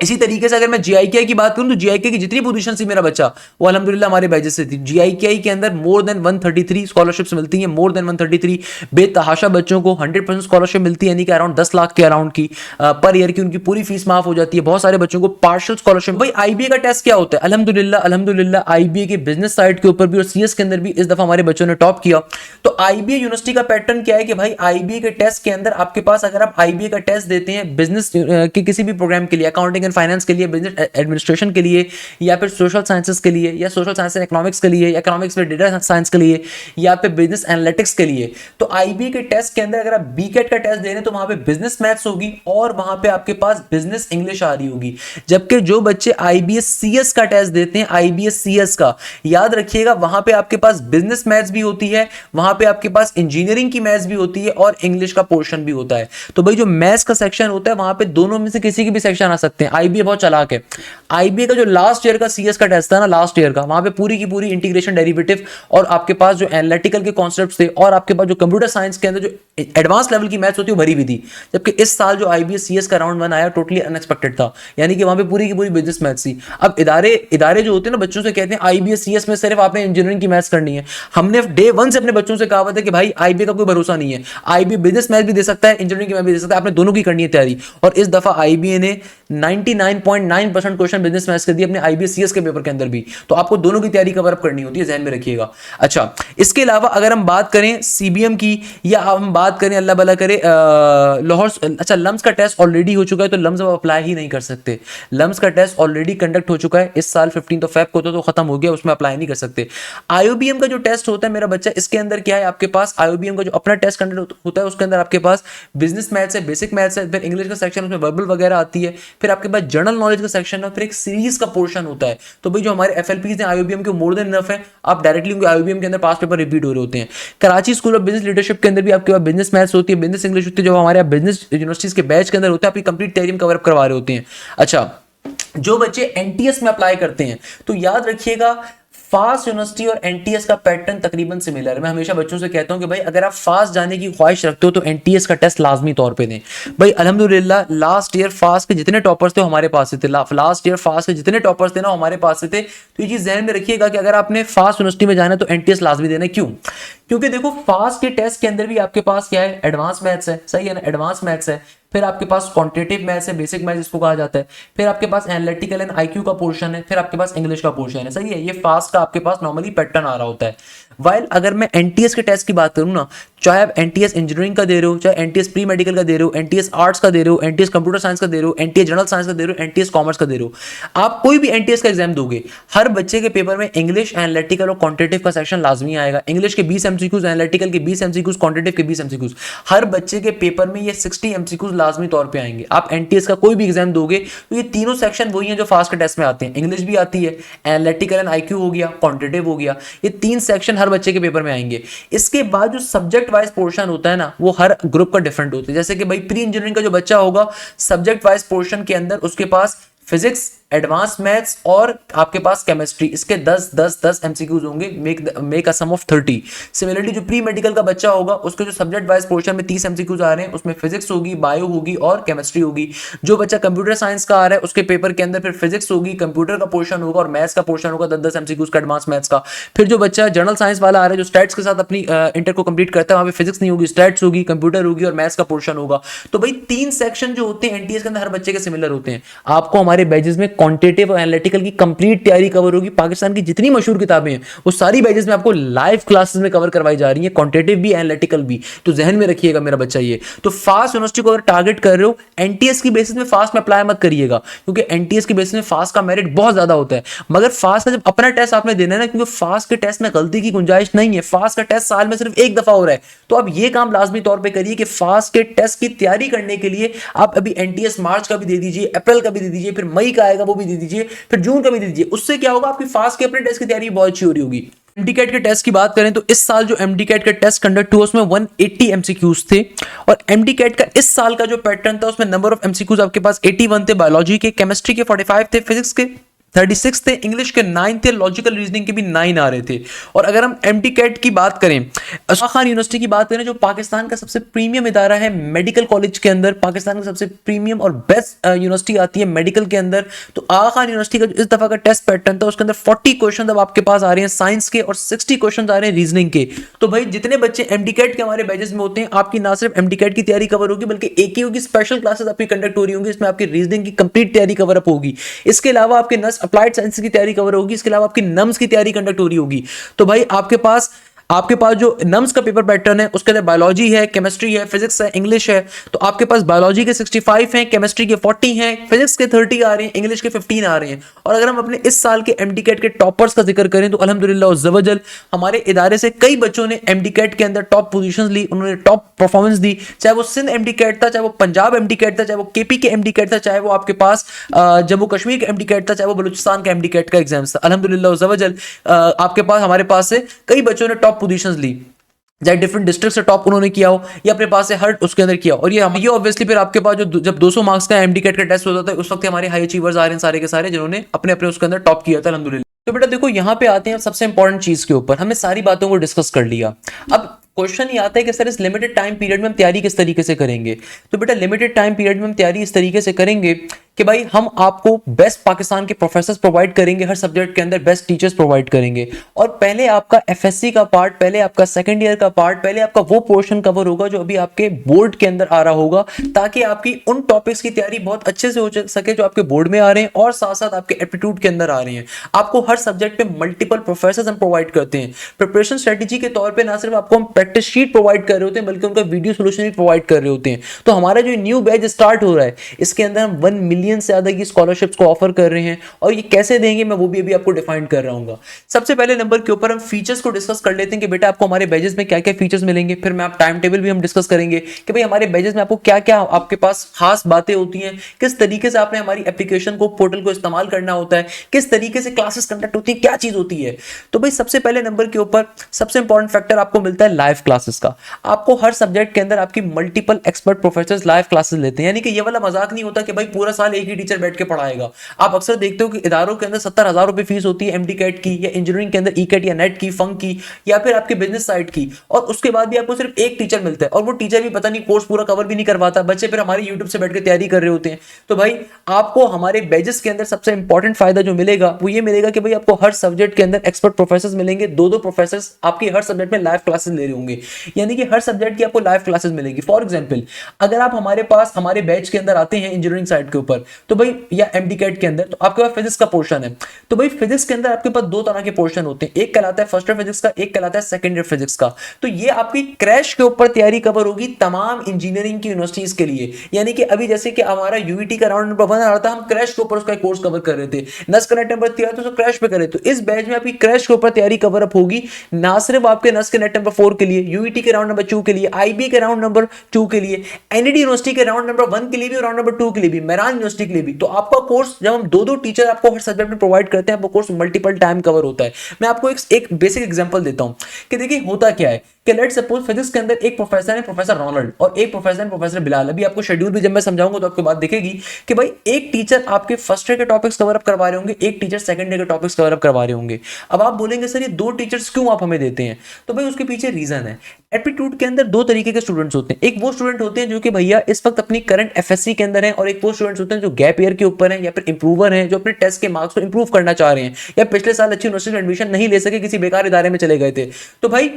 इसी तरीके से अगर मैं जीआईकेआई की बात करूं तो जीआईकेआई की जितनी पोजीशन थी मेरा बच्चा वो अल्हम्दुलिल्लाह हमारे बैचेस से थी। जीआईकेआई के अंदर मोर देन 133 स्कॉलरशिप्स मिलती हैं, मोर देन 133 बेतहाशा बच्चों को 100% स्कॉलरशिप मिलती है, यानी कि अराउंड 10 लाख के अराउंड की पर ईयर की उनकी पूरी फीस माफ हो जाती है। बहुत सारे बच्चों को पार्शियल स्कॉलरशिप। भाई आईबीए का टेस्ट क्या होता है? अल्हम्दुलिल्लाह आईबीए के बिजनेस साइड के ऊपर भी और सीएस के अंदर भी इस दफा हमारे बच्चों ने टॉप किया। तो आईबीए यूनिवर्सिटी का पैटर्न क्या है कि भाई आईबीए के टेस्ट के अंदर आपके पास, अगर आप आईबीए का टेस्ट देते हैं बिजनेस के किसी भी प्रोग्राम के लिए, अकाउंटिंग एंड फाइनेंस के लिए, बिजनेस एडमिनिस्ट्रेशन के लिए, या फिर सोशल साइंसेस के लिए, या सोशल साइंस एंड इकोनॉमिक्स के लिए, इकोनॉमिक्स में डेटा साइंस के लिए, या फिर बिजनेस एनालिटिक्स के लिए, तो आईबीए के टेस्ट के अंदर अगर आप बीकेट का टेस्ट दे रहे हैं तो वहां पे बिजनेस मैथ्स होगी और वहां पे आपके पास बिजनेस इंग्लिश आ रही होगी। जबकि जो बच्चे आईबीएस सीएस का टेस्ट देते हैं, आईबीएस सीएस का, याद रखिएगा वहां पे आपके पास बिजनेस मैथ्स भी होती है, वहां पे आपके पास इंजीनियरिंग की मैथ्स भी होती है और इंग्लिश का पोर्शन भी होता है। तो भाई जो मैथ्स का सेक्शन होता है वहां पे दोनों में से किसी की भी सेक्शन आ सकते हैं। आईबीए बहुत चालाक है। आईबीए का जो लास्ट ईयर का सीएस का टेस्ट था ना, लास्ट ईयर का, वहां पे पूरी की पूरी इंटीग्रेशन डेरिवेटिव और आपके पास जो एनालिटिकल के कॉन्सेप्ट्स थे और आपके पास जो कंप्यूटर साइंस के अंदर जो एडवांस लेवल की मैथ्स होती है वो भरी हुई थी। जबकि इस साल जो आईबीएस सीएस का राउंड 1 आया टोटली अनएक्सपेक्टेड था, यानी कि वहां पे पूरी की पूरी बिजनेस मैथ्स थी। अब इदारे जो होते हैं ना बच्चों से कहते हैं आईबीएस सीएस में सिर्फ आपने इंजीनियरिंग की मैथ्स करनी है। हमने डे 1 से अपने बच्चों से कहा था कि भाई आईबीए का कोई भरोसा नहीं है, आईबीए बिजनेस मैथ्स भी दे सकता है, इंजीनियरिंग की मैथ्स भी दे सकता है, आपने दोनों की करनी है तैयारी। और इस दफा आईबीए ने 99.9% क्वेश्चन बिजनेस मैथ्स के दिए अपने आईबीएस सीएस के पेपर के अंदर भी। तो आपको दोनों की तैयारी कवर अप करनी होती है, ध्यान में रखिएगा। अच्छा, इसके अलावा अगर हम बात करें सीबीएम की, या हम बात करें अल्लाह भला करे लाहौर, अच्छा लम्स का टेस्ट ऑलरेडी हो चुका है तो लम्स अब अप्लाई ही नहीं कर सकते। लम्स का टेस्ट ऑलरेडी कंडक्ट हो चुका है इस साल 15 फेब को, तो खत्म हो गया, उसमें अप्लाई नहीं कर सकते। आईओबीएम का जो टेस्ट होता है मेरा बच्चा, इसके अंदर क्या है आपके पास, आईओबीएम का जो अपना टेस्ट कंडक्ट होता है उसके अंदर आपके पास बिजनेस मैथ्स है, बेसिक मैथ्स है, फिर इंग्लिश का सेक्शन उसमें वर्बल वगैरह आती है, फिर आपके पास जनरल नॉलेज का सेक्शन है, फिर एक सीरीज का पोर्शन होता है। तो भाई जो हमारे एफएलपीज हैं आईओबीएम के मोर देन इनफ है, आप डायरेक्टली उनके आईओबीएम के अंदर पास पेपर रिपीट हो रहे होते हैं। Karachi school of business leadership के अंदर भी आपके पास बिजनेस मैथ्स होती है, बिजनेस इंग्लिश होती है, जो हमारे बिजनेस यूनिवर्सिटीज के बैच के अंदर होता है, आपकी कंप्लीट तैयारी कवर अप करवा रहे होते हैं। अच्छा, जो बच्चे एनटीएस में अप्लाई करते हैं तो याद रखिएगा फास्ट यूनिवर्सिटी और एनटीएस का पैटर्न तकरीबन सिमिलर है। मैं हमेशा बच्चों से कहता हूं कि भाई अगर आप फास्ट जाने की ख्वाहिश रखते हो तो एनटीएस का टेस्ट लाजमी तौर पे दें। भाई अल्हम्दुलिल्लाह लास्ट ईयर फास्ट के जितने टॉपर्स थे हमारे पास से थे, लास्ट ईयर फास्ट के जितने टॉपर्स थे ना हमारे पास से थे। तो ये चीज ध्यान में रखिएगा कि अगर आपने फास्ट यूनिवर्सिटी में जाना है तो एनटीएस लाजमी देना है। क्यों? क्योंकि देखो फास्ट के टेस्ट के अंदर भी आपके पास क्या है, एडवांस मैथ्स है, सही है ना, एडवांस मैथ्स है, फिर आपके पास क्वांटिटेटिव मैथ्स है, बेसिक मैथ्स इसको कहा जाता है, फिर आपके पास एनालिटिकल एंड आईक्यू का पोर्शन है, फिर आपके पास इंग्लिश का पोर्शन है, सही है। ये फास्ट का आपके पास नॉर्मली पैटर्न आ रहा होता है। वाइल अगर मैं एनटीएस के टेस्ट की बात करूं ना, चाहे आप एनटीएस इंजीनियरिंग का दे रहे हो, चाहे एनटीएस प्री मेडिकल का दे रहे हो, एनटीएस आर्ट्स का दे रहे हो, एनटीएस कंप्यूटर साइंस का दे रहे हो, एनटीएस जनरल साइंस का दे रहे हो, एनटीएस कॉमर्स का दे रहे हो, आप कोई भी एनटीएस का एग्जाम दोगे, हर बच्चे के पेपर में इंग्लिश, एनालिटिकल और क्वांटिटेटिव का सेक्शन लाजमी आएगा। इंग्लिश के 20 एमसीक्यूज, एनालिटिकल के 20 एमसीक्यूज, क्वांटिटेटिव के 20 एमसीक्यूज, हर बच्चे के पेपर में ये 60 एमसीक्यूज लाजमी तौर पे आएंगे। आप एनटीएस का कोई भी एग्जाम दोगे तो ये तीनों सेक्शन वही हैं जो फास्ट के टेस्ट में आते हैं। इंग्लिश भी आती है, एनालिटिकल एंड आईक्यू हो गया, क्वांटिटेटिव हो गया, ये 3 सेक्शन हर बच्चे के पेपर में आएंगे। इसके बाद जो सब्जेक्ट वाइज पोर्शन होता है ना, वो हर ग्रुप का डिफरेंट होता है। जैसे कि भाई प्री इंजीनियरिंग का जो बच्चा होगा, सब्जेक्ट वाइज पोर्शन के अंदर उसके पास फिजिक्स, एडवांस मैथ्स और आपके पास केमिस्ट्री, इसके 10 एमसीक्यूज होंगे, make a sum of 30। Similarly जो प्री मेडिकल का बच्चा होगा उसके जो सब्जेक्ट वाइज पोर्शन में 30 एमसीक्यूज आ रहे हैं, उसमें फिजिक्स होगी, बायो होगी और केमिस्ट्री होगी। जो बच्चा कंप्यूटर साइंस का आ रहा है उसके पेपर के अंदर फिर फिजिक्स होगी, कंप्यूटर का पोर्शन होगा और मैथ्स का पोर्शन होगा 10 एमसीक्यूज का एडवांस मैथ्स का। फिर जो बच्चा जनरल साइंस वाला आ रहा है, जो स्टैट्स के साथ अपनी इंटर को कंप्लीट करता है, वहां पे फिजिक्स नहीं होगी, स्टैट्स होगी, कंप्यूटर होगी और मैथ्स का पोर्शन होगा। तो भाई 3 सेक्शन जो होते हैं एनटीएस के अंदर हर बच्चे के सिमिलर होते हैं। आपको हमारे बैचेस में क्वांटिटेटिव और एनालिटिकल की कंप्लीट तैयारी कवर होगी। पाकिस्तान की जितनी मशहूर किताबें हैं वो सारी बैचेस में आपको लाइव क्लासेस में कवर करवाई जा रही है, क्वांटिटेटिव भी एनालिटिकल भी। तो जहन में रखिएगा मेरा बच्चा ये। तो फास्ट यूनिवर्सिटी को अगर टारगेट कर रहे हो, एनटीएस की बेसिस में फास्ट में अप्लाई मत करिएगा, क्योंकि एनटीएस की बेसिस में फास्ट का मेरिट बहुत ज्यादा होता है। मगर फास्ट का जब अपना टेस्ट आपने देना है ना, क्योंकि फास्ट के टेस्ट में गलती की गुंजाइश नहीं है, फास्ट का टेस्ट साल में सिर्फ एक दफा हो रहा है। तो आप ये काम लाजमी तौर पर करिए कि फास्ट के टेस्ट की तैयारी करने के लिए आप अभी एनटीएस मार्च का भी दे दीजिए, अप्रैल का भी दे दीजिए, फिर मई का आएगा वो भी दे दीजिए, फिर जून का भी दे दीजिए। उससे क्या होगा, आपकी फास्ट के अपने टेस्ट की तैयारी बहुत अच्छी हो रही होगी। एमडीकैट के टेस्ट की बात करें तो इस साल जो एमडीकैट का टेस्ट कंडक्ट हुआ उसमें 180 एमसीक्यूज थे और एमडीकैट का इस साल का जो पैटर्न था उसमें नंबर ऑफ एमसीक्यूज आपके पास 81 थे, बायोलॉजी के, केमिस्ट्री के 45 थे, फिजिक्स के 36 थे, इंग्लिश के 9 थे, लॉजिकल रीजनिंग के भी 9 आ रहे थे। और अगर हम एमडीकैट की बात करें, अशफाक खान यूनिवर्सिटी की बात करें जो पाकिस्तान का सबसे प्रीमियम इदारा है मेडिकल कॉलेज के अंदर, पाकिस्तान का सबसे प्रीमियम और बेस्ट यूनिवर्सिटी आती है मेडिकल के अंदर, तो आगा खान यूनिवर्सिटी का जो इस दफा का टेस्ट पैटर्न था उसके अंदर 40 क्वेश्चन अब आपके पास आ रहे हैं साइंस के और 60 क्वेश्चन आ रहे हैं रीजनिंग के। तो भाई जितने बच्चे एमडीकैट के हमारे बैचेस में होते हैं, आपकी ना सिर्फ एमडीकैट की तैयारी कवर होगी बल्कि एक ही होगी, स्पेशल क्लासेस आपकी कंडक्ट हो रही होंगी, इसमें आपकी रीजनिंग की कंप्लीट तैयारी कवर अप होगी। इसके अलावा आपके नस अप्लाइड साइंस की तैयारी कवर होगी, इसके अलावा आपकी नम्स की तैयारी कंडक्ट हो रही होगी। तो भाई आपके पास जो नम्स का पेपर पैटर्न है उसके अंदर बायोलॉजी है, केमिस्ट्री है, फिजिक्स है, इंग्लिश है। तो आपके पास बायोलॉजी के 65 हैं, केमिस्ट्री के 40 हैं, फिजिक्स के 30 आ रहे हैं, इंग्लिश के 15 आ रहे हैं। और अगर हम अपने इस साल के एमडीकैट के टॉपर्स का जिक्र करें तो अल्हम्दुलिल्लाह ज़वजल हमारे इदारे से कई बच्चों ने एमडीकैट के अंदर टॉप पोजीशंस ली, उन्होंने टॉप परफॉर्मेंस दी, चाहे वो सिंध एमडीकैट था, चाहे वो पंजाब एमडीकैट था, चाहे वो केपी के एमडीकैट था, चाहे वो आपके पास जम्मू कश्मीर का एमडीकैट था, चाहे वो बलूचिस्तान का एमडीकैट का एग्जाम था। अल्हम्दुलिल्लाह ज़वजल आपके पास हमारे पास से कई बच्चों ने टॉप पोजीशंस ली, चाहे डिफरेंट डिस्ट्रिक्ट से टॉप उन्होंने किया हो या अपने पास से हर उसके अंदर किया। और ये ऑब्वियसली फिर आपके पास जो जब 200 मार्क्स का एमडीकैट का टेस्ट होता है उस वक्त हमारे हाई अचीवर्स आ रहे हैं सारे के सारे, जिन्होंने अपने अपने उसके अंदर टॉप किया था अल्हम्दुलिल्लाह। तो बेटा देखो यहाँ पे आते हैं सबसे इंपॉर्टेंट चीज के ऊपर, हमने सारी बातों को डिस्कस कर लिया। अब क्वेश्चन ये आता है कि सर इस लिमिटेड टाइम पीरियड में हम तैयारी किस तरीके से करेंगे। तो बेटा लिमिटेड टाइम पीरियड में हम तैयारी इस तरीके से करेंगे कि भाई हम आपको बेस्ट पाकिस्तान के प्रोफेसर्स प्रोवाइड करेंगे, हर सब्जेक्ट के अंदर बेस्ट टीचर्स प्रोवाइड करेंगे। और पहले आपका एफएससी का पार्ट, पहले आपका सेकंड ईयर का पार्ट, पहले आपका वो पोर्शन कवर होगा जो अभी आपके बोर्ड के अंदर आ रहा होगा, ताकि आपकी उन टॉपिक्स की तैयारी बहुत अच्छे से हो सके जो आपके बोर्ड में आ रहे हैं और साथ साथ आपके एप्टीट्यूड के अंदर आ रहे हैं। आपको हर सब्जेक्ट पे मल्टीपल प्रोफेसर्स हम प्रोवाइड करते हैं। प्रिपरेशन स्ट्रेटेजी के तौर पे ना सिर्फ आपको हम प्रैक्टिस शीट प्रोवाइड कर रहे होते हैं बल्कि उनका वीडियो सोल्यूशन भी प्रोवाइड कर रहे होते हैं। तो हमारा जो न्यू बैच स्टार्ट हो रहा है इसके अंदर हम 1 मिलियन से ज्यादा की स्कॉलरशिप्स को ऑफर कर रहे हैं, और ये कैसे देंगे मैं वो भी अभी आपको डिफाइन कर रहा हूँ। सबसे पहले नंबर के ऊपर हम फीचर्स को डिस्कस कर लेते हैं कि बेटा आपको हमारे बैचेस में क्या क्या फीचर्स मिलेंगे। फिर मैं आप टाइम टेबल भी हम डिस्कस करेंगे कि भाई हमारे बैचेस में आपको क्या क्या आपके पास खास बातें होती हैं, किस तरीके से आपने हमारी एप्लीकेशन को, पोर्टल को इस्तेमाल करना होता है, किस तरीके से क्लासेस कंडक्ट होती है, क्या चीज होती है। तो भाई सबसे पहले नंबर के ऊपर सबसे इंपॉर्टेंट फैक्टर आपको मिलता है लाइव क्लासेस का। आपको हर सब्जेक्ट के अंदर आपकी multiple expert professors live classes लेते हैं, यानी कि ये वाला मजाक नहीं होता कि भाई पूरा साल एक ही टीचर बैठ के पढ़ाएगा। आप अक्सर देखते हो कि इदारों के अंदर 70,000 रुपए फीस होती है एमडीकैट की, या इंजीनियरिंग के अंदर ईकैट या नेट की, फंक की, या फिर आपके बिजनेस साइड की, और उसके बाद भी आपको सिर्फ एक टीचर मिलता है और वो टीचर भी पता नहीं कोर्स पूरा कवर भी नहीं करवाता, बच्चे फिर हमारे यूट्यूब से बैठ के तैयारी कर रहे होते हैं। तो भाई आपको हमारे बैचेस के अंदर सबसे इंपॉर्टेंट फायदा जो मिलेगा वो ये मिलेगा कि भाई आपको हर सब्जेक्ट के अंदर एक्सपर्ट प्रोफेसर्स मिलेंगे, दो प्रोफेसर्स आपके हर सब्जेक्ट में लाइव क्लासेस ले रहे होंगे, यानी कि हर सब्जेक्ट की आपको लाइव क्लासेस मिलेगी। फॉर एग्जांपल अगर आप हमारे पास हमारे बैच के अंदर आते हैं इंजीनियरिंग साइड के ऊपर, तो भाई या एमडीकैट के अंदर, तो आपके पास फिजिक्स का पोर्शन है। तो भाई फिजिक्स के अंदर आपके पास दो तरह के पोर्शन होते हैं, एक कहलाता है फर्स्ट ईयर फिजिक्स का, एक कहलाता है सेकंड ईयर फिजिक्स का। तो ये आपकी क्रैश के ऊपर तैयारी कवर होगी तमाम इंजीनियरिंग की यूनिवर्सिटीज के लिए, यानी कि अभी जैसे कि हमारा यूईटी का राउंड नंबर 1 आ रहा था, हम क्रैश के ऊपर उसका कोर्स कवर कर रहे थे, नस कनेक्ट नंबर 3 तो क्रैश पे कर रहे थे। तो इस बैच में आपकी क्रैश के ऊपर तैयारी कवर अप होगी, ना सिर्फ आपके नस के नेट नंबर 4 के लिए, यूईटी के राउंड नंबर 2 के लिए, आईबी के राउंड नंबर 2 के लिए, एनईडी यूनिवर्सिटी के राउंड नंबर 1 के लिए भी और राउंड नंबर 2 के लिए भी, मेरान यूनिवर्सिटी के लिए भी। तो आपका कोर्स जब हम दो टीचर आपको हर सब्जेक्ट में प्रोवाइड करते हैं, आपको कोर्स मल्टीपल टाइम कवर होता है। मैं आपको एक बेसिक एग्जांपल देता हूं कि देखिए होता क्या है कि लेट्स सपोज फिजिक्स के अंदर एक प्रोफेसर है प्रोफेसर रोनाल्ड और एक प्रोफेसर है प्रोफेसर बिलाल। अभी आपको शेड्यूल भी जब मैं समझाऊंगा तो आपको बात दिखेगी कि भाई एक टीचर आपके फर्स्ट ईयर के टॉपिक्स कवर अप करवा रहे होंगे, एक टीचर सेकंड ईयर के टॉपिक्स कवर अप करवा रहे होंगे। अब आप बोलेंगे सर ये दो टीचर्स क्यों आप हमें देते हैं, तो भाई उसके पीछे रीजन है। एप्टीट्यूड के अंदर दो तरीके के स्टूडेंट्स होते हैं, एक वो स्टूडेंट होते हैं जो कि भैया इस वक्त अपनी करंट एफएससी के अंदर हैं, और एक वो स्टूडेंट्स होते हैं जो गैप ईयर के ऊपर हैं या फिर इंप्रूवर हैं, जो अपने टेस्ट के मार्क्स को इंप्रूव करना चाह रहे हैं, या पिछले साल अच्छी यूनिवर्सिटी में एडमिशन नहीं ले सके, किसी बेकार इदारे में चले गए थे। तो भाई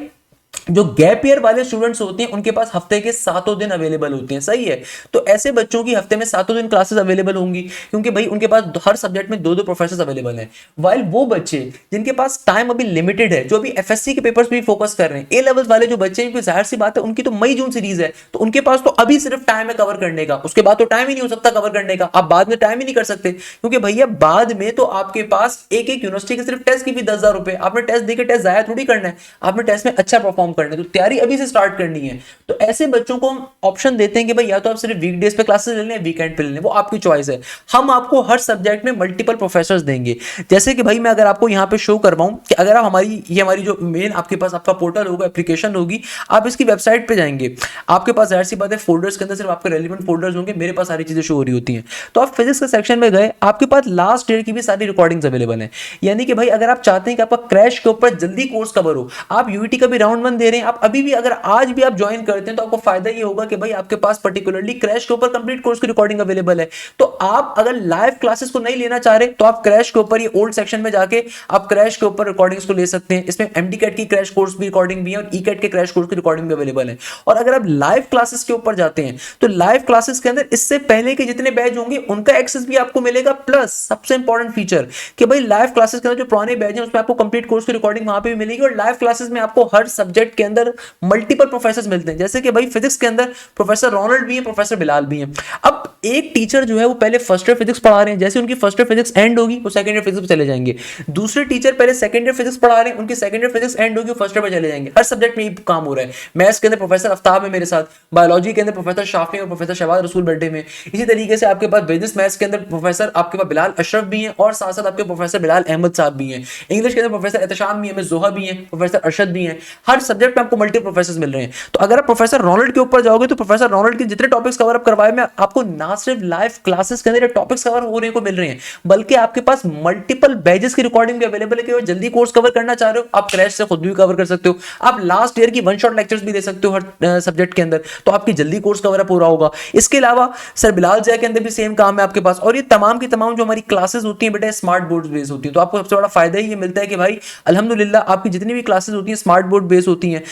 जो गैप ईयर वाले स्टूडेंट्स होते हैं उनके पास हफ्ते के 7 दिन अवेलेबल होते हैं, सही है। तो ऐसे बच्चों की हफ्ते में 7 दिन क्लासेस अवेलेबल होंगी, क्योंकि भाई उनके पास हर सब्जेक्ट में दो प्रोफेसर्स अवेलेबल हैं। वाइल वो बच्चे जिनके पास टाइम अभी लिमिटेड है, जो अभी एफएससी के पेपर्स पे फोकस कर रहे हैं, ए लेवल वाले जो बच्चे हैं, जाहिर सी बात है उनकी तो मई जून सीरीज है, तो उनके पास तो अभी सिर्फ टाइम है कवर करने का, उसके बाद तो टाइम ही नहीं हो सकता कवर करने का। आप बाद में टाइम ही नहीं कर सकते, क्योंकि भैया बाद में तो आपके पास एक यूनिवर्सिटी के सिर्फ टेस्ट की भी 10,000 रुपए, आपने टेस्ट देकर टेस्ट जाया थोड़ी करना है, आपने टेस्ट में अच्छा परफॉर्म परफॉर्म करने, तो तैयारी अभी से स्टार्ट करनी है। तो ऐसे बच्चों को हम ऑप्शन देते हैं कि भाई या तो आप सिर्फ वीकडेज पे क्लासेस ले लें, वीकेंड पे ले लें, वो आपकी चॉइस है। हम आपको हर सब्जेक्ट में मल्टीपल प्रोफेसर्स देंगे। जैसे कि भाई मैं अगर आपको यहाँ पे शो करवाऊं कि अगर आप हमारी जो मेन आपके पास आपका पोर्टल होगा, एप्लीकेशन होगी, आप इसकी वेबसाइट पे जाएंगे, आपके पास जाहिर सी बात है फोल्डर्स के अंदर सिर्फ आपके रेलिवेंट फोल्डर्स होंगे, मेरे पास सारी चीजें शो हो रही होती हैं। तो आप फिजिक्स के सेक्शन में गए, आपके पास लास्ट ईयर की भी सारी रिकॉर्डिंग्स अवेलेबल हैं। यानी कि भाई अगर आप चाहते हैं कि आपका क्रैश के ऊपर जल्दी कोर्स कवर हो, आप यूईटी का भी राउंड 1 दे रहे हैं, आप अभी भी अगर आज भी आप ज्वाइन करते हैं तो आपको फायदा ये होगा कि भाई आपके पास पर्टिकुलरली क्रैश के ऊपर कंप्लीट कोर्स की रिकॉर्डिंग अवेलेबल है। तो आप अगर लाइव क्लासेस को नहीं लेना चाह रहे तो आप क्रैश के ऊपर ये ओल्ड सेक्शन में जाके आप क्रैश के ऊपर रिकॉर्डिंग्स को ले सकते हैं। इसमें एमडी-कैट की क्रैश कोर्स भी रिकॉर्डिंग भी है और ई-कैट के क्रैश कोर्स की रिकॉर्डिंग भी अवेलेबल है। और अगर आप लाइव क्लासेस के ऊपर जाते हैं तो लाइव क्लासेस के अंदर इससे पहले के जितने बैच होंगे उनका एक्सेस भी आपको मिलेगा, प्लस सबसे इंपॉर्टेंट फीचर कि भाई लाइव क्लासेस के अंदर जो पुराने बैच हैं उसमें आपको कंप्लीट कोर्स की रिकॉर्डिंग वहां पे भी मिलेगी। और लाइव क्लासेस में आपको हर सब्जेक्ट के अंदर मल्टीपल प्रोफेसर मिलते हैं। जैसे कि भाई फिजिक्स के अंदर प्रोफेसर रोनाल्ड भी है, प्रोफेसर बिलाल भी है। अब एक टीचर जो है वो पहले फर्स्ट ईयर फिजिक्स पढ़ा रहे हैं, जैसे उनकी फर्स्ट ईयर फिजिक्स एंड होगी वो सेकंड ईयर फिजिक्स पे चले जाएंगे। दूसरे टीचर पहले सेकंड ईयर फिजिक्स पढ़ा रहे हैं, उनकी सेकंड ईयर फिजिक्स एंड होगी, फर्स्ट ईयर पे चले जाएंगे। हर सब्जेक्ट में ये काम हो रहा है। मैथ्स के अंदर प्रोफेसर आफ्ताब है मेरे साथ, बायोलॉजी के अंदर प्रोफेसर शाफी और प्रोफेसर शहबाज रसूल बैठे में। इसी तरीके से आपके पास बिजनेस मैथ्स के अंदर प्रोफेसर आपके पास बिलाल अशरफ भी हैं और साथ साथ आपके प्रोफेसर बिलाल अहमद साहब भी हैं। इंग्लिश के अंदर प्रोफेसर एहतशाम भी है, जोहा भी है, प्रोफेसर अरशद भी हैं। हर सब्जेक्ट में आपको मल्टी प्रोफेसर मिल रहे हैं। तो अगर आप प्रोफेसर रोनाल्ड के ऊपर जाओगे तो प्रोफेसर रोनाल्ड के जितने टॉपिक्स कवर अप करवाए में आपको ना सिर्फ लाइव क्लासेस के अंदर टॉपिक्स कवर होने को मिल रहे हैं, बल्कि आपके पास मल्टीपल बैचेस की रिकॉर्डिंग भी अवेलेबल है कि जल्दी कोर्स कवर करना चाह रहे हो आप क्रैश से खुद भी कवर कर सकते हो। आप लास्ट ईयर की वन शॉट लेक्चर्स भी दे सकते हो हर सब्जेक्ट के अंदर, तो आपकी जल्दी कोर्स कवर अप हो रहा होगा। इसके अलावा सर बिलाल जय के अंदर भी सेम काम है आपके पास। और ये तमाम की तमाम जो हमारी क्लासेस होती हैं बेटा स्मार्ट बोर्ड बेस्ड होती है, तो आपको सबसे बड़ा फायदा ही ये मिलता है कि भाई अल्हम्दुलिल्लाह आपकी जितनी भी क्लासेस होती हैं स्मार्ट बोर्ड बेस्ड होती हैं।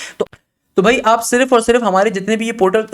तो भाई आप सिर्फ और सिर्फ हमारे जितने भी ये पोर्टल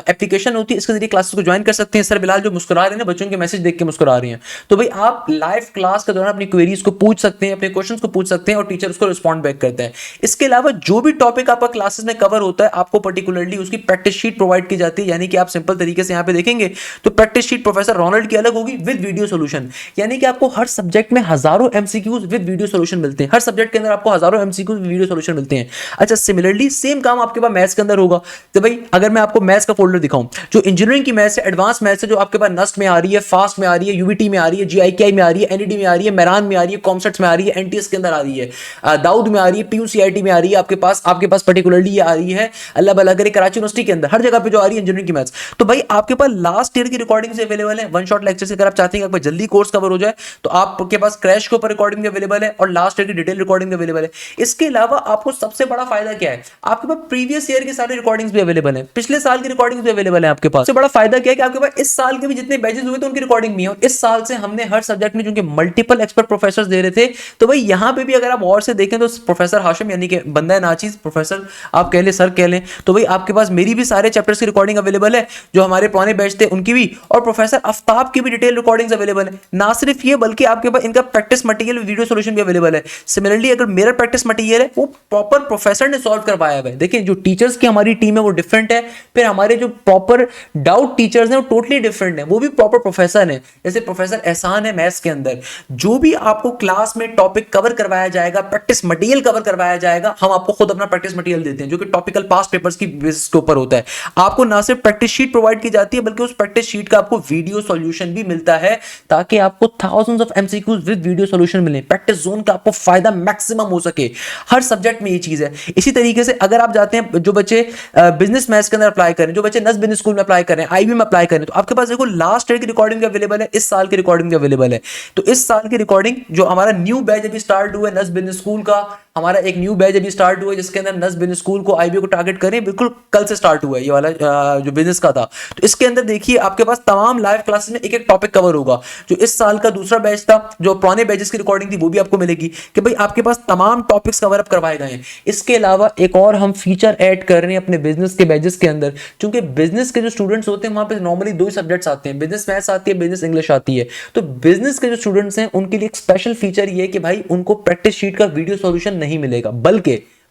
एप्लीकेशन होती है इसके जरिए क्लासेस को ज्वाइन कर सकते हैं। सर बिलाल जो मुस्कुरा रहे हैं ना, बच्चों के मैसेज देख के मुस्कुरा रही हैं, तो भाई आप लाइव क्लास के दौरान अपनी क्वेरीज को पूछ सकते हैं, अपने क्वेश्चंस को पूछ सकते हैं और टीचर उसको रिस्पॉन्ड बैक करते हैं। इसके अलावा जो भी टॉपिक आपका क्लासेस में कवर होता है आपको पर्टिकुलरली उसकी प्रैक्टिस शीट प्रोवाइड की जाती है। यानी कि आप सिंपल तरीके से यहाँ पे देखेंगे तो प्रैक्टिस शीट प्रोफेसर रोनाल्ड की अलग होगी विद वीडियो सोल्यूशन, यानी कि आपको हर सब्जेक्ट में हजारों एमसीक्यूज विद वीडियो सोल्यूशन मिलते हैं। हर सब्जेक्ट के अंदर आपको हजारों एमसीक्यूज वीडियो सोल्यूशन मिलते हैं। अच्छा, सिमिलरली सेम काम आपके पास मैथ्स के अंदर होगा। तो भाई अगर मैं आपको मैथ्स का फोल्डर दिखाऊं, जो इंजीनियरिंग की मैथ्स है, एडवांस मैथ्स है, जो आपके पास नस्ट में आ रही है, फास्ट में आ रही है, यूवीटी में आ रही है, जीआईकेआई में आ रही है, एनईडी में आ रही है, मेरान में आ रही है, कॉमसेट्स में आ रही है, एनटीएस के अंदर आ रही है, दाऊद में आ रही है, पीयूसीआईटी में आ रही है, आपके पास पर्टिकुलरली ये आ रही है अल्लाह भला करे कराची यूनिवर्सिटी के अंदर, हर जगह पे जो आ रही है इंजीनियरिंग की मैथ्स। तो भाई आपके पास लास्ट ईयर की रिकॉर्डिंग से अवेलेबल है वन शॉट लेक्चर से। अगर आप चाहते हैं कि जल्दी कोर्स कवर हो जाए तो आपके पास क्रैश के ऊपर रिकॉर्डिंग भी अवेलेबल है और लास्ट ईयर की डिटेल रिकॉर्डिंग भी अवेलेबल है। इसके अलावा आपको सबसे बड़ा फायदा क्या है, आपके पास प्रीवियस ईयर की सारी रिकॉर्डिंग्स भी अवेलेबल है, पिछले साल की रिकॉर्डिंग्स भी अवेलेबल है आपके पास। सबसे बड़ा फायदा क्या है कि आपके पास इस साल के भी जितने बैचेस हुए थे उनकी रिकॉर्डिंग भी है। और इस साल से हमने हर सब्जेक्ट में चूंकि मल्टीपल एक्सपर्ट प्रोफेसर दे रहे थे, तो भाई यहां पे भी अगर आप और से देखें तो प्रोफेसर हाशिम यानी कि बंदा नाचीज प्रोफेसर आप कह ले, सर कह लें, तो भाई आपके पास मेरी भी सारे चैप्टर्स की रिकॉर्डिंग अवेलेबल है, जो हमारे पुराने बैच थे उनकी भी, और प्रोफेसर आफ्ताब की भी डिटेल रिकॉर्डिंग्स अवेलेबल है। ना सिर्फ ये बल्कि आपके पास इनका प्रैक्टिस मटेरियल वीडियो सॉल्यूशन भी अवेलेबल है। सिमिलरली अगर मेरा प्रैक्टिस मटेरियल है वो प्रॉपर प्रोफेसर ने सॉल्व करवाया है। देखिए जो टीचर्स की हमारी टीम है वो डिफरेंट है, फिर हमारे जो प्रॉपर डाउट टीचर्स हैं वो टोटली डिफरेंट है, वो भी प्रॉपर प्रोफेसर हैं। जैसे प्रोफेसर एहसान है मैथ्स के अंदर, जो भी आपको क्लास में टॉपिक कवर करवाया जाएगा, प्रैक्टिस मटेरियल कवर करवाया जाएगा, हम आपको खुद अपना प्रैक्टिस मटेरियल देते हैं जो कि टॉपिकल पास्ट पेपर्स की बेसिस के ऊपर होता है। आपको ना सिर्फ प्रैक्टिस शीट प्रोवाइड की जाती है बल्कि उस प्रैक्टिस शीट का आपको वीडियो सॉल्यूशन भी मिलता है, ताकि आपको thousands of MCQs with video solution मिले, प्रैक्टिस जोन का आपको फायदा मैक्सिमम हो सके। हर सब्जेक्ट में ये चीज है। इसी तरीके से अगर आप जाते हैं, जो बच्चे बिजनेस मैथ्स के अंदर अप्लाई करें, जो बच्चे नस बिजनेस स्कूल में अप्लाई करें, आईबी में अप्लाई करें, तो आपके पास देखो लास्ट ईयर की रिकॉर्डिंग भी अवेलेबल है, इस साल की रिकॉर्डिंग भी अवेलेबल है। तो इस साल की रिकॉर्डिंग जो हमारा न्यू बैच अभी स्टार्ट हुआ है नस बिजनेस स्कूल का, हमारा एक न्यू बैच अभी स्टार्ट हुआ है जिसके अंदर नस बिजनेस स्कूल को आईबी को टारगेट करें, बिल्कुल कल से स्टार्ट हुआ है ये वाला जो बिजनेस का था। तो इसके अंदर देखिए आपके पास तमाम लाइव क्लासेस में एक एक टॉपिक कवर होगा। जो इस साल का दूसरा बैच था, जो पुराने बैचेस की रिकॉर्डिंग थी वो भी आपको मिलेगी कि भाई आपके पास तमाम टॉपिक्स कवर अप करवाए गए हैं। इसके अलावा एक और हम फीचर ऐड कर रहे हैं अपने बिजनेस के बैचेस के अंदर, क्योंकि बिजनेस के जो स्टूडेंट्स होते हैं वहां पे नॉर्मली दो ही सब्जेक्ट्स आते हैं, बिजनेस मैथ्स आती है, बिजनेस इंग्लिश आती है। तो बिजनेस के जो स्टूडेंट्स हैं उनके लिए एक स्पेशल फीचर ये है कि भाई उनको प्रैक्टिस शीट का वीडियो सॉल्यूशन नहीं मिलेगा,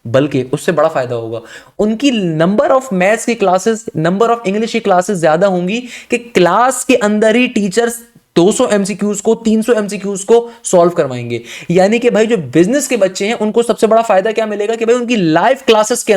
बल्कि उससे बड़ा फायदा होगा, उनकी नंबर ऑफ मैथ्स की क्लासेस, नंबर ऑफ इंग्लिश की क्लासेस ज्यादा होंगी कि क्लास के अंदर ही टीचर्स 200 एमसीक्यूज को 300 एमसीक्यूज को सॉल्व करवाएंगे। यानी कि भाई जो बिजनेस के बच्चे हैं उनको सबसे बड़ा फायदा क्या मिलेगा कि भाई उनकी लाइव क्लासेस के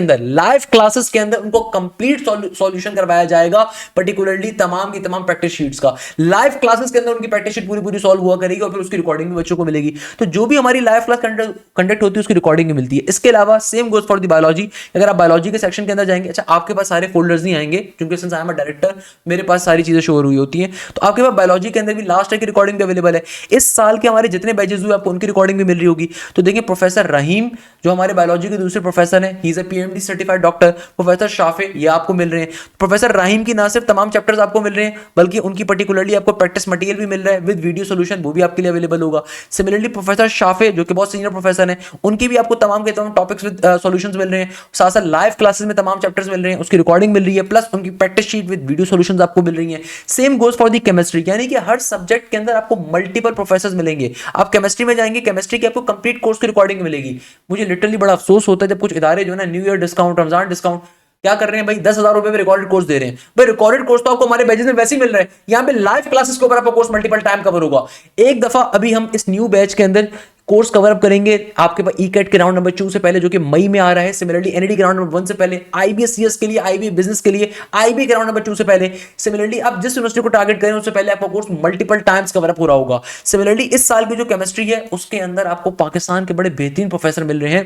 अंदर उनको कंप्लीट सॉल्यूशन करवाया जाएगा, पर्टिकुलरली तमाम की तमाम प्रैक्टिस शीट्स का। लाइव क्लासेस के अंदर उनकी प्रैक्टिस शीट पूरी पूरी सॉल्व हुआ करेगी और फिर उसकी रिकॉर्डिंग भी बच्चों को मिलेगी। तो जो भी हमारी लाइव क्लास कंडक्ट होती है उसकी रिकॉर्डिंग भी मिलती है। इसके अलावा same goes for the biology. अगर आप बायोलॉजी के सेक्शन के अंदर जाएंगे, अच्छा आपके पास सारे फोल्डर्स नहीं आएंगे क्योंकि since I am a director मेरे पास सारी चीजें शो हुई होती हैं, तो आपके पास बायोलॉजी के अंदर भी लास्ट की रिकॉर्डिंग भी अवेलेबल है। इस साल के हमारे जितने बैचेस हुए आपको उनकी रिकॉर्डिंग भी मिल रही होगी। तो देखिए प्रोफेसर रहीम जो हमारे बायोलॉजी के दूसरे प्रोफेसर हैं, he is a PMD certified doctor. Professor Shafay ये आपको मिल रहे हैं। प्रोफेसर रहीम की ना सिर्फ तमाम चैप्टर्स आपको मिल रहे हैं बल्कि उनकी पर्टिकुलरली आपको प्रैक्टिस मटेरियल भी मिल रहा है विद वीडियो सोल्यूशन, वो भी आपके लिए अवेलेबल होगा। सिमिलरली प्रोफेसर शाफे जो कि बहुत सीनियर प्रोफेसर हैं, उनकी भी आपको तमाम के तमाम टॉपिक्स विद सॉल्यूशंस मिल रहे हैं। साथ साथ लाइव क्लासेस में तमाम चैप्टर्स मिल रहे हैं, उसकी रिकॉर्डिंग मिल रही है, प्लस उनकी practice sheet with video solutions आपको मिल रही है। Same goes for the chemistry, यानी कि हर सब्जेक्ट के अंदर आपको मल्टीपल प्रोफेसर मिलेंगे। आप केमिस्ट्री में जाएंगे, केमिस्ट्री की आपको कंप्लीट कोर्स की रिकॉर्डिंग मिलेगी। मुझे लिटरली बड़ा अफसोस होता है जब कुछ इदारे जो है ना new year discount, Ramzan discount क्या कर रहे हैं भाई, 10,000 रुपए में रिकॉर्डेड कोर्स दे रहे हैं। भाई रिकॉर्डेड कोर्स तो आपको हमारे बैचेस में वैसे ही मिल रहा है, यहाँ पे लाइव क्लासेस के ऊपर आपका कोर्स मल्टीपल टाइम कवर होगा। एक दफा अभी हम इस न्यू बैच के अंदर कोर्स कवर अप करेंगे आपके पास ई-कैट के राउंड नंबर 2 से पहले जो कि मई में आ रहा है। सिमिलरली एनईडी के राउंड नंबर 1 से पहले, आईबीएस के लिए, आईबी बिजनेस के लिए, आईबी के राउंड नंबर 2 से पहले। सिमिलरली आप जिस यूनिवर्सिटी को टारगेट करें उससे पहले आपका course multiple times cover up हो रहा होगा। सिमिलरली इस साल की जो केमिस्ट्री है उसके अंदर आपको पाकिस्तान के बड़े बेहतरीन प्रोफेसर मिल रहे हैं।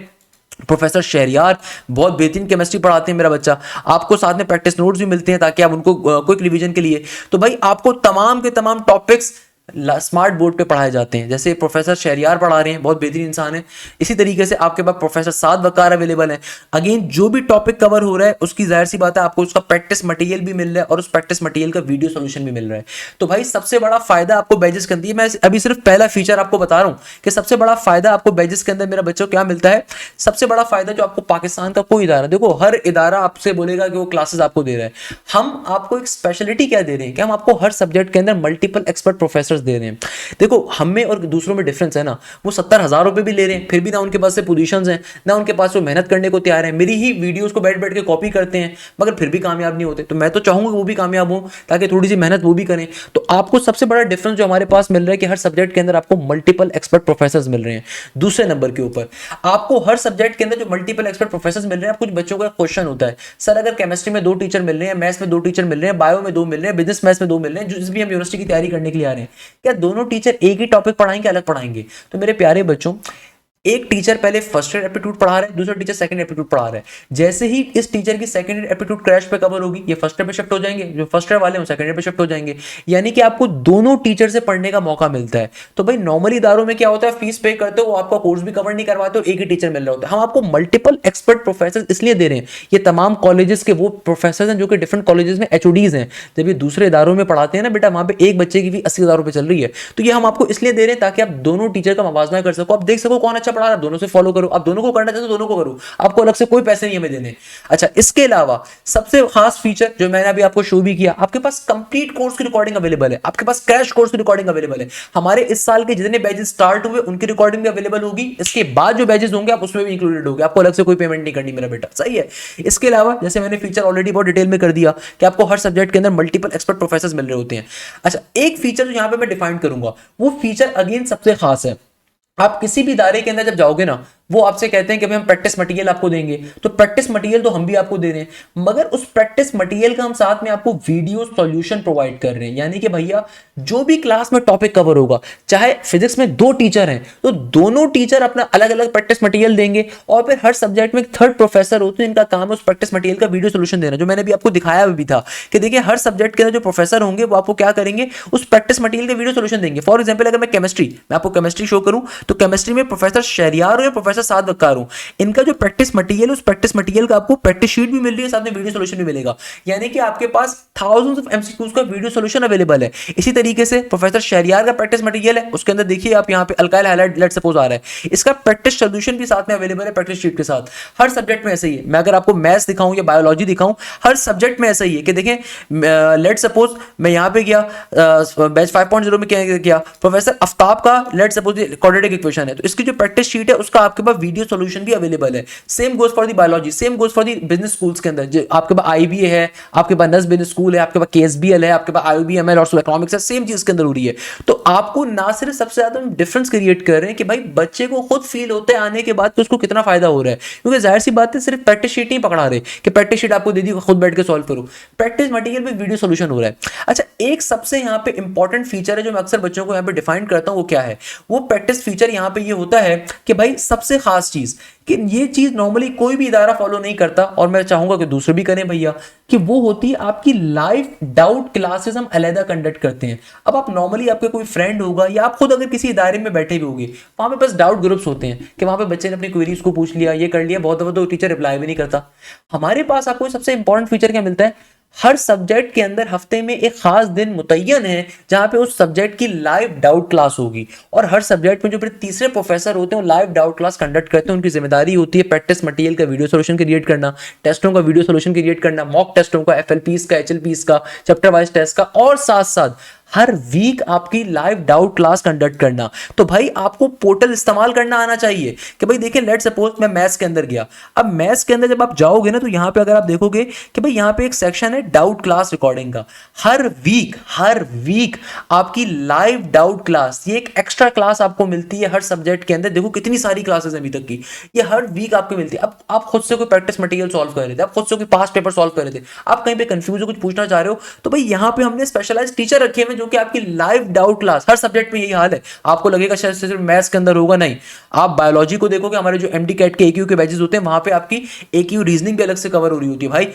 प्रोफेसर शहरियार बहुत बेहतरीन केमिस्ट्री पढ़ाते हैं मेरा बच्चा, आपको साथ में प्रैक्टिस नोट्स भी मिलते हैं ताकि आप उनको क्विक रिवीजन के लिए। तो भाई आपको तमाम के तमाम टॉपिक्स स्मार्ट बोर्ड पे पढ़ाए जाते हैं। जैसे प्रोफेसर शहरियार पढ़ा रहे हैं, बहुत बेहतरीन इंसान है। इसी तरीके से आपके पास प्रोफेसर साद वकार अवेलेबल है। अगेन जो भी टॉपिक कवर हो रहा है उसकी जाहिर सी बात है आपको उसका प्रैक्टिस मटेरियल भी मिल रहा है और उस प्रैक्टिस मटेरियल का वीडियो सोल्यूशन भी मिल रहा है। तो भाई सबसे बड़ा फायदा आपको बैचेस के अंदर, मैं अभी सिर्फ पहला फीचर आपको बता रहा हूं कि सबसे बड़ा फायदा आपको बैचेस के अंदर मेरा बच्चों क्या मिलता है। सबसे बड़ा फायदा जो आपको पाकिस्तान का कोई इदारा, देखो हर इदारा आपसे बोलेगा कि वो क्लासेस आपको दे रहा है, हम आपको एक स्पेशलिटी क्या दे रहे हैं कि हम आपको हर सब्जेक्ट के अंदर मल्टीपल एक्सपर्ट प्रोफेसर दे रहे हैं। देखो हमें और दूसरों में डिफरेंस है ना, वो 70,000 रुपए भी ले रहे हैं फिर भी ना उनके पास से पोजीशंस हैं, ना उनके पास वो मेहनत करने को तैयार है। मेरी ही वीडियोस को बैठ बैठ के कॉपी करते हैं मगर फिर भी कामयाब नहीं होते। तो मैं तो चाहूंगा वो भी कामयाब हो ताकि थोड़ी सी मेहनत वो भी करें। तो आपको सबसे बड़ा डिफरेंस जो हमारे पास मिल रहा है कि हर सब्जेक्ट के अंदर आपको मल्टीपल एक्सपर्ट प्रोफेसर मिल रहे हैं। दूसरे नंबर के ऊपर आपको हर सब्जेक्ट के अंदर जो मल्टीपल एक्सपर्ट प्रोफेसर मिल रहे हैं, कुछ बच्चों का क्वेश्चन होता है सर अगर केमिस्ट्री में 2 टीचर मिल रहे हैं, मैथ्स में 2 टीचर मिल रहे हैं, बायो में 2 मिल रहे हैं, बिजनेस मैथ्स में 2 मिल रहे हैं, जिस भी हम यूनिवर्सिटी की तैयारी करने के लिए आ रहे हैं, क्या दोनों टीचर एक ही टॉपिक पढ़ाएंगे अलग पढ़ाएंगे? तो मेरे प्यारे बच्चों, एक टीचर पहले फर्स्ट ईयर एप्टीट्यूड पढ़ा रहा है, दूसरा टीचर सेकंड एप्टीट्यूड पढ़ा रहा है। जैसे ही इस टीचर की सेकंड ईयर एप्टीट्यूड क्रैश पे कवर होगी, ये फर्स्ट ईयर पे शिफ्ट हो जाएंगे, जो फर्स्ट ईयर वाले हैं सेकंड ईयर पे शिफ्ट हो जाएंगे। यानी कि आपको दोनों टीचर से पढ़ने का मौका मिलता है। तो भाई नॉर्मली इदारों में क्या होता है, फीस पे करते हो, वो आपका कोर्स भी कवर नहीं करवाते और एक ही टीचर मिल रहा होता है। हम आपको मल्टीपल एक्सपर्ट प्रोफेसर इसलिए दे रहे हैं, ये तमाम कॉलेजेस के वो प्रोफेसर हैं जो कि डिफरेंट कॉलेजेस में एचओडीज हैं। जब ये दूसरे इदारों में पढ़ाते हैं ना बेटा, वहां पे एक बच्चे की फीस 80,000 रुपए चल रही है, तो ये हम आपको इसलिए दे रहे हैं ताकि आप दोनों टीचर का मवाजना कर सको, आप देख सको कौन अच्छा पढ़ा रहा है, दोनों से फॉलो करो। आप दोनों को करना चाहते हो दोनों को करो, आपको अलग से कोई पैसे नहीं हमें देने। अच्छा, इसके अलावा सबसे खास फीचर जो मैंने अभी आपको शो भी किया, आपके पास कंप्लीट कोर्स की रिकॉर्डिंग अवेलेबल है, आपके पास क्रैश कोर्स की रिकॉर्डिंग अवेलेबल है। हमारे इस साल के जितने बैचेस स्टार्ट हुए उनकी रिकॉर्डिंग भी अवेलेबल होगी। इसके बाद जो बैचेस होंगे आप उसमें भी इंक्लूडेड होंगे, आपको अलग से कोई पेमेंट नहीं करनी मेरा बेटा, सही है। इसके अलावा जैसे मैंने फीचर ऑलरेडी बहुत डिटेल में कर दिया कि आपको हर सब्जेक्ट के अंदर मल्टीपल एक्सपर्ट प्रोफेसर मिल रहे होते हैं। अच्छा, एक फीचर जो यहां पे मैं डिफाइन करूंगा, वो फीचर अगेन सबसे खास है। आप किसी भी इदारे के अंदर जब जाओगे ना, वो आपसे कहते हैं कि भाई हम प्रैक्टिस मटेरियल आपको देंगे, तो प्रैक्टिस मटेरियल तो हम भी आपको दे रहे हैं, मगर उस प्रैक्टिस मटेरियल का हम साथ में आपको वीडियो सॉल्यूशन प्रोवाइड कर रहे हैं। यानी कि भैया जो भी क्लास में टॉपिक कवर होगा, चाहे फिजिक्स में 2 टीचर हैं तो दोनों टीचर अपना अलग अलग प्रैक्टिस मटेरियल देंगे और फिर हर सब्जेक्ट में एक थर्ड प्रोफेसर होते हैं, इनका काम है उस प्रैक्टिस मटेरियल का वीडियो सोल्यूशन देना। जो मैंने भी आपको दिखाया भी था कि देखिए हर सब्जेक्ट के अंदर जो प्रोफेसर होंगे वो आपको क्या करेंगे, उस प्रैक्टिस मटेरियल का वीडियो सोल्यूशन देंगे। फॉर एग्जाम्पल अगर मैं आपको केमिस्ट्री शो करूं तो केमिस्ट्री में प्रोफेसर शहरियार और प्रोफेसर साद वकार हूं, इनका जो प्रैक्टिस मटेरियल, उस प्रैक्टिस मटेरियल का आपको प्रैक्टिस शीट भी मिल रही है, साथ में वीडियो सॉल्यूशन भी मिलेगा। यानी कि आपके पास थाउजेंड्स ऑफ एमसीक्यूज का वीडियो सॉल्यूशन अवेलेबल है। इसी तरीके से प्रोफेसर शहरियार का प्रैक्टिस मटेरियल है, उसके अंदर देखिए आप यहां पे अल्काइल हाइलाइट लेट सपोज आ रहा है, इसका प्रैक्टिस सॉल्यूशन भी साथ में अवेलेबल है प्रैक्टिस शीट के साथ। हर सब्जेक्ट में ऐसा ही है। मैं अगर आपको मैथ्स दिखाऊं या बायोलॉजी दिखाऊं, हर सब्जेक्ट में ऐसा ही है कि देखें लेट सपोज मैं यहां पे गया बैच 5.0 में क्या किया, प्रोफेसर आफ्ताब का लेट सपोज क्वाड्रेटिक इक्वेशन है, तो इसकी जो प्रैक्टिस शीट है उसका आपके पास वीडियो सोल्यूशन भी अवेलेबल है। Same goes for the biology, same goes for the business schools के अंदर, आपके पास आईबीए है, आपके पास नस बिजनेस स्कूल है, आपके पास केएसबीएल है, आपके पास आईओबीएमएल और इकोनॉमिक्स है, सेम चीज के अंदर हो रही है। तो आपको ना सिर्फ सबसे ज्यादा डिफरेंस क्रिएट कर रहे हैं कि भाई बच्चे को खुद फील होते हैं आने के बाद कि उसको कितना फायदा हो रहा है, क्योंकि जाहिर सी बात है सिर्फ प्रैक्टिस शीट नहीं पकड़ा रहे कि प्रैक्टिस शीट आपको दे दी खुद बैठ के सॉल्व करो, प्रैक्टिस मटेरियल पे वीडियो सोल्यूशन हो रहा है। अच्छा, एक सबसे यहाँ पे इंपॉर्टेंट फीचर है जो मैं अक्सर बच्चों को यहाँ पे डिफाइन करता हूँ, वो क्या है? वो प्रैक्टिस फीचर यहाँ पे ये होता है कि भाई सबसे खास चीज कि ये चीज नॉर्मली कोई भी इदारा फॉलो नहीं करता और मैं चाहूंगा कि दूसरे भी करें भैया, कि वो होती है आपकी लाइव डाउट क्लासेस हम अलहदा कंडक्ट करते हैं। अब आप नॉर्मली आपके कोई फ्रेंड होगा या आप खुद अगर किसी इदारे में बैठे भी होंगे, वहां पे बस डाउट ग्रुप्स होते हैं कि वहां पे बच्चे ने अपनी क्वेरीज को पूछ लिया, ये कर लिया, बहुत दफा तो टीचर रिप्लाई भी नहीं करता। हमारे पास आपको सबसे इंपॉर्टेंट फीचर क्या मिलता है? हर सब्जेक्ट के अंदर हफ्ते में एक खास दिन मुतय्यन है जहां पे उस सब्जेक्ट की लाइव डाउट क्लास होगी, और हर सब्जेक्ट में जो फिर तीसरे प्रोफेसर होते हैं वो लाइव डाउट क्लास कंडक्ट करते हैं। उनकी जिम्मेदारी होती है प्रैक्टिस मटेरियल का वीडियो सोल्यूशन क्रिएट करना, टेस्टों का वीडियो सोल्यूशन क्रिएट करना, मॉक टेस्टों का, एफएलपीस का, एचएलपीस का, चैप्टर वाइज टेस्ट का, और साथ साथ हर वीक आपकी लाइव डाउट क्लास कंडक्ट करना। तो भाई आपको पोर्टल इस्तेमाल करना आना चाहिए कि भाई देखिए, लेट सपोज मैं मैथ्स के अंदर गया। अब मैथ्स के अंदर जब आप जाओगे ना, तो यहां पे अगर आप देखोगे कि भाई यहां पे एक सेक्शन है डाउट क्लास रिकॉर्डिंग का। हर वीक आपकी लाइव डाउट क्लास, ये एक एक्स्ट्रा क्लास आपको मिलती है हर सब्जेक्ट के अंदर। देखो कितनी सारी क्लासेस अभी तक की, ये हर वीक आपको मिलती है। अब आप खुद से कोई प्रैक्टिस मटेरियल सॉल्व कर रहे थे, आप खुद से कोई पास्ट पेपर सॉल्व कर रहे थे, आप कहीं पे कंफ्यूज हो, कुछ पूछना चाह रहे हो, तो भाई यहां पे हमने स्पेशलाइज्ड टीचर रखे हुए जो कि आपकी लाइव डाउट क्लास, हर सब्जेक्ट में यही हाल है। आपको लगेगा शायद सिर्फ मैथ्स के अंदर होगा, नहीं। आप बायोलॉजी को देखोगे, हमारे जो एमडी कैट के एक्यू के बैचेस होते हैं, वहां पे आपकी एक्यू रीजनिंग भी अलग से कवर हो रही होती है। भाई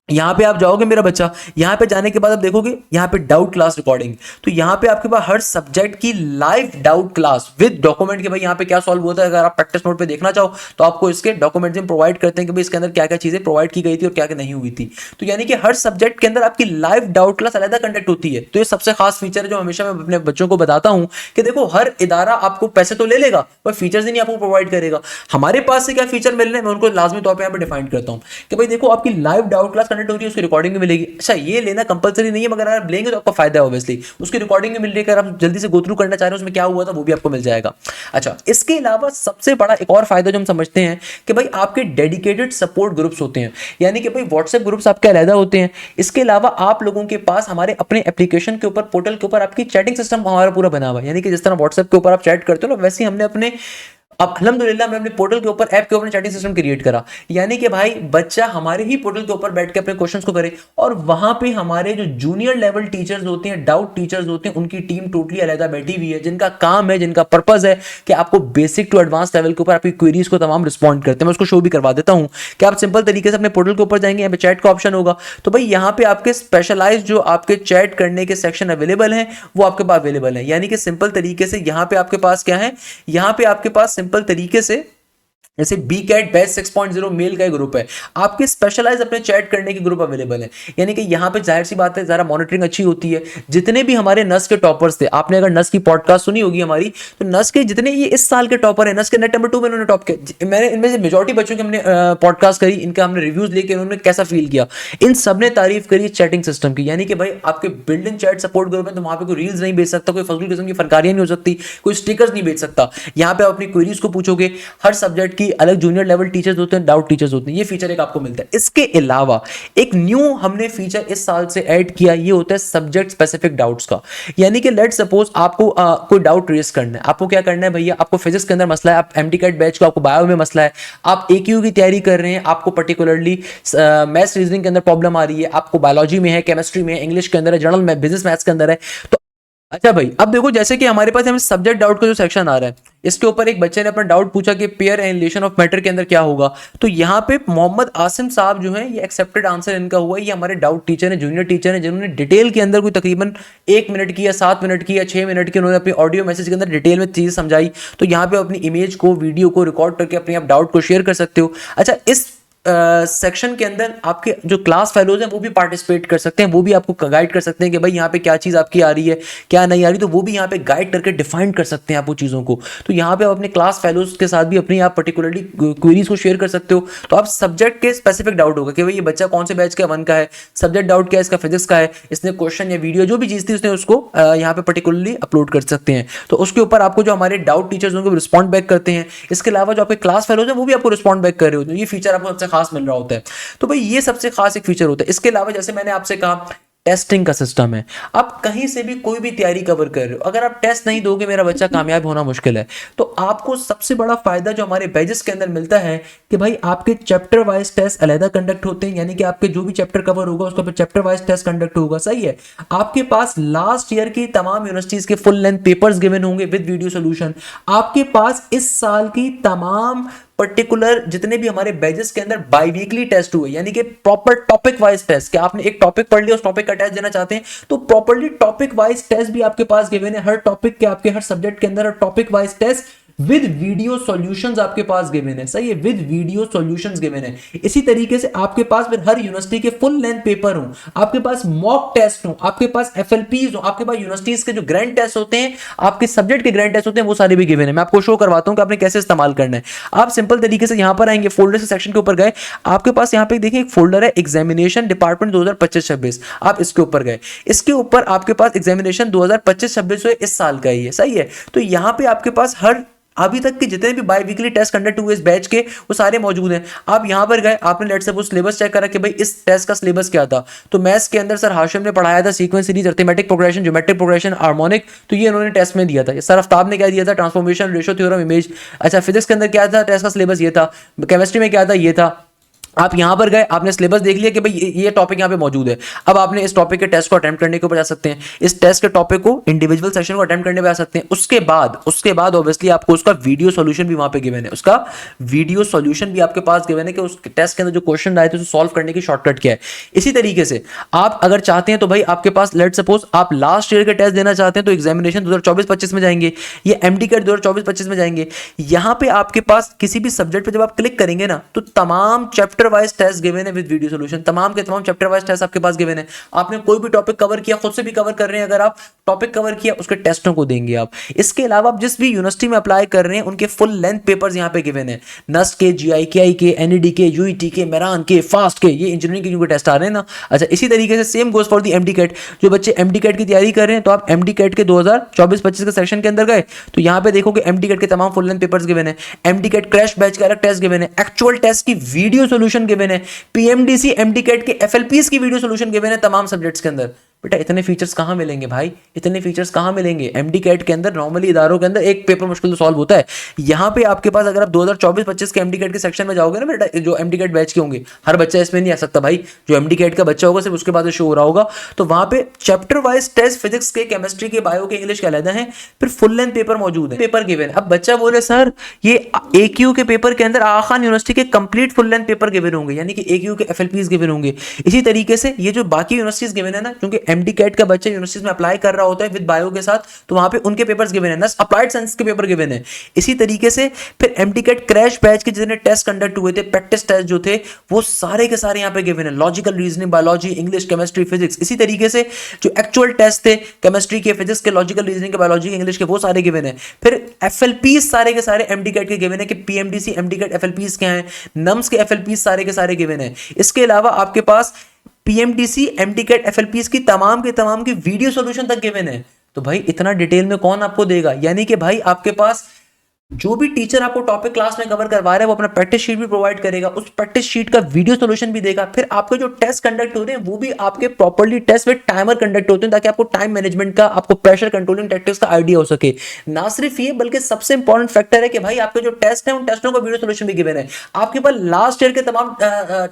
यहां पे आप जाओगे मेरा बच्चा, यहां पे जाने के बाद आप देखोगे यहां पे डाउट क्लास रिकॉर्डिंग, तो यहां पे आपके पास हर सब्जेक्ट की live doubt class with document कि भाई यहां पे क्या सॉल्व होता है। अगर आप प्रैक्टिस नोट पे देखना चाहो तो आपको इसके डॉक्यूमेंट्स हम प्रोवाइड करते हैं कि भाई इसके अंदर क्या क्या चीजें प्रोवाइड की गई थी और क्या क्या नहीं हुई थी। तो यानी कि हर सब्जेक्ट के अंदर आपकी लाइव डाउट क्लास अलग कंडक्ट होती है। तो ये सबसे खास फीचर है जो हमेशा मैं अपने बच्चों को बताता हूं कि देखो, हर इदारा आपको पैसे तो ले लेगा पर फीचर्स ही नहीं आपको प्रोवाइड करेगा। हमारे पास से क्या फीचर मिल रहे हैं, मैं उनको लाजमी तौर पर यहाँ पे डिफाइन करता हूँ कि भाई देखो, आपकी लाइव डाउट क्लास कंडक्ट हो रही है, उसकी रिकॉर्डिंग मिलेगी। अच्छा, ये लेना कंपलसरी नहीं है, मगर अगर आप लेंगे तो आपको फायदा है ऑब्वियसली। उसकी रिकॉर्डिंग में मिल रही है, अगर आप जल्दी से गो थ्रू करना चाह रहे हो उसमें क्या हुआ था वो भी आपको मिल जाएगा। अच्छा, इसके अलावा सबसे बड़ा एक और फायदा जो हम समझते हैं कि भाई आपके डेडिकेटेड सपोर्ट ग्रुप्स होते हैं, यानी कि भाई व्हाट्सएप ग्रुप्स आपके अलग होते हैं। इसके अलावा आप लोगों के पास हमारे अपने एप्लीकेशन के ऊपर, पोर्टल के ऊपर आपकी चैटिंग सिस्टम हमारा पूरा बना हुआ है। यानी कि जिस तरह व्हाट्सएप के ऊपर आप चैट करते हो ना, वैसे ही हमने अपने अब अल्हम्दुलिल्लाह मैं अपने पोर्टल के ऊपर, ऐप के ऊपर चैटिंग सिस्टम क्रिएट करा। यानी कि भाई बच्चा हमारे ही पोर्टल के ऊपर बैठ के अपने क्वेश्चंस को करे, और वहां पे हमारे जो जूनियर लेवल टीचर्स होते हैं, डाउट टीचर्स होते हैं, उनकी टीम टोटली अलग बैठी हुई है, जिनका काम है, जिनका पर्पस है कि आपको बेसिक टू एडवांस लेवल के ऊपर आपकी क्वेरीज को तमाम रिस्पॉन्ड करते हैं। मैं उसको शो भी करवा देता हूं कि आप सिंपल तरीके से अपने पोर्टल के ऊपर जाएंगे, यहाँ पे चैट का ऑप्शन होगा, तो भाई यहाँ पे आपके स्पेशलाइज जो आपके चैट करने के सेक्शन अवेलेबल हैं वो आपके पास अवेलेबल है। यानी कि सिंपल तरीके से यहाँ पे आपके पास क्या है, यहाँ पे आपके पास सिंपल तरीके से जैसे बी कैट बैच 6.0 मेल का ग्रुप है, आपके स्पेशलाइज अपने चैट करने के ग्रुप अवेलेबल है। यानी कि यहाँ पे जाहिर सी बात है जरा मॉनिटरिंग अच्छी होती है। जितने भी हमारे नस के टॉपर्स थे, आपने अगर नस की पॉडकास्ट सुनी होगी हमारी, तो नस के जितने ये इस साल के टॉपर है, नस के नेट नंबर 2 में उन्होंने टॉप किया। मैंने इनमें से मेजॉरिटी बच्चों की हमने पॉडकास्ट करी, इनका हमने रिव्यूज लेके उन्होंने कैसा फील किया, इन सब ने तारीफ करी चैटिंग सिस्टम की। यानी कि भाई आपके build in chat support group है, तो वहां पे कोई रील्स नहीं बेच सकता, कोई फजूल किस्म की फनकारियां नहीं हो सकती, कोई स्टिकर्स नहीं बेच सकता। यहाँ पे आप अपनी क्वेरीज को पूछोगे, हर सब्जेक्ट की अलग जूनियर लेवल टीचर्स होते हैं, डाउट टीचर्स होते हैं, ये फीचर एक आपको मिलता है। इसके अलावा एक न्यू हमने फीचर इस साल से ऐड किया, ये होता है सब्जेक्ट स्पेसिफिक डाउट्स का। यानी कि लेट सपोज आपको कोई डाउट रेज करना है, आपको क्या करना है भैया, आपको फिजिक्स के अंदर मसला है, आप एमडी कैट बैच को, आपको बायो में मसला है, आप एक्यू की तैयारी कर रहे हैं, आपको पर्टिकुलरली मैथ्स रीजनिंग के अंदर प्रॉब्लम आ रही है, आपको बायोलॉजी में है, केमिस्ट्री में है, इंग्लिश के अंदर है, जनरल में, बिजनेस मैथ्स के अंदर है। तो अच्छा भाई, अब देखो जैसे कि हमारे पास हमें सब्जेक्ट डाउट का जो सेक्शन आ रहा है, इसके ऊपर एक बच्चे ने अपना डाउट पूछा कि pair and relation of matter के अंदर क्या होगा। तो यहाँ पे मोहम्मद आसिम साहब जो हैं, ये एक्सेप्टेड आंसर इनका हुआ है। ये हमारे डाउट टीचर हैं, जूनियर टीचर हैं, जिन्होंने डिटेल के अंदर कोई तकरीबन 1 मिनट की या 7 मिनट की या 6 मिनट की उन्होंने अपनी ऑडियो मैसेज के अंदर डिटेल में चीज़ समझाई। तो यहाँ पे अपनी इमेज को, वीडियो को रिकॉर्ड करके अपने आप डाउट को शेयर कर सकते हो। अच्छा, इस सेक्शन के अंदर आपके जो क्लास फेलोज हैं वो भी पार्टिसिपेट कर सकते हैं, वो भी आपको गाइड कर सकते हैं कि भाई यहाँ पे क्या चीज़ आपकी आ रही है क्या नहीं आ रही, तो वो भी यहाँ पे गाइड करके डिफाइन कर सकते हैं आप वो चीज़ों को। तो यहाँ पे आप अपने क्लास फेलोज के साथ भी अपनी आप पर्टिकुलरली क्वेरीज को शेयर कर सकते हो। तो आप सब्जेक्ट के स्पेसिफिक डाउट होगा कि भाई ये बच्चा कौन से बैच का 1 का है, सब्जेक्ट डाउट क्या है इसका, फिजिक्स का है, इसने क्वेश्चन या वीडियो जो भी चीज़ थी उसने उसको यहाँ पे पर्टिकुलरली अपलोड कर सकते हैं। तो उसके ऊपर आपको जो हमारे डाउट टीचर्स होंगे वो रिस्पॉन्ड बैक करते हैं। इसके अलावा जो आपके क्लास फेलोज हैं वो भी आपको रिस्पॉन्ड बैक कर रहे होते हैं। ये फीचर आपको सबसे खास मिल रहा होता है। तो भाई ये सबसे खास एक फीचर होता है। इसके अलावा जैसे मैंने आपसे कहा टेस्टिंग का सिस्टम है। आप कहीं से भी कोई भी तैयारी कवर कर रहे हो, अगर आप टेस्ट नहीं दोगे मेरा बच्चा कामयाब होना मुश्किल है। तो आपको सबसे बड़ा फायदा जो हमारे बैचेस के अंदर मिलता है कि भाई आपके चैप्टर वाइज टेस्ट अलग कंडक्ट होते हैं, यानी कि आपके जो भी चैप्टर कवर होगा उसका पर चैप्टर वाइज टेस्ट कंडक्ट होगा। सही है। आपके पास लास्ट ईयर की तमाम यूनिवर्सिटीज के फुल लेंथ पेपर्स गिवन होंगे विद वीडियो सोल्यूशन। आपके पास इस साल की तमाम पर्टिकुलर जितने भी हमारे बैचेस के अंदर बाई वीकली टेस्ट हुए, यानी कि प्रॉपर टॉपिक वाइज टेस्ट, कि आपने एक टॉपिक पढ़ लिया उस टॉपिक का टेस्ट देना चाहते हैं तो प्रॉपर्ली टॉपिक वाइज टेस्ट भी आपके पास गिवन है। हर टॉपिक के आपके हर सब्जेक्ट के अंदर topic wise test with video solutions आपके पास गिवन है। सही है, विद वीडियो सॉल्यूशंस गिवन है। इसी तरीके से आपके पास फिर हर यूनिवर्सिटी के फुल लेंथ पेपर हो, आपके पास मॉक टेस्ट हो, आपके पास एफएलपीज हो, आपके पास यूनिवर्सिटीज के जो ग्रैंड टेस्ट होते हैं, आपके सब्जेक्ट के ग्रैंड टेस्ट होते हैं, वो सारे भी गिवन है। मैं आपको शो करवाता हूं कि आपने कैसे इस्तेमाल करना है। आप सिंपल तरीके से यहां पर आएंगे, फोल्डर से सेक्शन के ऊपर गए, आपके पास यहां पे देखिए एक फोल्डर है एग्जामिनेशन डिपार्टमेंट 2025-26, आप इसके ऊपर गए, इसके ऊपर आपके पास एग्जामिनेशन 2025-26 इस साल का ही है। सही है। तो यहां पे आपके पास हर अभी तक के जितने भी बाई वीकली टेस्ट कंडक्ट हुए इस बैच के वो सारे मौजूद हैं। आप यहां पर गए, आपने लेट्स सपोज सिलेबस चेक करा कि भाई इस टेस्ट का सिलेबस क्या था, तो मैथ्स के अंदर सर हाशिम ने पढ़ाया था sequence series, arithmetic progression, geometric progression, harmonic, तो ये इन्होंने टेस्ट में दिया था। सर आफ्ताब ने क्या दिया था, ट्रांसफॉर्मेशन, रेशो थ्योरम, इमेज। अच्छा, फिजिक्स के अंदर क्या था, टेस्ट का सिलेबस ये था, केमिस्ट्री में क्या था, ये था। आप यहां पर गए, आपने सिलेबस देख लिया कि भाई ये टॉपिक यहां पे मौजूद है। अब आपने इस टॉपिक के टेस्ट को अटेम्प्ट करने के ऊपर जा सकते हैं, इस टेस्ट के टॉपिक को इंडिविजुअल सेक्शन को अटेम्प्ट करने पे जा सकते हैं। उसके बाद ऑब्वियसली आपको उसका वीडियो सॉल्यूशन भी वहां पे गिवन है, उसका वीडियो सॉल्यूशन भी आपके पास गिवन है कि उस टेस्ट के अंदर जो क्वेश्चन आए थे उसे सॉल्व करने की शॉर्टकट क्या है। इसी तरीके से आप अगर चाहते हैं तो भाई आपके पास लेट सपोज आप लास्ट ईयर के टेस्ट देना चाहते हैं तो एग्जामिनेशन 2024-25 में जाएंगे, ये एमडी कैट 2024-25 में जाएंगे। यहां पे आपके पास किसी भी सब्जेक्ट पे जब आप क्लिक करेंगे ना तो तमाम चैप्टर वाइज टेस्ट गिवन है विद वीडियो सॉल्यूशन, तमाम के तमाम चैप्टर वाइज टेस्ट आपके पास गिवन है। आपने कोई भी टॉपिक कवर किया, खुद से भी कवर कर रहे हैं, अगर आप टॉपिक कवर किया उसके टेस्टों को देंगे आप। इसके अलावा आप जिस भी यूनिवर्सिटी में अप्लाई कर रहे हैं उनके फुल लेंथ पेपर्स यहां पे गिवन है, नस्ट के, जीआईकेआई के, एनईडी के, यूईटी के, मेरान के, फास्ट के, ये इंजीनियरिंग के क्योंकि टेस्ट आ रहे हैं ना। अच्छा, इसी तरीके से same goes for the MDCAT. जो बच्चे एमडी कैट की तैयारी कर रहे हैं तो आप एमडी कैट के 2024-25 के सेक्शन के अंदर गए तो यहां पे देखो कि एमडी कैट के तमाम फुल लेंथ पेपर्स गिवन है, एमडी कैट क्रैश बैच का अलग टेस्ट गिवन है, एक्चुअल टेस्ट की वीडियो सॉल्यूशन गिवन है, पीएमडीसी एमडी कैट के एफएलपीएस की वीडियो सॉल्यूशन गिवन है तमाम सब्जेक्ट्स के अंदर। बेटा इतने फीचर्स कहां मिलेंगे भाई, इतने फीचर्स कहां मिलेंगे। एमडी कैट के अंदर नॉर्मली इदारों के अंदर एक पेपर मुश्किल तो सॉल्व होता है, यहां पे आपके पास अगर आप 2024-25 के एमडी कैट के सेक्शन में जाओगे ना बेटा, जो एमडी कैट बैच के होंगे, हर बच्चा इसमें नहीं आ सकता भाई, जो एमडी कैट का बच्चा होगा सिर्फ उसके बाद शो हो रहा होगा, तो वहां पे चैप्टर वाइज टेस्ट फिजिक्स के, केमिस्ट्री के, बायो के, इंग्लिश के अलग है, फिर फुल लेंथ पेपर मौजूद है, पेपर गिवन। अब बच्चा बोले सर ये AQ के पेपर के अंदर आगा खान यूनिवर्सिटी के complete full length paper given होंगे, यानी कि AQ के एफएलपीस गिवन होंगे। इसी तरीके से ये जो बाकी यूनिवर्सिटीज गिवन है ना, क्योंकि एमडी कैट का बच्चा यूनिवर्सिटीज में अप्लाई कर रहा होता है विद बायो के साथ, तो वहां पे उनके पेपर्स गिवन है, नस अप्लाइड साइंस के पेपर गिवन है। इसी तरीके से फिर एमडी कैट क्रैश बैच के जितने टेस्ट कंडक्ट हुए थे, प्रैक्टिस टेस्ट जो थे, वो सारे के सारे यहां पे गिवन है, logical reasoning, biology, English, chemistry, physics. इसी तरीके से जो एक्चुअल टेस्ट थे केमिस्ट्री के, फिजिक्स के, लॉजिकल रीजनिंग के, बायोलॉजी के, इंग्लिश के, वो सारे गिवन है। फिर एफएलपीस सारे के सारे एमडी कैट के गिवन है कि पीएमडीसी एमडी कैट एफएलपीस क्या है, नम्स के एफएलपीस सारे के सारे गिवन है। इसके अलावा आपके पास पीएमडीसी एमडी कैट एफएलपीस की तमाम के तमाम की वीडियो सॉल्यूशन तक गिवन है। तो भाई इतना डिटेल में कौन आपको देगा, यानी कि भाई आपके पास जो भी टीचर आपको टॉपिक क्लास में कवर करवा रहा है वो अपना प्रैक्टिस शीट भी प्रोवाइड करेगा, उस प्रैक्टिस शीट का वीडियो सॉल्यूशन भी देगा। फिर आपके जो टेस्ट कंडक्ट होते हैं वो भी आपके properly test with timer conduct होते हैं, ताकि आपको टाइम मैनेजमेंट का, आपको प्रेशर कंट्रोलिंग टैक्टिक्स का आइडिया हो सके। ना सिर्फ ये बल्कि सबसे इंपॉर्टेंट फैक्टर है कि भाई आपके जो टेस्ट है उन टेस्टों का वीडियो सॉल्यूशन भी गिवन है। आपके पास लास्ट ईयर के तमाम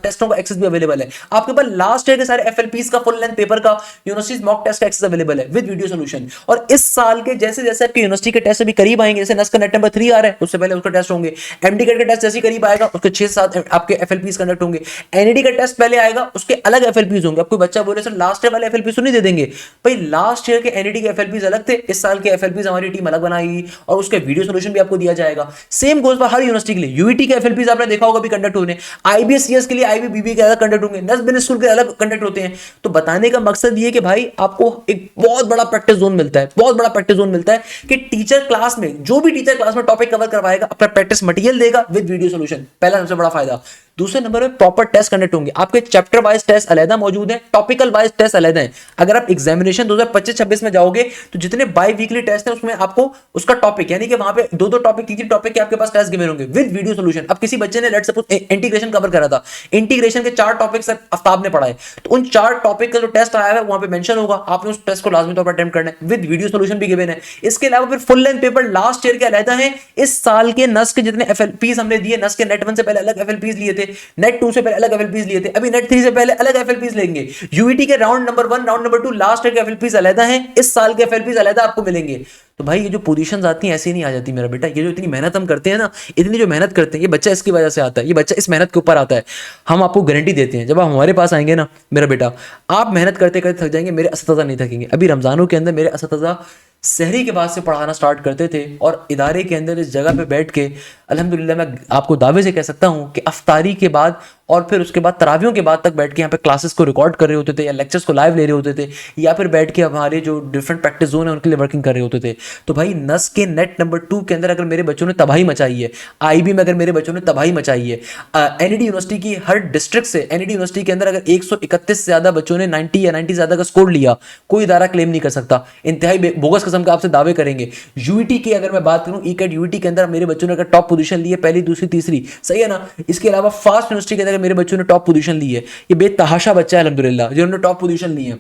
टेस्टों का एक्सेस भी अवेलेबल है, आपके पास लास्ट ईयर के सारे एफएलपीस का फुल लेंथ पेपर का, यूनिवर्सिटीज मॉक टेस्ट का एक्सेस अवेलेबल है विद वीडियो सॉल्यूशन। और इस साल के जैसे जैसे आपकी यूनिवर्सिटी के टेस्ट अभी करीब आएंगे, जैसे नस्क नेट नंबर 3 ही आ रहा है उससे पहले उसका टेस्ट होंगे। एमडी कैट का टेस्ट जैसे ही करीब आएगा उसके 6-7 आपके एफएलपीज कंडक्ट होंगे। एनईडी का टेस्ट पहले आएगा उसके अलग एफएलपीज होंगे। अब कोई बच्चा बोले सर लास्ट ईयर वाले एफएलपीज तो नहीं दे देंगे? भाई लास्ट ईयर के एनईडी के एफएलपीज अलग थे, इस साल के एफएलपीज हमारी टीम अलग बनाएगी और उसके वीडियो सोल्यूशन भी आपको दिया जाएगा। Same goes for her university के लिए। यूईटी के एफएलपीज आपने देखा होगा भी कंडक्ट होने, आईबीएससीएस के लिए आईबीबीबी के अलग कंडक्ट होंगे, नस बिजनेस स्कूल के अलग कंडक्ट होते हैं। तो बताने का मकसद ये कि भाई आपको एक बहुत बड़ा प्रैक्टिस जोन मिलता है, बहुत बड़ा प्रैक्टिस जोन मिलता है कि टीचर क्लास में, जो भी टीचर क्लास में टॉपिक कवर करवाएगा अपना प्रैक्टिस मटेरियल देगा विद वीडियो सॉल्यूशन। पहला सबसे बड़ा फायदा। दूसरे नंबर पे प्रॉपर टेस्ट कंडक्ट होंगे। आपके चैप्टर वाइज टेस्ट अलग मौजूद है, टॉपिकल वाइज टेस्ट अलग है। अगर आप एग्जामिनेशन 2025-26 में जाओगे तो जितने बाई वीकली टेस्ट हैं उसमें आपको उसका टॉपिक यानी कि वहां पे दो टॉपिक, 3 टॉपिक के आपके पास टेस्ट गिवन होंगे विद वीडियो सॉल्यूशन। अब किसी बच्चे ने लेट सपोज इंटीग्रेशन कवर करा था, इंटीग्रेशन के 4 टॉपिक सर आफ्ताब ने पढ़ाए, तो उन 4 टॉपिक का जो टेस्ट आया है वहां पे मेंशन होगा, आपने उस टेस्ट को लाजमी तौर पर अटेम्प्ट करना है विद वीडियो सॉल्यूशन भी गिवन है। इसके अलावा फिर full length paper last year के अलग है। इस साल के नस के जितने एफएलपीज हमने दिए, नस के नेट 1 से पहले अलग एफएलपीज लिए थे, नेट 2 से अलग एफएलपीज लिए थे, अभी नेट 3 से पहले अलग एफएलपीज लेंगे। यूईटी के round number 1 round number 2 last year के एफएलपीज अलग हैं, इस साल के एफएलपीज अलग आपको मिलेंगे। तो भाई ये जो पोजीशंस आती हैं ऐसे नहीं आ जाती मेरा बेटा। ये जो इतनी मेहनत हम करते हैं ना, इतनी जो मेहनत करते हैं, ये बच्चा इसकी वजह से आता है, ये बच्चा इस मेहनत के ऊपर आता है। हम आपको गारंटी देते हैं जब आप हमारे पास आएंगे ना मेरा बेटा, आप मेहनत करते करते थक जाएंगे, मेरे असतज़ा नहीं थकेंगे। अभी रमजानों के अंदर मेरे असतज़ा सहरी के बाद से पढ़ाना स्टार्ट करते थे और इदारे के अंदर इस जगह पे बैठ के अल्हम्दुलिल्लाह मैं आपको दावे से कह सकता हूँ कि अफ्तारी के बाद और फिर उसके बाद तरावियों के बाद तक बैठ के यहाँ पे क्लासेस को रिकॉर्ड कर रहे होते थे या लेक्चर्स को लाइव ले रहे होते थे या फिर बैठ के हमारे जो डिफरेंट प्रैक्टिस जोन है उनके लिए वर्किंग कर रहे होते थे। तो भाई नस के नेट नंबर 2 के अंदर अगर मेरे बच्चों ने तबाही मचाई है, आईबी में अगर मेरे बच्चों ने तबाही मचाई है, एनईडी यूनिवर्सिटी की हर डिस्ट्रिक्ट से, एनईडी यूनिवर्सिटी के अंदर अगर 131 से ज्यादा बच्चों ने 90 या 90 ज्यादा का स्कोर लिया, कोई इदारा क्लेम नहीं कर सकता। इंतहाई बोगस किस्म का आपसे दावे करेंगे। यूईटी की अगर मैं बात करूं, ईकेट यूईटी के अंदर मेरे बच्चों ने अगर टॉप पोजीशन ली है, पहली दूसरी तीसरी, सही है ना। इसके अलावा फास्ट यूनिवर्सिटी के अंदर मेरे बच्चों ने टॉप पोजीशन ली है, ये बेतहाशा बच्चा है अल्हम्दुलिल्लाह जिन्होंने टॉप पोजीशन ली है।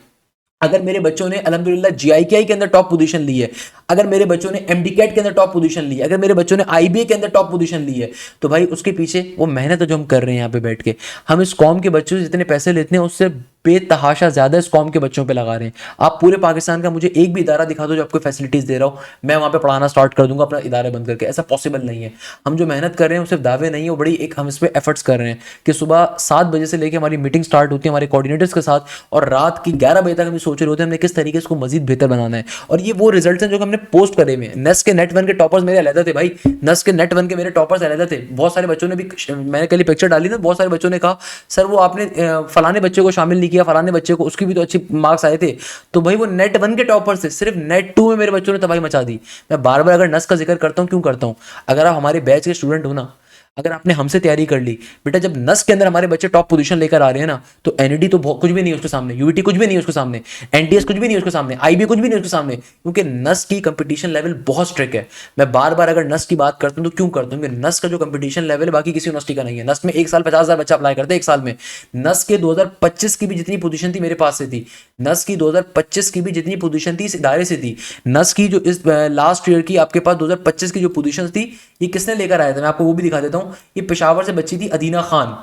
अगर मेरे बच्चों ने अल्हम्दुलिल्लाह जीआईकेआई के अंदर टॉप पोजीशन ली है, अगर मेरे बच्चों ने एमडीकेट के अंदर टॉप पोजीशन ली है, अगर मेरे बच्चों ने आईबीए के अंदर टॉप पोजीशन ली है, तो भाई उसके पीछे वो मेहनत जो हम कर रहे हैं यहाँ पे बैठ के, हम इस कौम के बच्चों से जितने पैसे लेते हैं उससे बेतहाशा ज्यादा इस कौम के बच्चों पे लगा रहे हैं। आप पूरे पाकिस्तान का मुझे एक भी इदारा दिखा दो जो आपको फैसिलिटीज दे रहा हो, मैं वहां पे पढ़ाना स्टार्ट कर दूंगा अपना इदारा बंद करके। ऐसा पॉसिबल नहीं है। हम जो मेहनत कर रहे हैं वो सिर्फ दावे नहीं है, वो बड़ी एक हम इस पर एफर्ट्स कर रहे हैं कि सुबह 7 बजे से लेकर हमारी मीटिंग स्टार्ट होती है हमारे कोऑर्डिनेटर्स के साथ और रात की 11 बजे तक हम सोच रहे होते हैं हमने किस तरीके से इसको मजीद बेहतर बनाना है। और ये वो रिजल्ट हैं जो हमने पोस्ट करे हुए हैं। नस के नेट 1 के टॉपर्स मेरे अलग थे भाई, नस के नेट 1 के मेरे टॉपर्स अलग थे। बहुत सारे बच्चों ने भी, मैंने कल पिक्चर डाली ना, बहुत सारे बच्चों ने कहा सर वो आपने फलाने बच्चे को शामिल नहीं किया, फलाने बच्चे को, उसकी भी तो अच्छी मार्क्स आए थे। तो भाई वो नेट 1 के टॉपर से सिर्फ नेट 2 में मेरे बच्चों ने तबाही मचा दी। मैं बार बार अगर नस का जिक्र करता हूं, क्यों करता हूं? अगर आप हमारे बैच के स्टूडेंट हो ना, अगर आपने हमसे तैयारी कर ली बेटा, जब नस के अंदर हमारे बच्चे टॉप पोजीशन लेकर आ रहे हैं ना, तो एनईडी तो कुछ भी नहीं है उसके सामने, यूईटी कुछ भी नहीं है उसके सामने, एनटीएस कुछ भी नहीं है उसके सामने, आईबी कुछ भी नहीं है उसके सामने, क्योंकि नस की कंपटीशन लेवल बहुत स्ट्रिक्ट है। मैं बार बार अगर नस की बात करता हूं तो क्यों करता हूं? क्योंकि नस का जो कंपटीशन लेवल है बाकी किसी यूनिवर्सिटी का नहीं है। नस में एक साल 50,000 बच्चा अप्लाई करते हैं एक साल में। नस के 2025 की भी जितनी पोजीशन थी मेरे पास से थी, नस की 2025 की भी जितनी पोजीशन थी इस इदारे से थी। नस की जो इस लास्ट ईयर की आपके पास 2025 की जो पोजीशन थी, ये किसने लेकर आया था? मैं आपको वो भी दिखा देता हूँ। ये पेशावर से बच्ची थी अदीना खान,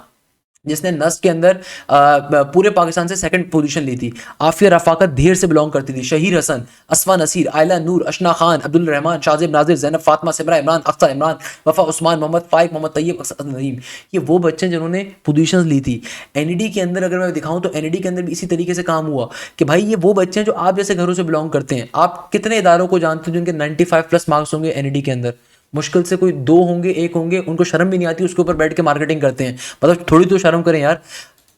जिसने नस के अंदर पूरे पाकिस्तान से सेकंड पोजीशन ली थी। आफिया रफाकत धेर से बिलोंग करती थी। शहीर हसन, असफा नसीर, आयला नूर, अशना खान, अब्दुल रहमान, शाजिब नाजिर, जैनब फातिमा, सिमरा इमरान, अख्तर इमरान, वफा उस्मान, मोहम्मद फाइक, मोहम्मद तैयब, अक्सर नदीम, ये वो बच्चे जिन्होंने पोजीशंस ली थी। एनईडी के अंदर अगर मैं दिखाऊं तो एनईडी के अंदर भी इसी तरीके से काम हुआ कि भाई ये वो बच्चे हैं जो आप जैसे घरों से बिलोंग करते हैं। आप कितने इदारों को जानते हैं जिनके 95+ मार्क्स होंगे एनईडी के अंदर? मुश्किल से कोई 2 होंगे, 1 होंगे। उनको शर्म भी नहीं आती, उसके ऊपर बैठ के मार्केटिंग करते हैं। मतलब थोड़ी तो शर्म करें यार।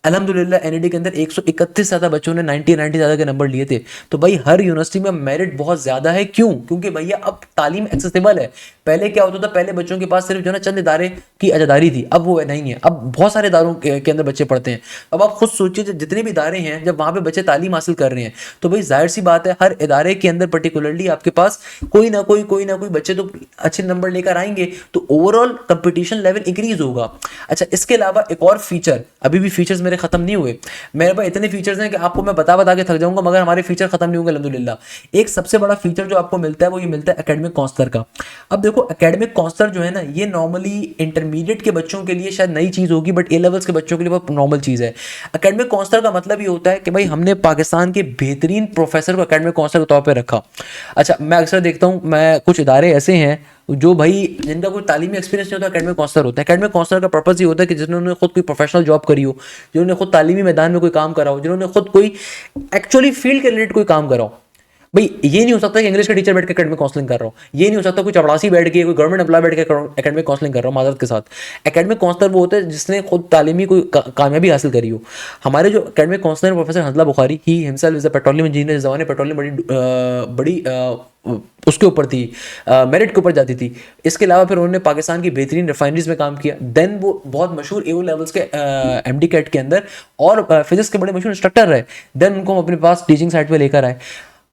अल्हम्दुलिल्लाह एनईडी के अंदर 131 ज्यादा बच्चों ने 90 ज्यादा के नंबर लिए थे। तो भाई हर यूनिवर्सिटी में मेरिट बहुत ज्यादा है। क्यों? क्योंकि भैया अब तालीम एक्सेसिबल है। पहले क्या होता था, पहले बच्चों के पास सिर्फ जो ना चंद इदारे की आजादारी थी, अब वो नहीं है। अब बहुत सारे इदारों के अंदर बच्चे पढ़ते हैं। अब आप खुद सोचिए जितने भी इदारे हैं, जब वहां पे बच्चे तालीम हासिल कर रहे हैं तो भाई जाहिर सी बात है हर इदारे के अंदर पर्टिकुलरली आपके पास कोई ना कोई बच्चे तो अच्छे नंबर लेकर आएंगे, तो ओवरऑल कंपटीशन लेवल इंक्रीज होगा। अच्छा, इसके अलावा एक और फीचर, अभी भी फीचर्स मेरे खत्म नहीं हुए। मेरे पास इतने फीचर्स हैं कि आपको मैं बता के थक जाऊंगा, मगर हमारे फीचर खत्म नहीं होंगे अल्हम्दुलिल्लाह। एक सबसे बड़ा फीचर जो आपको मिलता है वो ये मिलता है एकेडमिक काउंसलर का। अब देखो एकेडमिक काउंसलर जो है ना, ये नॉर्मली इंटरमीडिएट के बच्चों के लिए शायद नई चीज होगी, बट ए लेवल्स के बच्चों के लिए बहुत नॉर्मल चीज है। एकेडमिक काउंसलर का मतलब ये होता है कि भाई हमने पाकिस्तान के बेहतरीन प्रोफेसर को एकेडमिक काउंसलर के तौर पर रखा। अच्छा, मैं अक्सर देखता हूँ, मैं कुछ इदारे ऐसे हैं जो भाई जिनका कोई तालीमी एक्सपीरियंस नहीं होता एकेडमिक काउंसलर होता है। एकेडमिक काउंसलर का पर्पस ये होता है कि जिन्होंने खुद कोई प्रोफेशनल जॉब करी हो, जिन्होंने खुद तालीमी मैदान में कोई काम करा हो, जिन्होंने खुद कोई एक्चुअली फील्ड के रिलेटेड कोई काम करा हो। भाई ये नहीं हो सकता कि इंग्लिश का टीचर बैठ के एकेडमिक काउंसलिंग कर रहा हो, ये नहीं हो सकता कोई चपड़ासी बैठ के, कोई गवर्नमेंट एम्प्लॉय बैठ के एकेडमिक काउंसलिंग कर रहा हो। माजरत के साथ एकेडमिक काउंसलर वो होता है जिसने खुद तालीमी कोई कामयाबी हासिल करी हो। हमारे जो academic counsellor professor Hanzala Bukhari, he himself is a petroleum engineer. इस जमाने पेट्रोलियम बड़ी उसके ऊपर थी, मेरिट के ऊपर जाती थी। इसके अलावा फिर उन्होंने पाकिस्तान की बेहतरीन रिफाइनरीज में काम किया। देन वो बहुत मशहूर एओ लेवल्स के एमडी कैट के अंदर और फिजिक्स के बड़े मशहूर इंस्ट्रक्टर रहे। देन उनको हम अपने पास टीचिंग साइट पे लेकर आए।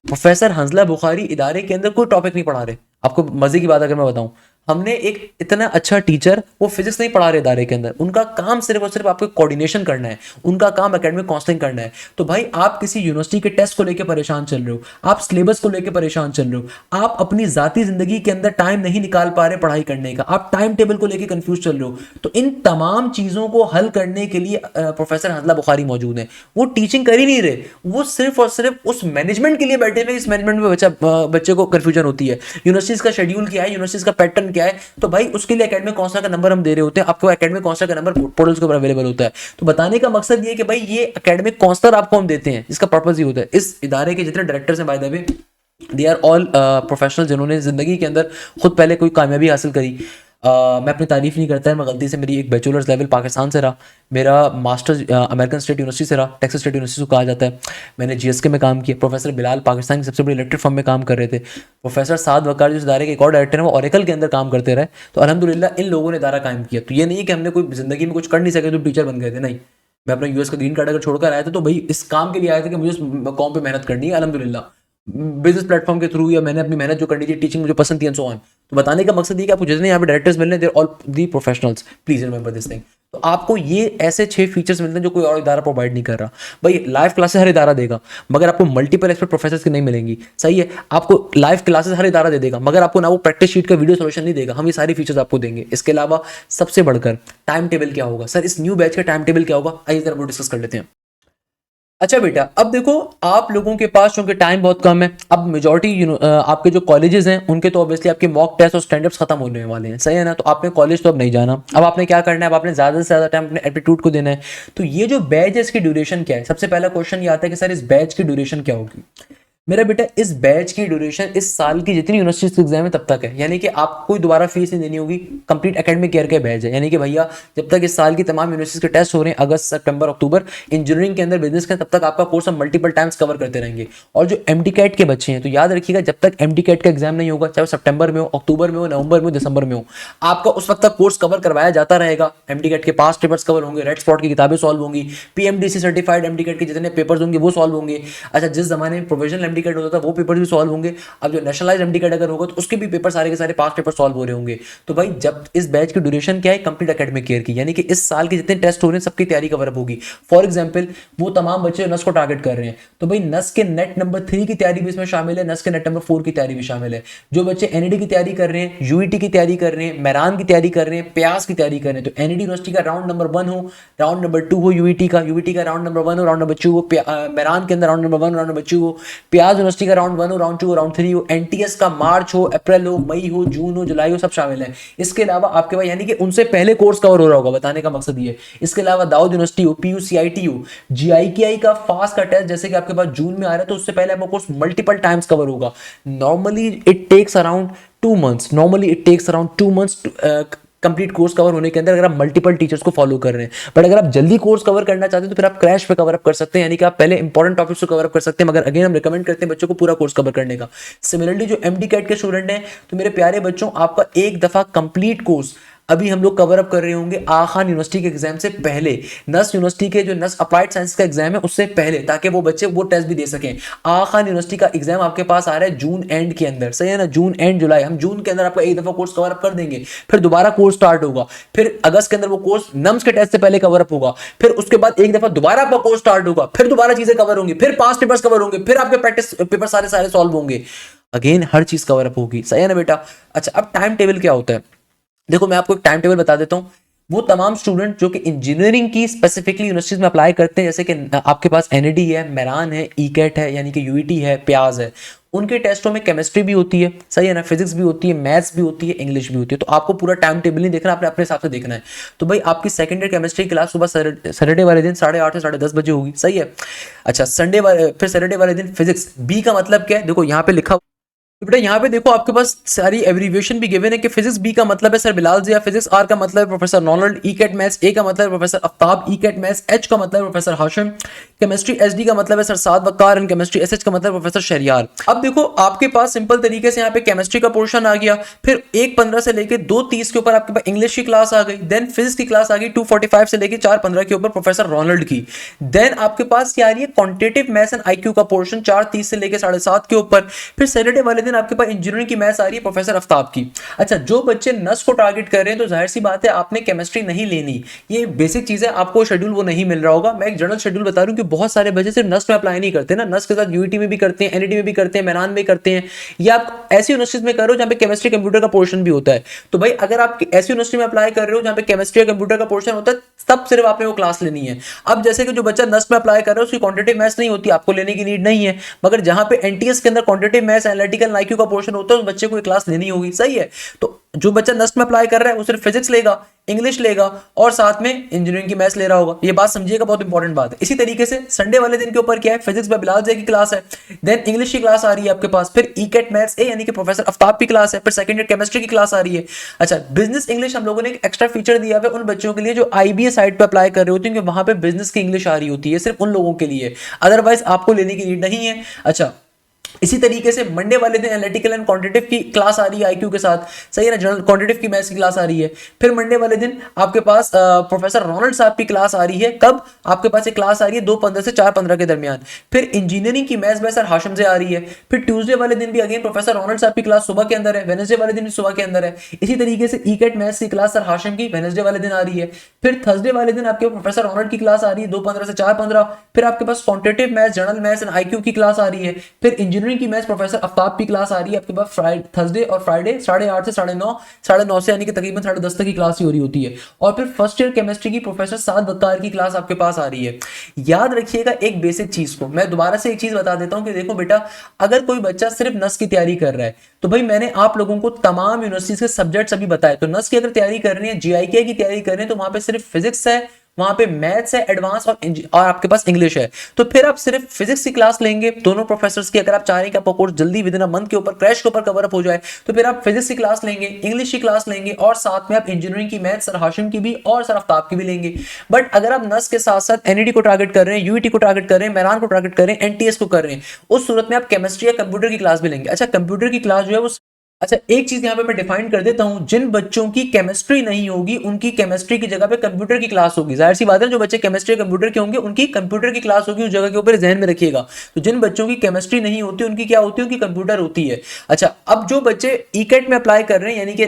प्रोफेसर हंजला बुखारी इदारे के अंदर कोई टॉपिक नहीं पढ़ा रहे। आपको मजे की बात अगर मैं बताऊं, हमने एक इतना अच्छा टीचर, वो फिजिक्स नहीं पढ़ा रहे इदारे के अंदर, उनका काम सिर्फ और सिर्फ आपको कोऑर्डिनेशन करना है, उनका काम एकेडमिक काउंसलिंग करना है। तो भाई आप किसी यूनिवर्सिटी के टेस्ट को लेकर परेशान चल रहे हो, आप सिलेबस को लेकर परेशान चल रहे हो, आप अपनी जाती जिंदगी के अंदर टाइम नहीं निकाल पा रहे पढ़ाई करने का, आप टाइम टेबल को लेकर कंफ्यूज चल रहे हो, तो इन तमाम चीजों को हल करने के लिए प्रोफेसर हंजला बुखारी मौजूद है। वो टीचिंग कर ही नहीं रहे, वो सिर्फ और सिर्फ उस मैनेजमेंट के लिए बैठे हुए। इस मैनेजमेंट में बच्चे को कंफ्यूजन होती है, यूनिवर्सिटीज का शेड्यूल क्या है, यूनिवर्सिटीज का पैटर्न क्या है। तो भाई उसके लिए एकेडमिक काउंसलर का नंबर हम दे रहे होते हैं, आपको एकेडमिक काउंसलर का नंबर पोर्टल्स के ऊपर अवेलेबल होता है। तो बताने का मकसद ये है कि भाई ये एकेडमिक काउंसलर आपको हम देते हैं, इसका पर्पस ये होता है। इस इदारे के जितने डायरेक्टर्स हैं by the way, they are all professional जिन्होंने जिंदगी के अंदर खुद पहले कोई कामयाबी हासिल करी। मैं अपनी तारीफ नहीं करता है, मैं गलती से मेरी एक बैचलर्स लेवल पाकिस्तान से रहा, मेरा मास्टर्स अमेरिकन स्टेट यूनिवर्सिटी से रहा, टेक्सास स्टेट यूनिवर्सिटी को कहा जाता है। मैंने जीएसके में काम किया। प्रोफेसर बिलाल पाकिस्तान की सबसे बड़ी इलेक्ट्रिक फर्म में काम कर रहे थे। प्रोफेसर साद वकार जो इस इदारे के एक और डायरेक्टर हैं, वो ओरेकल के अंदर काम करते रहे। तो अल्हम्दुलिल्लाह इन लोगों ने इदारा कायम किया। तो ये नहीं है कि हमने कोई जिंदगी में कुछ कर नहीं सके तो टीचर बन गए थे, नहीं। मैं अपना यूएस का ग्रीन कार्ड अगर छोड़कर आया था तो भाई इस काम के लिए आया था कि मुझे इस कॉम पे मेहनत करनी है। अल्हम्दुलिल्लाह बिजनेस प्लेटफॉर्म के थ्रू, या मैंने अपनी मेहनत जो करनी थी, टीचिंग मुझे पसंद थी एंड सो ऑन। तो बताने का मकसद ये कि आपको जितने यहाँ पे डायरेक्टर्स मिलने, they're all the professionals, please remember this thing. तो आपको ये ऐसे 6 फीचर्स मिलते हैं जो कोई और इदारा प्रोवाइड नहीं कर रहा। भाई लाइव क्लासेस हर इदारा देगा, मगर आपको मल्टीपल एक्सपर्ट प्रोफेसर्स की नहीं मिलेंगी, सही है। आपको लाइव क्लासेस हर इदारा दे देगा, मगर आपको ना वो प्रैक्टिस शीट का वीडियो सोल्यूशन नहीं देगा। हम ये सारी फीचर्स आपको देंगे। इसके अलावा सबसे बढ़कर टाइम टेबल क्या होगा, सर इस न्यू बैच का टाइम टेबल क्या होगा, आइए जरा वो डिस्कस कर लेते हैं। अच्छा बेटा, अब देखो आप लोगों के पास चूंकि टाइम बहुत कम है, अब मेजॉरिटी आपके जो कॉलेजेस हैं उनके तो ऑब्वियसली आपके मॉक टेस्ट और स्टैंडअप्स खत्म होने वाले हैं, सही है ना। तो आपने कॉलेज तो अब नहीं जाना, अब आपने क्या करना है, अब आपने ज्यादा से ज्यादा टाइम अपने एप्टीट्यूड को देना है। तो ये जो बैच है इसकी ड्यूरेशन क्या है, सबसे पहला क्वेश्चन ये आता है कि सर इस बैच की ड्यूरेशन क्या होगी। मेरा बेटा इस बैच की ड्यूरेशन इस साल की जितनी यूनिवर्सिटी एग्जाम है तब तक है, यानी कि आपको कोई दोबारा फीस नहीं देनी होगी। कंप्लीट एकेडमिक ईयर का बैच है, यानी कि भैया जब तक इस साल की तमाम यूनिवर्सिटीज के टेस्ट हो रहे हैं, अगस्त सितंबर अक्टूबर, इंजीनियरिंग के अंदर बिजनेस के, तब तक आपका कोर्स हम मल्टीपल टाइम्स कवर करते रहेंगे। और जो एमडी कैट के बच्चे हैं, तो याद रखिएगा जब तक एमडी कैट का एग्जाम नहीं होगा, चाहे वो सितंबर में हो, अक्टूबर में हो, नवंबर में हो, दिसंबर में हो, आपका उस वक्त तक कोर्स कवर करवाया जाता रहेगा। एमडी कैट के पास पेपर्स कवर होंगे, रेड स्पॉट की किताबें सॉल्व होंगी, पीएमडीसी सर्टिफाइड एमडी कैट के जितने पेपर्स होंगे वो सॉल्व होंगे। अच्छा, जिस जमाने में प्रोविजनल एमडी कैट होता था वो पेपर भी सॉल्व होंगे। अब जो नेशनलाइज्ड एमडी कैट अगर होगा तो उसके भी पेपर सारे के सारे पास पेपर सॉल्व हो रहे होंगे। तो भाई जब इस बैच की ड्यूरेशन क्या है, कंप्लीट एकेडमिक ईयर की, यानी कि इस साल के जितने टेस्ट हो रहे हैं सबकी तैयारी कवर अप होगी। फॉर एग्जांपल वो तमाम बच्चे नस को टारगेट कर रहे हैं, तो भाई नस के नेट नंबर 3 की तैयारी भी इसमें शामिल है, नस के नेट नंबर 4 की तैयारी भी शामिल है। जो बच्चे एनईडी की तैयारी कर रहे हैं, यूईटी की तैयारी कर रहे हैं, मेरान की तैयारी कर रहे हैं, प्यास की तैयारी कर रहे हैं, तो एनईडी यूनिवर्सिटी का राउंड नंबर 1 हो, राउंड नंबर 2 हो यूईटी का राउंड नंबर 1 हो, राउंड नंबर 2 हो, मेरान के अंदर राउंड नंबर 1 राउंड नंबर 2 हो, प्याज यूनिवर्सिटी का राउंड 1 हो, राउंड 2 हो, राउंड 3 हो, एनटीएस का मार्च हो, अप्रैल हो, मई हो, जून हो, जुलाई हो, सब शामिल है। इसके अलावा आपके पास यानी कि उनसे पहले कोर्स कवर हो रहा होगा, बताने का मकसद ये। इसके अलावा दाऊद यूनिवर्सिटी हो, पीयूसीआईटी हो, जीआईकेआई का फास्ट का टेस्ट जैसे कि आपके पास जून में आ रहा है, तो उससे पहले आपका कोर्स मल्टीपल टाइम्स कवर होगा। Normally it takes around 2 months complete course cover होने के अंदर, अगर आप मल्टीपल टीचर्स को फॉलो कर रहे हैं। बट अगर आप जल्दी कोर्स कवर करना चाहते हैं तो फिर आप क्रैश पे कवर अप कर सकते हैं, यानी कि आप पहले इंपॉर्टेंट टॉपिक्स को कवर अप कर सकते हैं, मगर अगेन हम रिकमेंड करते हैं बच्चों को पूरा कोर्स कवर करने का। सिमिलरली जो एमडी कैट के स्टूडेंट हैं, तो मेरे प्यारे बच्चों आपका एक दफा कंप्लीट कोर्स अभी हम लोग कवर अप कर रहे होंगे आगा खान यूनिवर्सिटी के एग्जाम से पहले, नस यूनिवर्सिटी के जो नस अप्लाइड साइंस का एग्जाम है उससे पहले, ताकि वो बच्चे वो टेस्ट भी दे सकें। आगा खान यूनिवर्सिटी का एग्जाम आपके पास आ रहा है जून एंड के अंदर, सही है ना, जून एंड जुलाई। हम जून के अंदर आपका एक दफा कोर्स कवर अप कर देंगे, फिर दोबारा कोर्स स्टार्ट होगा, फिर अगस्त के अंदर वो कोर्स नम्स के टेस्ट से पहले कवर अप होगा, फिर उसके बाद एक दफा दोबारा आपका कोर्स स्टार्ट होगा, फिर दोबारा चीजें कवर होंगी, फिर पास पेपर्स कवर होंगे, फिर आपके प्रैक्टिस पेपर सारे सारे सॉल्व होंगे, अगेन हर चीज कवर अप होगी, सही है ना बेटा। अच्छा, अब टाइम टेबल क्या होता है, देखो मैं आपको एक टाइम टेबल बता देता हूं। वो तमाम स्टूडेंट जो कि इंजीनियरिंग की स्पेसिफिकली यूनिवर्सिटीज में अप्लाई करते हैं, जैसे कि आपके पास एनईडी है, मेरान है, ईकेट है यानी कि यूईटी है, प्याज है, उनके टेस्टों में केमिस्ट्री भी होती है, सही है ना, फिजिक्स भी होती है, मैथ्स भी होती है, इंग्लिश भी होती है। तो आपको पूरा टाइम टेबल नहीं देखना, आपने अपने हिसाब से देखना है। तो भाई आपकी सेकेंड ईयर केमिस्ट्री क्लास सुबह सैटरडे वाले दिन 8:30 से 10:30 बजे होगी, सही है। अच्छा संडे वाले, फिर सैटरडे वाले दिन फिजिक्स। बी का मतलब क्या है, देखो यहाँ पे लिखा, तो बेटा यहाँ पे देखो आपके पास सारी एब्रीविएशन भी गिवन है कि फिजिक्स बी का मतलब है sir Bilal Zia, physics R का मतलब है professor Ronald, E CAT maths A का मतलब है professor Aftab, E CAT maths H का मतलब है professor Hashim, chemistry H D का मतलब है sir Saad Waqar, and chemistry S H का मतलब है प्रोफेसर शहरियार। अब देखो आपके पास सिंपल तरीके से यहाँ पे केमिस्ट्री का पोर्शन आ गया, फिर 1:15 से लेके 2:30 के ऊपर आपके पास इंग्लिश की क्लास आ गई, देन फिजिक्स की क्लास आ गई 2:45 से लेके 4:15 के ऊपर प्रोफेसर रोनाल्ड की। देन आपके पास क्या आ रही है, क्वांटिटेटिव मैथ्स एंड आईक्यू का पोर्शन 4:30 से लेके 7:30 के ऊपर। फिर सैटरडे वाले दिन आपके पास इंजीनियरिंग की मैथ्स आ रही है प्रोफेसर आफ्ताब की। अच्छा जो बच्चे नस को टारगेट कर रहे हैं तो जाहिर सी बात है आपने केमिस्ट्री नहीं लेनी, ये बेसिक चीज है, आपको शेड्यूल वो नहीं मिल रहा होगा। मैं एक जनरल शेड्यूल बता रहा हूं कि बहुत सारे बच्चे सिर्फ नस में अप्लाई नहीं करते ना, नस के साथ यूईटी में भी करते हैं, एनईटी में भी करते हैं, मेनान में करते हैं, या आप ऐसी यूनिवर्सिटीज में कर रहे हो जहां पे केमिस्ट्री कंप्यूटर का पोर्शन भी होता है। तो भाई अगर आप ऐसी यूनिवर्सिटी में अप्लाई कर रहे हो जहां पे केमिस्ट्री और कंप्यूटर का पोर्शन होता है, तब सिर्फ आपने वो क्लास लेनी है। अब जैसे कि जो बच्चा नस में अप्लाई कर रहा है उसकी क्वांटिटेटिव मैथ्स नहीं होती, आपको लेने की नीड नहीं है, मगर जहां पे एनटीएस के अंदर क्वांटिटेटिव मैथ्स, एनालिटिकल, आईक्यू का पोर्शन होता है उस बच्चे को क्लास लेनी होगी, सही है। तो जो बच्चा नस्ट में अप्लाई कर रहा है वो सिर्फ फिजिक्स लेगा, इंग्लिश लेगा और साथ में इंजीनियरिंग की मैथ्स ले रहा होगा, ये बात समझिएगा, बहुत इंपॉर्टेंट बात है। इसी तरीके से संडे वाले दिन के ऊपर क्या है, फिजिक्स में बिलाल जी की क्लास है, देन इंग्लिश की क्लास आ रही है आपके पास, फिर ईकेट मैथ्स ए यानी कि प्रोफेसर आफ्ताब की क्लास है, फिर सेकंड ईयर केमिस्ट्री की क्लास आ रही है। अच्छा बिजनेस इंग्लिश हम लोगों ने एक एक्स्ट्रा फीचर दिया है उन बच्चों के लिए जो आईबीए साइट पे अप्लाई कर रहे होते हैं, क्योंकि वहां पे बिजनेस की इंग्लिश आ रही होती है, सिर्फ उन लोगों के लिए, अदरवाइज आपको लेने की नीड नहीं है। अच्छा इसी तरीके से मंडे वाले दिन एनालिटिकल एंड क्वांटिटेटिव की क्लास आ रही है आईक्यू के साथ, सही है ना, जनरल क्वांटिटेटिव की मैथ्स की क्लास आ रही है। फिर मंडे वाले दिन आपके पास प्रोफेसर रोनाल्ड साहब की क्लास आ रही है, कब आपके पास एक क्लास आ रही है 2:15 से 4:15 के दरमियान। फिर इंजीनियरिंग की मैथ्स बाय सर हाशिम से आ रही है। फिर ट्यूसडे वाले दिन भी अगेन प्रोफेसर रोनाल्ड साहब की क्लास सुबह के अंदर है, वेडनेसडे वाले दिन भी सुबह के अंदर है। इसी तरीके से ईकेट मैथ्स की क्लास सर हाशिम की वेडनेसडे वाले दिन आ रही है। फिर थर्सडे वाले दिन आपके प्रोफेसर रोनाल्ड की क्लास आ रही है 2:15 से 4:15। फिर आपके पास quantitative maths, general maths and IQ की क्लास आ रही है। फिर इंजीनियरिंग की मैथ्स प्रोफेसर आफ्ताब की क्लास आ रही है आपके पास थर्सडे और फ्राइडे 8:30 से 9:30, 9:30 से यानी कि तकरीबन 10:30 तक की क्लास ही हो रही होती है। और फिर फर्स्ट ईयर केमिस्ट्री की प्रोफेसर साद वक्कार की क्लास आपके पास आ रही है। याद रखिएगा एक बेसिक चीज को, मैं दोबारा से एक चीज बता देता हूं कि देखो बेटा, अगर कोई बच्चा सिर्फ नस की तैयारी कर रहा है तो भाई मैंने आप लोगों को तमाम यूनिवर्सिटीज के सब्जेक्ट्स अभी बताए। तो नस की अगर तैयारी कर रही है, जीआईके की तैयारी कर रहे हैं, तो वहां पे सिर्फ फिजिक्स है, वहां पे मैथ्स है एडवांस, और आपके पास इंग्लिश है। तो फिर आप सिर्फ फिजिक्स की क्लास लेंगे दोनों प्रोफेसर्स की, अगर आप चाह रहे हैं कि आपका कोर्स जल्दी विद इन अ मंथ के ऊपर क्रैश के ऊपर कवर अप हो जाए, तो फिर आप फिजिक्स की क्लास लेंगे, इंग्लिश की क्लास लेंगे, और साथ में आप इंजीनियरिंग की मैथ्स सर हाशिम की भी और सर आफ्ताब की भी लेंगे। बट अगर आप नस के साथ साथ एनईडी को टारगेट कर रहे हैं, यूईटी को टारगेट कर रहे हैं, मेरान को टारगेट कर रहे हैं, एनटीएस को कर रहे हैं, उस सूरत में आप केमिस्ट्री या कंप्यूटर की क्लास भी लेंगे। अच्छा कंप्यूटर की क्लास जो है वो, अच्छा एक चीज यहां पे मैं डिफाइन कर देता हूं, जिन बच्चों की केमिस्ट्री नहीं होगी उनकी केमिस्ट्री की जगह पे कंप्यूटर की क्लास होगी। जाहिर सी बात है जो बच्चे केमिस्ट्री कंप्यूटर के होंगे उनकी कंप्यूटर की क्लास होगी, उस जगह के ऊपर ध्यान में रखिएगा। तो जिन बच्चों की केमिस्ट्री नहीं होती उनकी क्या होती है, उनकी कंप्यूटर होती है। अच्छा अब जो बच्चे ईकेट में अप्लाई कर रहे हैं यानी कि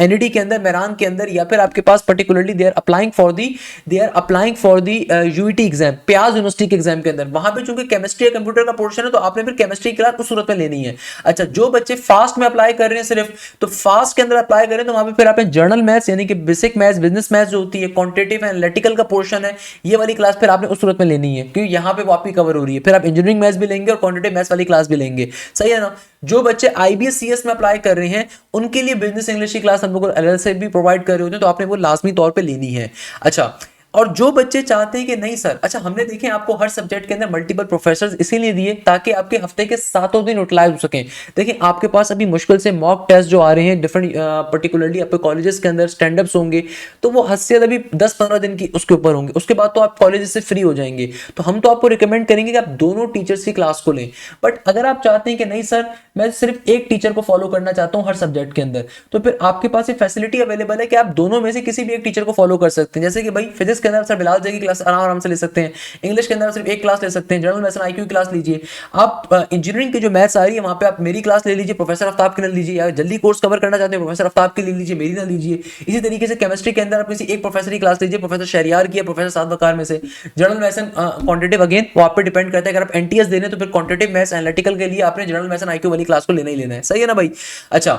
एनईडी के अंदर, मेरान के अंदर, या फिर आपके पास particularly they are applying for the UET exam, प्याज यूनिवर्सिटी के एग्जाम के अंदर, वहां पे चूंकि केमिस्ट्री या कंप्यूटर का पोर्शन है तो आपने फिर केमिस्ट्री की क्लास उस सूरत में लेनी है। अच्छा जो बच्चे फास्ट में अप्लाई कर रहे हैं सिर्फ, तो फास्ट के अंदर अप्लाई करें तो वहां पे फिर आपने जर्नल मैथ्स यानी कि बेसिक मैथ्स, बिजनेस मैथ्स जो होती है, क्वांटिटेटिव एनालिटिकल का पोर्शन है, ये वाली क्लास फिर आपने उस सूरत में लेनी है क्योंकि यहां पे वो आपकी कवर हो रही है। फिर आप इंजीनियरिंग मैथ्स भी लेंगे और क्वांटिटेटिव मैथ्स वाली क्लास भी लेंगे, सही है ना। जो बच्चे आईबीएस सीएस में अप्लाई कर रहे हैं उनके लिए बिजनेस इंग्लिश की क्लास हम लोग एलएल से भी प्रोवाइड कर रहे होते हैं, तो आपने वो लाजमी तौर पर लेनी है। अच्छा और जो बच्चे चाहते हैं कि नहीं सर, अच्छा हमने देखे आपको हर सब्जेक्ट के अंदर मल्टीपल प्रोफेसर्स इसीलिए दिए ताकि आपके हफ्ते के 7 दिन यूटिलाइज हो सकें। देखिए आपके पास अभी मुश्किल से मॉक टेस्ट जो आ रहे हैं डिफरेंट पर्टिकुलरली आपके कॉलेजेस के अंदर स्टैंडअप्स होंगे, तो वो हद से अभी 10-15 दिन की उसके ऊपर होंगे, उसके बाद तो आप कॉलेज से फ्री हो जाएंगे। तो हम तो आपको रिकमेंड करेंगे कि आप दोनों टीचर्स की क्लास को लें। बट अगर आप चाहते हैं कि नहीं सर मैं सिर्फ एक टीचर को फॉलो करना चाहता हूं हर सब्जेक्ट के अंदर, तो फिर आपके पास ये फैसिलिटी अवेलेबल है कि आप दोनों में से किसी भी एक टीचर को फॉलो कर सकते हैं। जैसे कि भाई फिजिक्स के अंदर सर बिलाल जी क्लास आराम से ले सकते हैं, इंग्लिश के अंदर सिर्फ एक क्लास ले सकते हैं, जनरल मैथ्स आईक्यू क्लास लीजिए। आप इंजीनियरिंग की जो मैथ्स आ रही है वहां पे आप मेरी क्लास ले लीजिए, प्रोफेसर आफ्ताब की ना लीजिए, या जल्दी कोर्स कवर करना चाहते हैं प्रोफेसर आफ्ताब की ले लीजिए, मेरी ना लीजिए। इसी तरीके से केमिस्ट्री के अंदर आप किसी एक प्रोफेसर की क्लास लीजिए, प्रोफेसर शहरियार की या प्रोफेसर साद वकार में से। जनरल मैथ्स क्वांटिटेटिव अगेन वो आप पे डिपेंड करता है, अगर आप एनटीएस दे रहे हैं तो फिर क्वांटिटेटिव मैथ्स एनालिटिकल के लिए आपने जनरल मैथ्स आईक्यू वाली क्लास को लेना ही लेना है, सही है ना भाई। अच्छा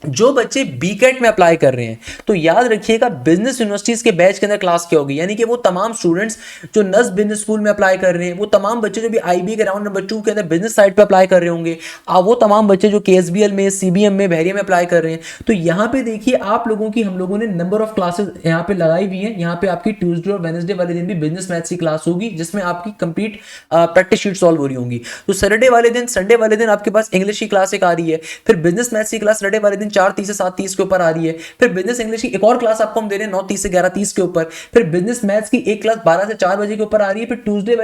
जो बच्चे बीकेट में अप्लाई कर रहे हैं तो याद रखिएगा बिजनेस यूनिवर्सिटीज के बैच के अंदर क्लास क्या होगी, यानी कि वो तमाम स्टूडेंट्स जो नस बिजनेस स्कूल में अप्लाई कर रहे हैं, वो तमाम बच्चे जो भी आईबी के राउंड नंबर 2 के अंदर बिजनेस साइड पे अप्लाई कर रहे होंगे, वो तमाम बच्चे जो केएसबीएल में, सीबीएम में, बहरिया में अप्लाई कर रहे हैं। तो यहाँ पे देखिए आप लोगों की हम लोगों ने नंबर ऑफ क्लासेस यहाँ पे लगाई हुई है। यहाँ पे आपकी ट्यूसडे और वेडनेसडे वाले दिन भी बिजनेस मैथ्स की क्लास होगी जिसमें आपकी कंप्लीट प्रैक्टिस शीट सॉल्व हो रही होंगी। तो सैटरडे वाले दिन, संडे वाले दिन आपके पास इंग्लिश की क्लास एक आ रही है, फिर बिजनेस मैथ्स की क्लास सैटरडे वाले दिन 4:30 से 7:30 के ऊपर आ रही है, फिर बिजनेस इंग्लिश की एक और क्लास आपको हम दे रहे हैं 9:30 से 11:30 के ऊपर, फिर बिजनेस मैथ्स की एक क्लास 12 से 4 बजे के ऊपर आ रही है, फिर ट्यूसडे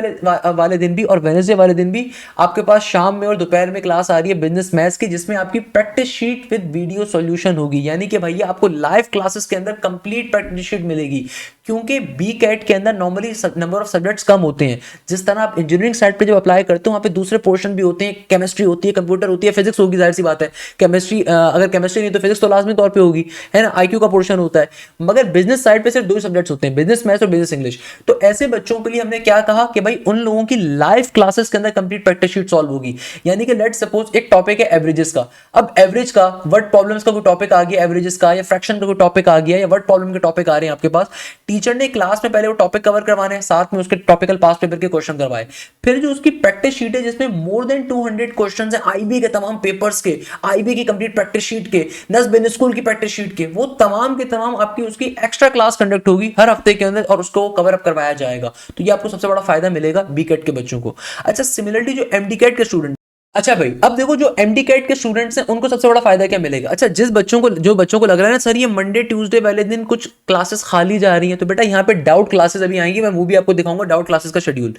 वाले दिन भी और वेडनेसडे वाले दिन भी आपके पास शाम में और दोपहर में क्लास आ रही है बिजनेस मैथ्स की, जिसमें आपकी practice sheet with video solution होगी। यानी कि भैया आपको लाइव क्लासेस के अंदर कंप्लीट प्रैक्टिस शीट मिलेगी, क्योंकि बी कैट के अंदर नॉर्मली नंबर ऑफ सब्जेक्ट्स कम होते हैं। जिस तरह आप इंजीनियरिंग साइड पे जब अप्लाई करते हो वहां पे दूसरे पोर्शन भी होते हैं, केमिस्ट्री होती है, कंप्यूटर होती है, फिजिक्स होगी, जाहिर सी बात है। केमिस्ट्री अगर केमिस्ट्री नहीं तो फिजिक्स तो लाजमी तौर पे होगी, है ना, आईक्यू का पोर्शन होता है। मगर बिजनेस साइड पे सिर्फ 2 सब्जेक्ट्स होते हैं, बिजनेस मैथ्स और बिजनेस इंग्लिश। तो ऐसे बच्चों के लिए हमने क्या कहा कि भाई उन लोगों की लाइव क्लासेस के अंदर कंप्लीट प्रैक्टिस शीट सॉल्व होगी। यानी कि लेट सपोज एक टॉपिक है एवरेजेस का, अब एवरेज का वर्ड प्रॉब्लम्स का कोई टॉपिक आ गया एवरेजेस का, या फ्रैक्शन का कोई टॉपिक आ गया, या वर्ड प्रॉब्लम के टॉपिक आ रहे हैं आपके पास, टीचर ने क्लास में पहले वो टॉपिक कवर करवाने हैं, साथ में उसके टॉपिकल पास्ट पेपर के क्वेश्चन करवाए, फिर जो उसकी प्रैक्टिस शीट है जिसमें मोर देन 200 क्वेश्चंस है आईबी के तमाम पेपर्स के, आईबी की कंप्लीट प्रैक्टिस शीट के, नस बिजनेस स्कूल की प्रैक्टिस शीट के, वो तमाम के तमाम आपकी उसकी एक्स्ट्रा क्लास कंडक्ट होगी हर हफ्ते के अंदर और उसको कवर अप करवाया जाएगा। तो ये आपको सबसे बड़ा फायदा मिलेगा बीकेट के बच्चों को। अच्छा, सिमिलरली जो एमडी कैट के स्टूडेंट, अच्छा भाई अब देखो जो एमडी कैट के स्टूडेंट्स हैं उनको सबसे बड़ा फायदा क्या मिलेगा। अच्छा, जो बच्चों को लग रहा है ना सर ये मंडे ट्यूसडे वाले दिन कुछ क्लासेस खाली जा रही हैं, तो बेटा यहाँ पे डाउट क्लासेस अभी आएंगी, मैं वो भी आपको दिखाऊंगा डाउट क्लासेस का शेड्यूल।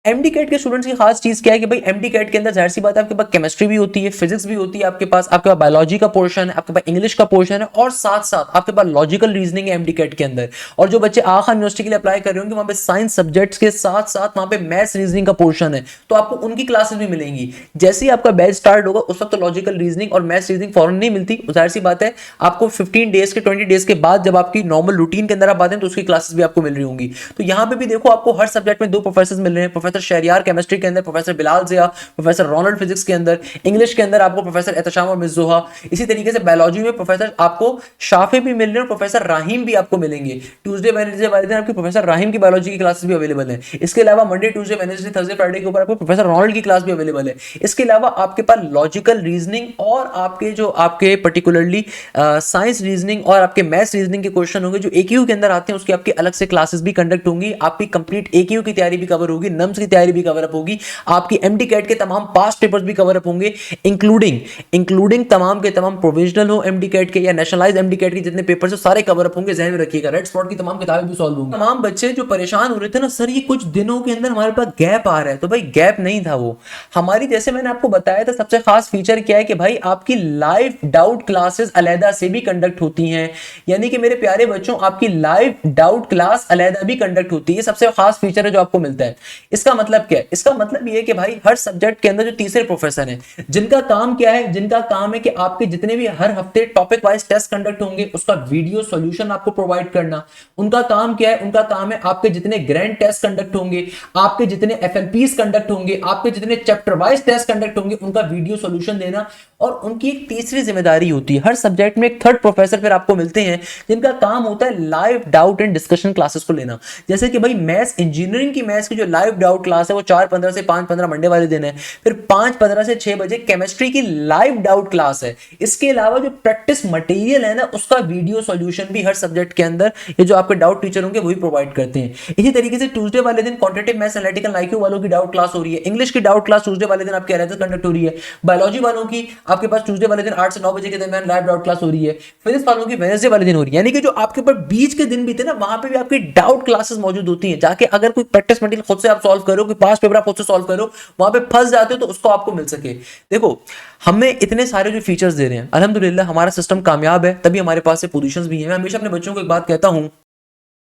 एमडी कैट के स्टूडेंट्स की खास चीज क्या है कि भाई एमडी कैट के अंदर जाहिर सी बात है आपके पास केमिस्ट्री भी होती है, फिजिक्स भी होती है, आपके पास बायोलॉजी का पोर्शन है, आपके पास इंग्लिश का पोर्शन है, और साथ साथ आपके पास लॉजिकल रीजनिंग है एमडी कैट के अंदर। और जो बच्चे आखा यूनिवर्सिटी के लिए अप्लाई कर रहे होंगे वहां पे साइंस सब्जेक्ट्स के साथ साथ वहां पे मैथ्स रीजनिंग का पोर्शन है, तो आपको उनकी क्लासेस भी मिलेंगी। जैसे ही आपका बैच स्टार्ट होगा उस वक्त तो लॉजिकल रीजनिंग और मैथ्स रीजनिंग फॉरन नहीं मिलती, जाहिर सी बात है आपको 15 डेज के 20 डेज के बाद जब आपकी नॉर्मल रूटीन के अंदर आप आते हैं तो उसकी क्लासेस भी आपको मिल रही होंगी। तो यहाँ पे भी देखो आपको हर सब्जेक्ट में 2 प्रोफेसर मिल रहे हैं, प्रोफेसर शहरियार केमिस्ट्री के अंदर, प्रोफेसर बिलाल जिया, प्रोफेसर रोनाल्ड फिजिक्स के अंदर, इंग्लिश के अंदर आपको प्रोफेसर एहतशाम और मिर्ज़ोहा, इसी तरीके से बायोलॉजी में प्रोफेसर आपको शाफे भी मिल रहे हैं और प्रोफेसर राहिम भी आपको मिलेंगे। ट्यूसडे वेडनेसडे वाले दिन आपकी प्रोफेसर राहिम की बायोलॉजी की क्लासेस भी अवेलेबल है। इसके अलावा Monday Tuesday Wednesday Thursday Friday के ऊपर आपको प्रोफेसर रोनाल्ड की क्लास भी अवेलेबल है। इसके अलावा आपके पास लॉजिकल रीजनिंग और आपके पर्टिकुलरली साइंस रीजनिंग और आपके मैथ्स रीजनिंग के क्वेश्चन होंगे जो एकेयू के अंदर आते हैं, उसकी आपकी अलग से क्लासेस भी कंडक्ट होंगी। आपकी कंप्लीट एकेयू की तैयारी भी कवर होगी, नम्स की तैयारी भी कवर अप होगी, आपकी एमडी कैट के तमाम पास्ट पेपर्स भी कवर अप होंगे, इंक्लूडिंग तमाम के तमाम प्रोविजनल हो एमडी कैट के या नेशनलाइज्ड एमडी कैट के जितने पेपर्स हैं सारे कवर अप होंगे। ध्यान में रखिएगा रेड स्पॉट की तमाम किताबें भी सॉल्व होंगी। तमाम बच्चे जो परेशान हो रहे थे ना सर ये कुछ दिनों के अंदर हमारे पास गैप आ रहा है, तो भाई गैप नहीं था वो हमारी, जैसे मैंने आपको बताया था सबसे खास फीचर क्या है कि भाई आपकी लाइव डाउट क्लासेस अलहदा से भी कंडक्ट होती हैं। यानी कि मेरे प्यारे बच्चों आपकी लाइव डाउट क्लास अलहदा भी कंडक्ट होती है, सबसे खास फीचर है जो आपको मिलता है। इसका मतलब क्या है? इसका मतलब ये है कि भाई हर सब्जेक्ट के अंदर जो तीसरे प्रोफेसर हैं जिनका काम क्या है, जिनका काम है कि आपके जितने भी हर हफ्ते टॉपिक वाइज टेस्ट कंडक्ट होंगे उसका वीडियो सॉल्यूशन आपको प्रोवाइड करना। उनका काम क्या है? उनका काम है आपके जितने ग्रैंड टेस्ट कंडक्ट होंगे, आपके जितने एफएलपीस कंडक्ट होंगे, आपके जितने चैप्टर वाइज टेस्ट कंडक्ट होंगे उनका वीडियो सॉल्यूशन देना। और उनकी एक तीसरी जिम्मेदारी होती है, हर सब्जेक्ट में एक थर्ड प्रोफेसर फिर आपको मिलते हैं जिनका काम होता है live doubt and discussion classes को लेना। जैसे कि भाई मैथ्स इंजीनियरिंग की मैथ्स की जो लाइव डाउट क्लास है वो 4:15 से 5:15 मंडे वाले दिन है, फिर 5:15 से 6 बजे केमिस्ट्री की लाइव डाउट क्लास है। इसके अलावा जो प्रैक्टिस मटेरियल है ना उसका वीडियो सॉल्यूशन भी हर सब्जेक्ट के अंदर ये जो आपके डाउट टीचर होंगे वही प्रोवाइड करते हैं। इसी तरीके से ट्यूसडे वाले दिन क्वांटिटेटिव मैथ्स एनालिटिकल आईक्यू वालों की डाउट क्लास हो रही है, इंग्लिश की डाउट क्लास ट्यूसडे वाले दिन आपके अलग कंडक्ट हो रही है, बायोलॉजी वालों की आपके पास ट्यूसडे वाले दिन 8 से 9 बजे के दरमियान लाइव डाउट क्लास हो रही है, फिजिक्स वालों की वेडनेसडे वाले दिन हो रही है। यानी कि जो आपके ऊपर बीच के दिन भी थे ना वहां पे भी आपकी डाउट क्लासेस मौजूद होती हैं। जाके अगर कोई प्रैक्टिस मटेरियल खुद से आप सॉल्व करो, कोई पास्ट पेपर आप खुद से सॉल्व करो, वहां पे फंस जाते हो तो उसको आपको मिल सके। देखो हमें इतने सारे जो फीचर्स दे रहे हैं अल्हम्दुलिल्लाह हमारा सिस्टम कामयाब है, तभी हमारे पास से पोजीशंस भी हैं। मैं हमेशा अपने बच्चों को एक बात कहता हूं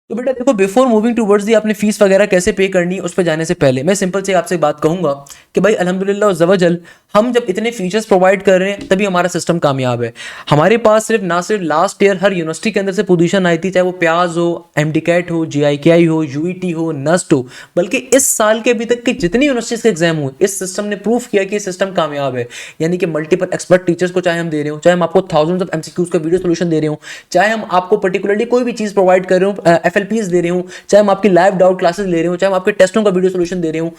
तो बेटा देखो, बिफोर मूविंग टूवर्ड्स दी आपने फीस वगैरह कैसे पे करनी है उस पर जाने से पहले मैं सिंपल से आपसे बात कहूंगा कि भाई अल्हम्दुलिल्लाह वज़्ज़वजल हम जब इतने फीचर्स प्रोवाइड कर रहे हैं तभी हमारा सिस्टम कामयाब है। हमारे पास सिर्फ ना सिर्फ लास्ट ईयर हर यूनिवर्सिटी के अंदर से पोजीशन आई थी, चाहे वो प्याज हो, एमडीकैट हो, जीआईकेआई हो, यूईटी हो, नस्ट हो, बल्कि इस साल के अभी तक के जितनी यूनिवर्सिटीज के एग्जाम हुए इस सिस्टम ने प्रूव किया कि सिस्टम कामयाब है। यानी कि मल्टीपल एक्सपर्ट टीचर्स को चाहे हम दे रहे हो, चाहे हम आपको थाउजेंड्स ऑफ एमसीक्यूज का वीडियो सोल्यूशन दे रहे हो, चाहे हम आपको पर्टिकुलरली कोई भी चीज प्रोवाइड कर रहे हो, एफएलपीज दे रहे हो, चाहे हम आपकी लाइव डाउट क्लासेस ले रहे हो, चाहे हम आपके टेस्टों का वीडियो सोल्यूशन दे रहे हो,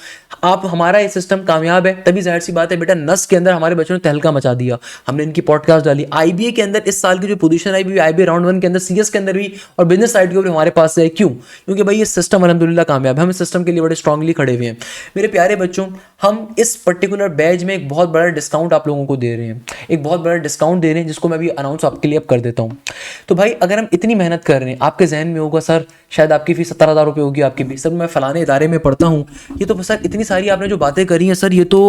आप हमारा ये सिस्टम कामयाब है। तभी जाहिर सी बात है बेटा नस के अंदर हमारे बच्चों ने तहलका मचा दिया, हमने इनकी पॉडकास्ट डाली। आईबीए के अंदर इस साल की जो पोजीशन आई, आईबीए राउंड 1 के अंदर, सीएस के अंदर भी और बिजनेस साइड के ऊपर हमारे पास है। क्यों? क्योंकि भाई ये सिस्टम अल्हम्दुलिल्लाह कामयाब है, हम इस सिस्टम के लिए बड़े स्ट्रांगली खड़े हुए हैं। मेरे प्यारे बच्चों, हम इस पर्टिकुलर बैच में एक बहुत बड़ा डिस्काउंट आप लोगों को दे रहे हैं, एक बहुत बड़ा डिस्काउंट दे रहे हैं जिसको मैं भी अनाउंस आपके लिए अब कर देता हूं। तो भाई अगर हम इतनी मेहनत कर रहे हैं, आपके जहन में होगा सर शायद आपकी फीस 70,000 रुपये होगी, आपकी फीस सर मैं फलाने इदारे में पढ़ता हूँ, ये तो सर इतनी सारी आपने जो बातें करी हैं सर ये तो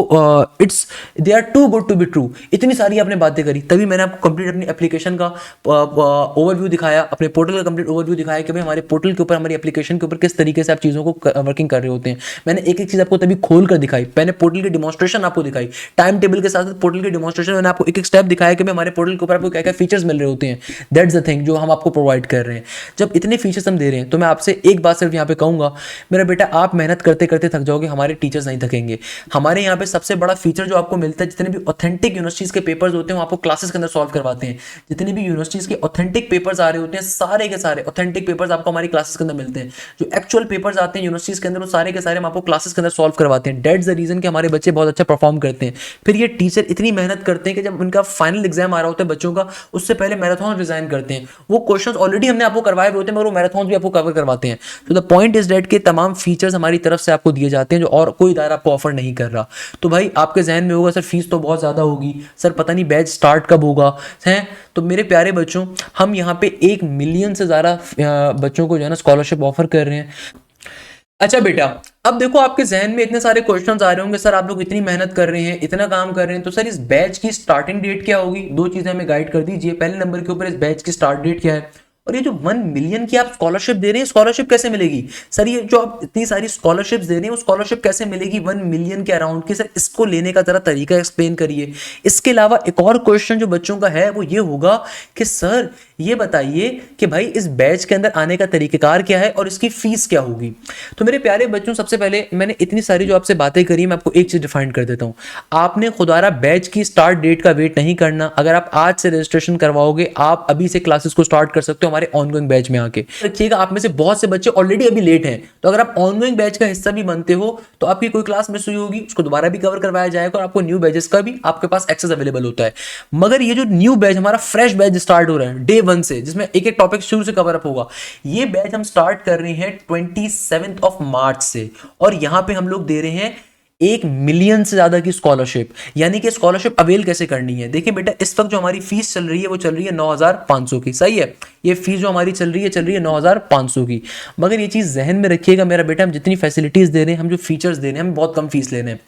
it's they are too good to be true, इतनी सारी आपने बातें करी। तभी मैंने आपको कंप्लीट अपनी एप्लीकेशन का ओवरव्यू दिखाया, अपने पोर्टल का कंप्लीट ओवरव्यू दिखाया कि भाई हमारे पोर्टल के ऊपर, हमारी एप्लीकेशन के ऊपर किस तरीके से आप चीज़ों को वर्किंग कर रहे होते हैं। मैंने एक एक चीज़ आपको तभी खोल कर दिखाई, मैंने पोर्टल की डिमॉन्स्ट्रेशन आपको दिखाई, टाइम टेबल के साथ साथ पोर्टल की डिमॉन्स्ट्रेशन, मैंने आपको एक एक स्टेप दिखाया कि हमारे पोर्टल के ऊपर आपको क्या क्या फीचर्स मिल रहे होते हैं। दैट्स द थिंग जो हम आपको प्रोवाइड कर रहे हैं। जब इतने फीचर्स हम दे रहे हैं तो मैं आपसे एक बात सिर्फ यहाँ पे कहूँगा, मेरा बेटा आप मेहनत करते करते थक जाओगे, हमारे टीचर्स नहीं थकेंगे। हमारे यहाँ पे सबसे बड़ा फीचर जो आपको मिलता है, जितने भी ऑथेंटिक यूनिवर्सिटीज़ के पेपर्स होते हैं वो आपको क्लासेस के अंदर सॉल्व करवाते हैं। जितने भी यूनिवर्सिटीज़ के ऑथेंटिक पेपर्स आ रहे होते हैं, सारे के सारे ऑथेंटिक पेपर्स आपको हमारी क्लासेस के अंदर मिलते हैं। जो एक्चुअल पेपर्स आते हैं यूनिवर्सिटीज़ के अंदर वो सारे के सारे हम आपको क्लासेस के अंदर सॉल्व करवाते हैं। दैट्स द रीज़न कि हमारे बच्चे बहुत अच्छा परफॉर्म करते हैं। फिर ये टीचर इतनी मेहनत करते हैं कि जब उनका फाइनल एग्जाम आ रहा होता है बच्चों का, उससे पहले मैराथन डिजाइन करते हैं। वो क्वेश्चंस ऑलरेडी हमने आपको करवाए हुए होते हैं मगर वो मैराथन भी आपको कवर करवाते हैं। तो द पॉइंट इज दैट के तमाम फीचर्स हमारी तरफ से आपको दिए जाते हैं जो और कोई इदारा आपको ऑफर नहीं कर रहा। तो भाई आपके जहन में होगा सर फीस तो बहुत ज़्यादा होगी, सर पता नहीं बैच स्टार्ट कब होगा है। तो मेरे प्यारे बच्चों, हम यहाँ पे 1 मिलियन से ज़्यादा बच्चों को जो है ना स्कॉलरशिप ऑफर कर रहे हैं। अच्छा बेटा, अब देखो आपके जहन में इतने सारे क्वेश्चंस आ रहे होंगे, सर आप लोग इतनी मेहनत कर रहे हैं, इतना काम कर रहे हैं, तो सर इस बैच की स्टार्टिंग डेट क्या होगी? दो चीजें हमें गाइड कर दीजिए। पहले नंबर के ऊपर इस बैच की स्टार्ट डेट क्या है, और ये जो 1 मिलियन की आप स्कॉलरशिप दे रहे हैं, स्कॉलरशिप कैसे मिलेगी? सर ये जो आप इतनी सारी स्कॉलरशिप दे रहे हैं वो स्कॉलरशिप कैसे मिलेगी 1 मिलियन के अराउंड की? सर इसको लेने का जरा तरीका एक्सप्लेन करिए। इसके अलावा एक और क्वेश्चन जो बच्चों का है वो ये होगा कि सर ये बताइए कि भाई इस बैच के अंदर आने का तरीकेकार क्या है और इसकी फीस क्या होगी? तो मेरे प्यारे बच्चों, सबसे पहले मैंने इतनी सारी जो आपसे बातें करी, मैं आपको एक चीज डिफाइन कर देता हूं। आपने खुदारा बैच की स्टार्ट डेट का वेट नहीं करना। अगर आप आज से रजिस्ट्रेशन करवाओगे, आप अभी से क्लासेस को स्टार्ट कर सकते हो हमारे ऑनगोइंग बैच में आके। रखिएगा, आप में से बहुत से बच्चे ऑलरेडी अभी लेट हैं, तो अगर आप ऑनगोइंग बैच का हिस्सा भी बनते हो तो आपकी कोई क्लास मिस हुई होगी उसको दोबारा भी कवर करवाया जाएगा और आपको न्यू बैचेस का भी आपके पास एक्सेस अवेलेबल होता है। मगर ये जो न्यू बैच, हमारा फ्रेश बैच स्टार्ट हो रहा है डे 1 से, जिसमें एक एक टॉपिक शुरू से कवर अप होगा, ये बैच हम स्टार्ट कर रहे हैं 27 मार्च से, और यहां पे हम लोग दे रहे हैं 1 मिलियन से ज्यादा की स्कॉलरशिप। यानी कि स्कॉलरशिप अवेल कैसे करनी है? देखिए बेटा, इस वक्त जो हमारी फीस चल रही है वो चल रही है 9,500 की, सही है। ये फीस जो हमारी चल रही है 9,500 की। मगर ये चीज़ जहन में रखिएगा मेरा बेटा, हम जितनी फैसिलिटीज़ दे रहे हैं, हम जो फीचर्स दे रहे हैं, हम बहुत कम फीस ले रहे हैं।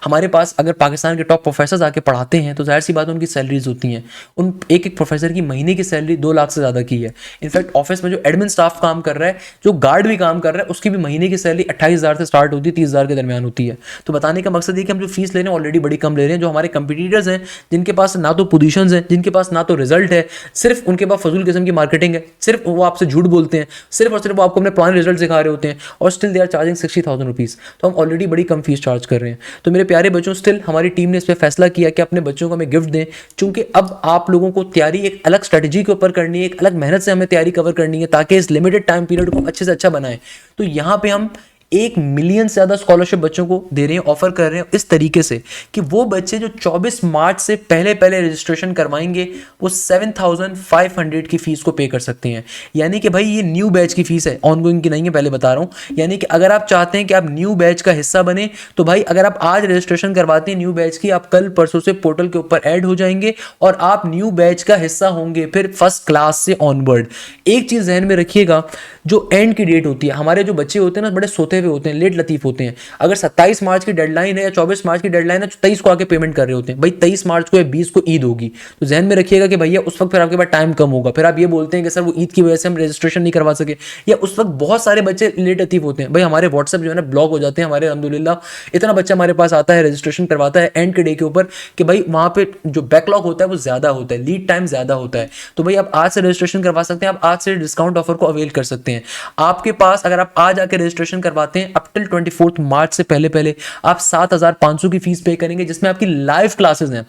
हमारे पास अगर पाकिस्तान के टॉप प्रोफेसर आके पढ़ाते हैं तो जाहिर सी बात है उनकी सैलरीज होती हैं। उन एक एक प्रोफेसर की महीने की सैलरी 2 लाख से ज़्यादा की है। इनफैक्ट ऑफिस में जो एडमिन स्टाफ काम कर रहा है, जो गार्ड भी काम कर रहा है, उसकी भी महीने की सैलरी 28,000 से स्टार्ट होती है, 30,000 के दरमियान होती है। तो बताने का मकसद ये कि हम जो फीस ले रहे हैं ऑलरेडी बड़ी कम ले रहे हैं। जो हमारे कंपटीटर्स हैं, जिनके पास ना तो पोजीशंस हैं, जिनके पास ना तो रिजल्ट है, सिर्फ उनके पास फजूल किस्म की मार्केटिंग है, सिर्फ वो आपसे झूठ बोलते हैं, सिर्फ और सिर्फ वो आपको अपने पुराने रिजल्ट दिखा रहे होते हैं, और still they are charging 60,000 rupees. तो हम ऑलरेडी बड़ी कम फीस चार्ज कर रहे हैं। तो मेरे प्यारे बच्चों, स्टिल हमारी टीम ने इस पर फैसला किया कि अपने बच्चों को हमें गिफ्ट दें, चूंकि अब आप लोगों को तैयारी एक अलग स्ट्रेटजी के ऊपर करनी है, एक अलग मेहनत से हमें तैयारी कवर करनी है, ताकि इस लिमिटेड टाइम पीरियड को अच्छे से अच्छा बनाएं। तो यहाँ पे हम 1 मिलियन से ज़्यादा स्कॉलरशिप बच्चों को दे रहे हैं, ऑफर कर रहे हैं इस तरीके से कि वो बच्चे जो 24 मार्च से पहले पहले रजिस्ट्रेशन करवाएंगे वो 7,500 की फीस को पे कर सकते हैं। यानी कि भाई ये न्यू बैच की फीस है, ऑनगोइंग की नहीं है, पहले बता रहा हूँ। यानी कि अगर आप चाहते हैं कि आप न्यू बैच का हिस्सा बने, तो भाई अगर आप आज रजिस्ट्रेशन करवाते हैं न्यू बैच की, आप कल परसों से पोर्टल के ऊपर ऐड हो जाएंगे और आप न्यू बैच का हिस्सा होंगे फिर फर्स्ट क्लास से ऑनवर्ड। एक चीज़ जहन में रखिएगा, जो एंड की डेट होती है, हमारे जो बच्चे होते हैं ना बड़े सोते बैठे हुए होते हैं, लेट लतीफ होते हैं। अगर 27 मार्च की डेडलाइन है या 24 मार्च की डेडलाइन है तो 23 को आके पेमेंट कर रहे होते हैं। भाई 23 मार्च को या 20 को ईद होगी, तो जहन में रखिएगा कि भैया उस वक्त फिर आपके पास टाइम कम होगा। फिर आप ये बोलते हैं कि सर वो ईद की वजह से हम रजिस्ट्रेशन नहीं करवा सके, या उस वक्त बहुत सारे बच्चे लेट लतीफ होते हैं। भाई हमारे व्हाट्सएप जो है ना ब्लॉक हो जाते हैं हमारे, अल्हम्दुलिल्लाह इतना बच्चा हमारे पास आता है, रजिस्ट्रेशन करवाता है एंड के डे के ऊपर कि भाई वहाँ पे जो बैकलॉग होता है वो ज़्यादा होता है, लीड टाइम ज़्यादा होता है। तो भाई आप आज से रजिस्ट्रेशन करवा सकते हैं, आप आज से डिस्काउंट ऑफर को अवेल कर सकते हैं। आपके पास अगर आप आज आके रजिस्ट्रेशन करवाते हैं अप टिल 24 मार्च से पहले पहले आप 7,500 की फीस पे करेंगे, जिसमें आपकी लाइव क्लासेस हैं।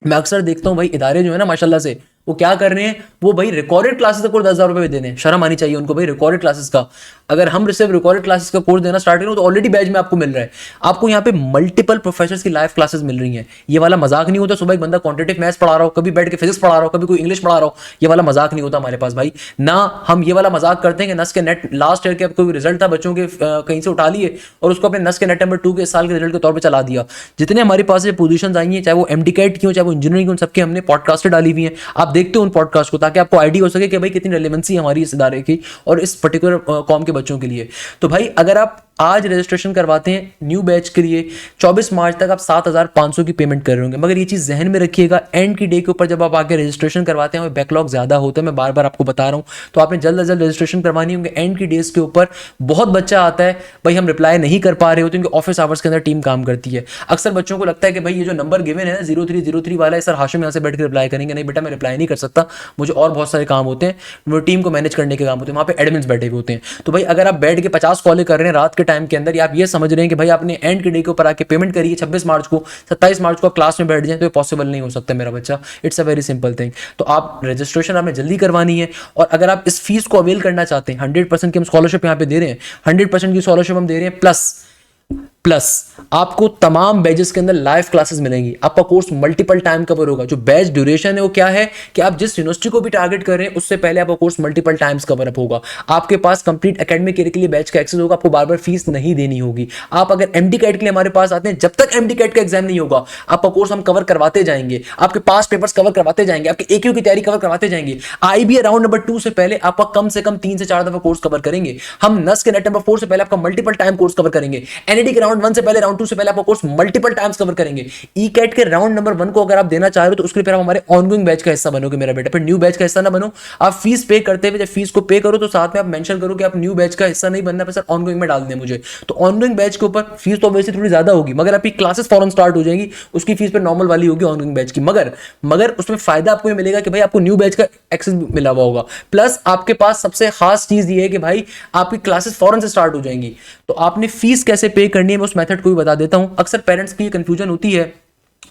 मैं अक्सर देखता हूँ भाई इदारे जो है ना माशाल्लाह से वो क्या कर रहे हैं, वो भाई रिकॉर्डेड क्लासेस का कोर्स 10,000 रुपए दे रहे हैं। शर्म आनी चाहिए उनको भाई, रिकॉर्डेड क्लासेस का। अगर हम सिर्फ रिकॉर्डेड क्लासेस का कोर्स देना स्टार्ट करें तो ऑलरेडी बैच में आपको मिल रहा है, आपको यहाँ पे मल्टीपल प्रोफेसर्स की लाइव क्लासेस मिल रही हैं। ये वाला मजाक नहीं होता सुबह एक बंदा क्वांटिटेटिव मैथ्स पढ़ा रहा हो, कभी बैठ के फिजिक्स पढ़ा रहा हो, कभी कोई इंग्लिश पढ़ा रहा हो, ये वाला मजाक नहीं होता हमारे पास भाई ना। हम ये वाला मजाक करते हैं कि नस के नेट लास्ट ईयर के कोई रिजल्ट था बच्चों के कहीं से उठा लिए और उसको अपने नस के नेट नंबर 2 के इस साल के रिजल्ट के तौर पर चला दिया। जितने हमारे पास पोजीशन आई हैं, चाहे वो MD कैट की हो चाहे वो इंजीनियरिंग की, उन सबके हमने पॉडकास्ट डाली हुई हैं। आप देखते हो उन पॉडकास्ट को ताकि आपको आइडिया हो सके कि भाई कितनी रेलेवेंसी है हमारी इस इदारे की और इस पर्टिकुलर कॉम के बच्चों के लिए। तो भाई अगर आप आज रजिस्ट्रेशन करवाते हैं न्यू बैच के लिए 24 मार्च तक आप 7,500 की पेमेंट कर रहे होंगे। मगर ये चीज़ जहन में रखिएगा, एंड की डे के ऊपर जब आप आके रजिस्ट्रेशन करवाते हैं बैकलॉग ज़्यादा होता है, मैं बार बार आपको बता रहा हूँ। तो आपने जल्द से जल्द रजिस्ट्रेशन करवानी होंगे। एंड की डेज के ऊपर बहुत बच्चा आता है भाई हम रिप्लाई नहीं कर पा रहे होते क्योंकि ऑफिस आवर्स के अंदर टीम काम करती है। अक्सर बच्चों को लगता है कि भाई ये जो नंबर गिवन है 0303 वाला है, सर हाशिम यहाँ से बैठ कर रिप्लाई करेंगे। नहीं बेटा, मैं रिप्लाई नहीं कर सकता, मुझे और बहुत सारे काम होते हैं, वो टीम को मैनेज करने के काम होते हैं, वहाँ पे एडमिन्स बैठे हुए होते हैं। तो भाई अगर आप बैठ के 50 कॉलें कर रहे हैं रात के टाइम के अंदर, या आप ये समझ रहे हैं कि भाई आपने एंड के डे के ऊपर आके पेमेंट करिए 26 मार्च को, 27 मार्च को क्लास में बैठ जाए, तो ये पॉसिबल नहीं हो सकता मेरा बच्चा। It's a very simple thing. तो आप रजिस्ट्रेशन आपने जल्दी करवानी है। और अगर आप इस फीस को अवेल करना चाहते हैं, 100% की हम स्कॉलरशिप यहाँ पे दे रहे हैं, 100% की स्कॉलरशिप हम दे रहे हैं, प्लस आपको तमाम बैचेस के अंदर लाइव क्लासेस मिलेंगी। आपका कोर्स मल्टीपल टाइम कवर होगा। जो बैच ड्यूरेशन है वो क्या है कि आप जिस यूनिवर्सिटी को भी टारगेट कर रहे हैं उससे पहले आपका course multiple times cover up होगा। आपके पास कंप्लीट एकेडमिक ईयर के लिए बैच का एक्सेस होगा, आपको बार बार फीस नहीं देनी होगी। आप अगर MD कैट के लिए हमारे पास आते हैं, जब तक MD कैट का एग्जाम नहीं होगा आपका कोर्स हम कवर करवाते जाएंगे, आपके पास पेपर्स कवर करवाते जाएंगे, आपके AQ की तैयारी कवर करवाते जाएंगे। IB राउंड नंबर 2 से पहले आपका कम से कम 3 से 4 दफा कोर्स कवर करेंगे हम। नस के नेट नंबर 4 से पहले आपका मल्टीपल टाइम कोर्स कवर करेंगे। NET के राउंड 1 से पहले, राउंड 2 से पहले आपका कोर्स मल्टीपल टाइम्स कवर करेंगे। ECAT के राउंड नंबर 1 को अगर आप देना चाह रहे हो तो उसके लिए फिर आप हमारे ऑनगोइंग बैच का हिस्सा बनोगे मेरा बेटा। फिर न्यू बैच का हिस्सा ना बनो। आप फीस पे करते हुए जब फीस को पे करो तो साथ में आप मेंशन करो कि आप न्यू बैच का हिस्सा नहीं बनना, सर ऑनगोइंग में डाल दें मुझे। तो ऑनगोइंग बैच के ऊपर फीस तो वैसे थोड़ी ज्यादा होगी, मगर आपकी क्लासेस फौरन स्टार्ट हो जाएंगी, उसकी फीस पर नॉर्मल वाली होगी ऑनगोइंग बैच की। मगर उसमें फायदा आपको ये मिलेगा कि भाई आपको न्यू बैच का एक्सेस मिला हुआ होगा। प्लस आपके पास सबसे खास चीज ये है कि भाई आपकी क्लासेस फौरन से स्टार्ट हो जाएंगी। तो आपने फीस कैसे पे करनी है मैं उस मेथड को भी बता देता हूं। अक्सर पेरेंट्स की कंफ्यूजन होती है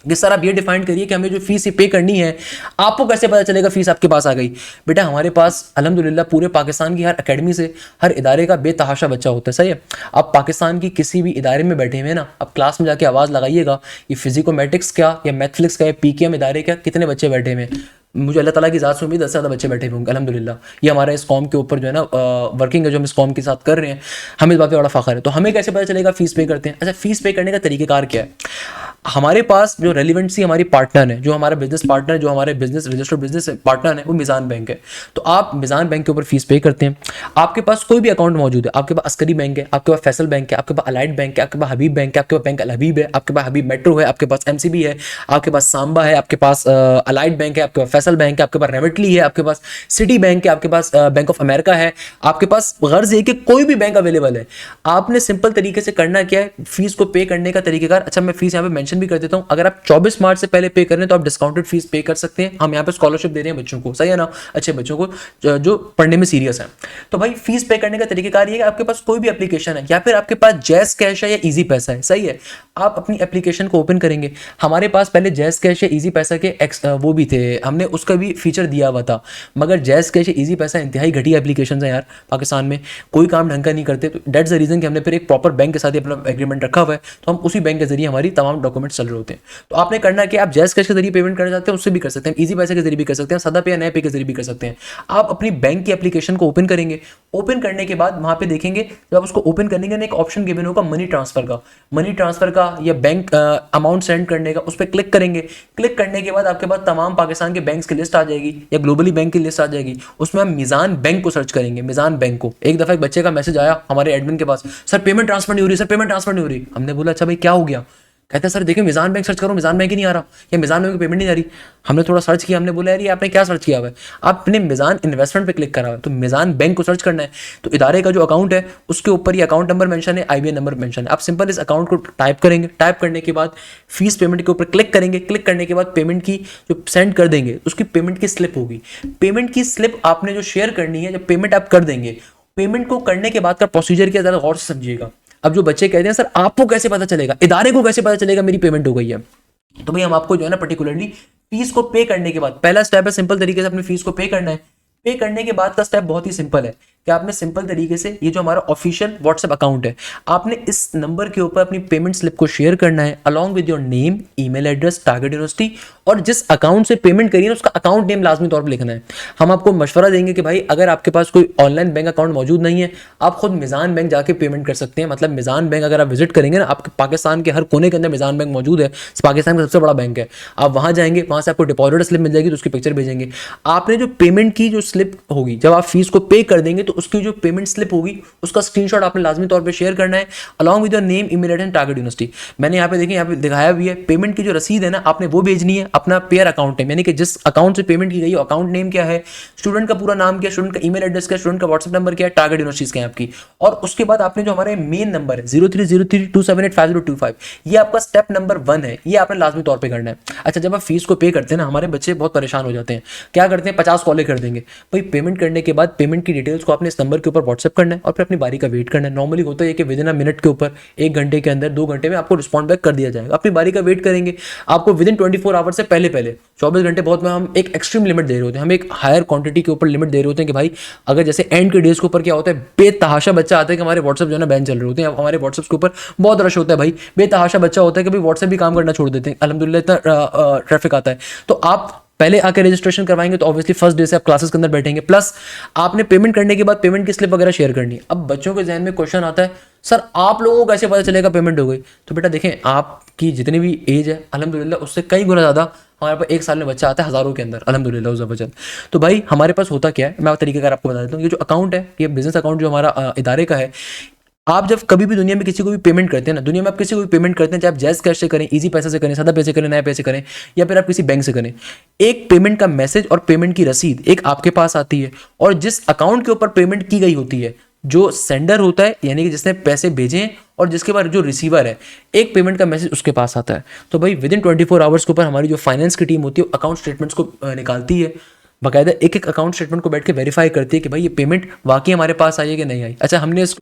कि सर आप ये डिफाइन करिए कि हमें जो फीस पे करनी है, आपको कैसे पता चलेगा फीस आपके पास आ गई। बेटा हमारे पास अल्हम्दुलिल्लाह पूरे पाकिस्तान की हर एकेडमी से हर इदारे का बेतहाशा बच्चा होता है, सही है। आप पाकिस्तान की किसी भी इदारे में बैठे हुए ना, आप क्लास में जाके आवाज़ लगाइएगा ये फिजिकोमेटिक्स क्या या मैथफ्लिक्स का या PKM इदारे क्या कितने बच्चे बैठे हुए हैं। मुझे अल्लाह ताला की ज़ात से उम्मीद 10 से ज़्यादा बच्चे बैठे हुए होंगे अल्हम्दुलिल्लाह। ये हमारा इस कॉम के ऊपर जो है ना वर्किंग है जो हम इस कॉम के साथ कर रहे हैं, हमें इस बात पे बड़ा फ़ख्र है। तो हमें कैसे पता चलेगा फीस पे करते हैं। अच्छा, फीस पे करने का तरीक़ेकार क्या है। हमारे पास जो रेलिवेंसी हमारी पार्टनर है, जो हमारा बिजनेस पार्टनर, जो हमारे बिजनेस रजिस्टर्ड बिजनेस पार्टनर है वो मीज़ान बैंक है। तो आप मीज़ान बैंक के ऊपर फीस पे करते हैं। आपके पास कोई भी अकाउंट मौजूद है, आपके पास अस्करी बैंक है, आपके पास फैसल बैंक है, आपके पास अलाइड बैंक है, आपके पास हबीब बैंक है, आपके पास बैंक अल हबीब है, आपके पास हबीब मेट्रो है, आपके पास MCB है, आपके पास सांबा है, आपके पास अलाइड बैंक है, आपके पास फैसल बैंक है, आपके पास रेमिटली है, आपके पास सिटी बैंक है, आपके पास बैंक ऑफ अमेरिका है, आपके पास गर्ज है कि कोई भी बैंक अवेलेबल है। आपने सिंपल तरीके से करना क्या है, फीस को पे करने का तरीकेकार। अच्छा, मैं फीस यहाँ पे मेंशन भी कर देता हूँ। अगर आप 24 मार्च से पहले पे कर रहे हैं तो आप डिस्काउंटेड फीस पे कर सकते हैं। हम यहाँ पे स्कॉलरशिप दे रहे हैं बच्चों को, सही है ना, अच्छे बच्चों को जो पढ़ने में सीरियस है। तो भाई फीस पे करने का तरीकेकार ये है कि आपके पास कोई भी एप्लीकेशन है या फिर आपके पास जैस कैश है या इजी पैसा है, सही है। आप अपनी एप्लीकेशन को ओपन करेंगे। हमारे पास पहले जैस कैश या इजी पैसा के वो भी थे, हमने उसका भी फीचर दिया हुआ था, मगर जैस कैश या इजी पैसा इंतहाई घटिया एप्लीकेशन है यार, पाकिस्तान में कोई काम ढंग का नहीं करते। तो दैट्स द रीजन कि हमने फिर एक प्रॉपर बैंक के साथ ही अपना एग्रीमेंट रखा हुआ है। तो हम उसी बैंक के जरिए हमारी तमाम डॉक्यूमेंट डॉक्यूमेंट्स चल रहे होते हैं। तो आपने करना कि आप जैज़ कैश के जरिए पेमेंट करना चाहते हैं उससे भी कर सकते हैं, ईजी पैसे के जरिए भी कर सकते हैं, सादा पे या नए पे के जरिए भी कर सकते हैं। आप अपनी बैंक की एप्लीकेशन को ओपन करेंगे, ओपन करने के बाद वहां पे देखेंगे, जब आप उसको ओपन करेंगे ना एक ऑप्शन गिवन होगा मनी ट्रांसफर का या बैंक अमाउंट सेंड करने का, उस पर क्लिक करेंगे। क्लिक करने के बाद आपके पास तमाम पाकिस्तान के बैंक्स की लिस्ट आ जाएगी या ग्लोबली बैंक की लिस्ट आ जाएगी। उसमें हम मिजान बैंक को सर्च करेंगे, मिजान बैंक को। एक दफा एक बच्चे का मैसेज आया हमारे एडमिन के पास, सर पेमेंट ट्रांसफर नहीं हो रही, सर पेमेंट ट्रांसफर नहीं हो रही। हमने बोला अच्छा भाई क्या हो गया? कहते हैं सर देखिए मिजान बैंक सर्च करो, मिजान बैंक ही नहीं आ रहा, या मिजान बैंक की पेमेंट नहीं आ रही। हमने थोड़ा सर्च किया, हमने बोला यार ये आपने क्या सर्च किया हुआ है? आपने मिजान इन्वेस्टमेंट पे क्लिक करा हुआ है, तो मिजान बैंक को सर्च करना है। तो इदारे का जो अकाउंट है उसके ऊपर ये अकाउंट नंबर मेंशन है, IBN नंबर मेंशन है। आप सिंपल इस अकाउंट को टाइप करेंगे, टाइप करने के बाद फीस पेमेंट के ऊपर क्लिक करेंगे। क्लिक करने के बाद पेमेंट की जो सेंड कर देंगे उसकी पेमेंट की स्लिप होगी। पेमेंट की स्लिप आपने जो शेयर करनी है, जब पेमेंट आप कर देंगे, पेमेंट को करने के बाद का प्रोसीजर क्या ज़्यादा गौर से समझिएगा। अब जो बच्चे कहते हैं सर आपको कैसे पता चलेगा, इदारे को कैसे पता चलेगा मेरी पेमेंट हो गई है? तो भाई हम आपको जो है ना पर्टिकुलरली फीस को पे करने के बाद, पहला स्टेप है सिंपल तरीके से अपनी फीस को पे करना है। पे करने के बाद का स्टेप बहुत ही सिंपल है कि आपने सिंपल तरीके से ये जो हमारा ऑफिशियल व्हाट्सएप अकाउंट है, आपने इस नंबर के ऊपर अपनी पेमेंट स्लिप को शेयर करना है along with your name, email address, target university, और जिस अकाउंट से पेमेंट करिए उसका अकाउंट नेम लाजमी तौर पर लिखना है। हम आपको मशवरा देंगे कि भाई अगर आपके पास कोई ऑनलाइन बैंक अकाउंट मौजूद नहीं है, आप खुद मिजान बैंक जाके पेमेंट कर सकते हैं। मतलब मिजान बैंक अगर आप विजिट करेंगे ना, आपके पाकिस्तान के हर कोने के अंदर मिजान बैंक मौजूद है, पाकिस्तान का सबसे बड़ा बैंक है। आप वहां जाएंगे, वहां से आपको डिपॉजिट स्लिप मिल जाएगी, तो उसकी पिक्चर भेजेंगे। आपने जो पेमेंट की जो स्लिप होगी, जब आप फीस को पे कर देंगे तो उसकी जो पेमेंट स्लिप होगी उसका स्क्रीनशॉट आपने लाजमी तौर पे शेयर करना है along with your name, email address and target university. मैंने यहाँ पे देखिए, यहाँ पे दिखाया भी है, पेमेंट की जो रसीद है ना आपने वो भेजनी है, अपना पेयर अकाउंट नेम, यानी कि जिस अकाउंट से पेमेंट की गई है अकाउंट नेम क्या है, स्टूडेंट का पूरा नाम क्या, स्टूडेंट का ईमेल एड्रेस क्या, स्टूडेंट का व्हाट्सएप नंबर क्या है, टारगेट यूनिवर्सिटीज क्या है आपकी। और उसके बाद आपने जो हमारे मेन नंबर है 0303278525, ये आपका स्टेप नंबर 1 है, ये आपने लाजमी तौर पर करना है। अच्छा, जब आप फीस को पे करते हैं ना, हमारे बच्चे बहुत परेशान हो जाते हैं, क्या करते हैं 50 कॉलें कर देंगे। भाई पेमेंट करने के बाद पेमेंट की डिटेल्स को आपने इस नंबर के ऊपर व्हाट्सएप करना है और फिर अपनी बारी का वेट करना है। नॉर्मली होता है कि विद इन अ मिनट के ऊपर 1 घंटे के अंदर 2 घंटे में आपको रिस्पॉन्ड बैक कर दिया जाएगा। अपनी बारी का वेट करेंगे। आपको विद इन 24 आवर्स से पहले 24 घंटे बहुत में हम एक एक्सट्रीम लिमिट दे रहे होते हैं, हम एक हायर क्वांटिटी के ऊपर लिमिट दे रहे होते हैं कि भाई अगर जैसे एंड के डेज के ऊपर क्या होता है, बेतहाशा बच्चा आता है कि हमारे व्हाट्सएप जो है ना बैन चल रहे होते हैं, हमारे व्हाट्सएप के ऊपर बहुत रश होता है। भाई बेतहाशा बच्चा होता है कि भाई व्हाट्सएप भी काम करना छोड़ देते हैं, अल्हम्दुलिल्लाह इतना ट्रैफिक आता है। तो आप पहले आकर रजिस्ट्रेशन करवाएंगे तो ऑब्वियसली फर्स्ट डे से आप क्लासेस के अंदर बैठेंगे, प्लस आपने पेमेंट करने के बाद पेमेंट की स्लिप वगैरह शेयर करनी है। अब बच्चों के जहन में क्वेश्चन आता है, सर आप लोगों को कैसे पता चलेगा पेमेंट हो गई? तो बेटा देखें, आपकी जितनी भी एज है अल्हम्दुलिल्लाह उससे कई गुना ज़्यादा हमारे पास 1 साल में बच्चा आता है हज़ारों के अंदर, अल्हम्दुलिल्लाह उस वजह। तो भाई हमारे पास होता क्या है, मैं तरीक़ाकार आपको बता देता हूँ। ये जो अकाउंट है, ये बिजनेस अकाउंट जो हमारा इदारे का है, आप जब कभी भी दुनिया में किसी को भी पेमेंट करते हैं ना, दुनिया में आप किसी को भी पेमेंट करते हैं, चाहे आप जैज़ कैश से करें, इजी पैसे से करें, सादा पैसे करें, नए पैसे करें, या फिर आप किसी बैंक से करें, एक पेमेंट का मैसेज और पेमेंट की रसीद एक आपके पास आती है, और जिस अकाउंट के ऊपर पेमेंट की गई होती है, जो सेंडर होता है यानी कि जिसने पैसे भेजे हैं, और जिसके बाद जो रिसीवर है, एक पेमेंट का मैसेज उसके पास आता है। तो भाई विद इन 24 आवर्स के ऊपर हमारी जो फाइनेंस की टीम होती है अकाउंट स्टेटमेंट्स को निकालती है, बाकायदा एक एक अकाउंट स्टेटमेंट को बैठ के वेरीफाई करती है कि भाई ये पेमेंट वाकई हमारे पास आई है कि नहीं आई। अच्छा, हमने इसको,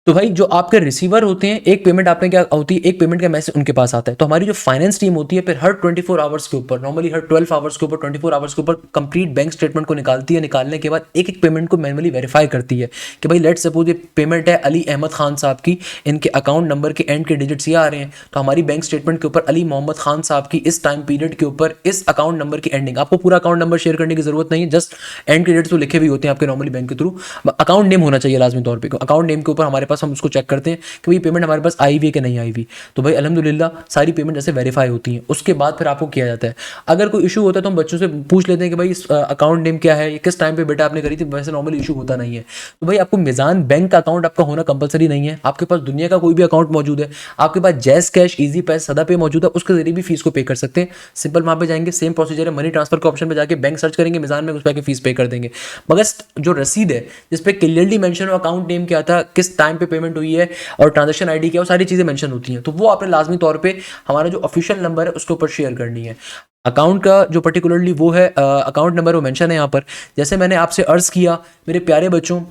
तो भाई जो आपके रिसीवर होते हैं, एक पेमेंट आपने क्या होती है, एक पेमेंट का मैसेज उनके पास आता है। तो हमारी जो फाइनेंस टीम होती है फिर हर 24 आवर्स के ऊपर, नॉर्मली हर 12 आवर्स के ऊपर, 24 आवर्स के ऊपर कंप्लीट बैंक स्टेटमेंट को निकालती है। निकालने के बाद एक एक पेमेंट को मैनुअली वेरीफाई करती है कि भाई लेट्स सपोज ये पेमेंट है अली अहमद खान साहब की, इनके अकाउंट नंबर के एंड के डिजिट्स ये आ रहे हैं, तो हमारी बैंक स्टेटमेंट के ऊपर अली मोहम्मद खान साहब की इस टाइम पीरियड के ऊपर इस अकाउंट नंबर की एंडिंग, आपको पूरा अकाउंट नंबर शेयर करने की जरूरत नहीं है, जस्ट एंड के डिजिट्स तो लिखे भी होते हैं आपके नॉर्मली बैंक के थ्रू। अकाउंट नेम होना चाहिए लाजमी तौर पर, अकाउंट नेम के ऊपर हमारे पास हम उसको चेक करते हैं कि भाई पेमेंट हमारे पास आई हुई है कि नहीं आई हुई। तो भाई अल्हम्दुलिल्लाह सारी पेमेंट जैसे वेरीफाई होती हैं, उसके बाद फिर आपको किया जाता है। अगर कोई इशू होता है तो हम बच्चों से पूछ लेते हैं कि भाई इस अकाउंट नेम क्या है, किस टाइम पे बेटा आपने करी थी, वैसे नॉर्मली इशू होता नहीं है। तो भाई आपको मिजान बैंक का अकाउंट आपका होना कंपलसरी नहीं है, आपके पास दुनिया का कोई भी अकाउंट मौजूद है, आपके पास जैज़ कैश, इजी पैस, सदा पे मौजूद है, उसके जरिए भी फीस को पे कर सकते हैं। सिंपल वहाँ पे जाएंगे, सेम प्रोसीजर है, मनी ट्रांसफर के ऑप्शन पे जाके बैंक सर्च करेंगे, मिजान में उस पर फीस पे कर देंगे। मगर जो रसीद है जिसपे क्लियरली मेंशन हो अकाउंट नेम क्या था, किस टाइम पे पेमेंट हुई है और ट्रांजेक्शन आईडी क्या, वो सारी चीज़ें मेंशन होती हैं, तो वो आपने लाजमी तौर पे हमारा जो ऑफिशियल नंबर है उसके ऊपर शेयर करनी है। अकाउंट का जो पर्टिकुलरली वो है अकाउंट नंबर वो मेंशन है यहाँ पर। जैसे मैंने आपसे अर्ज़ किया मेरे प्यारे बच्चों,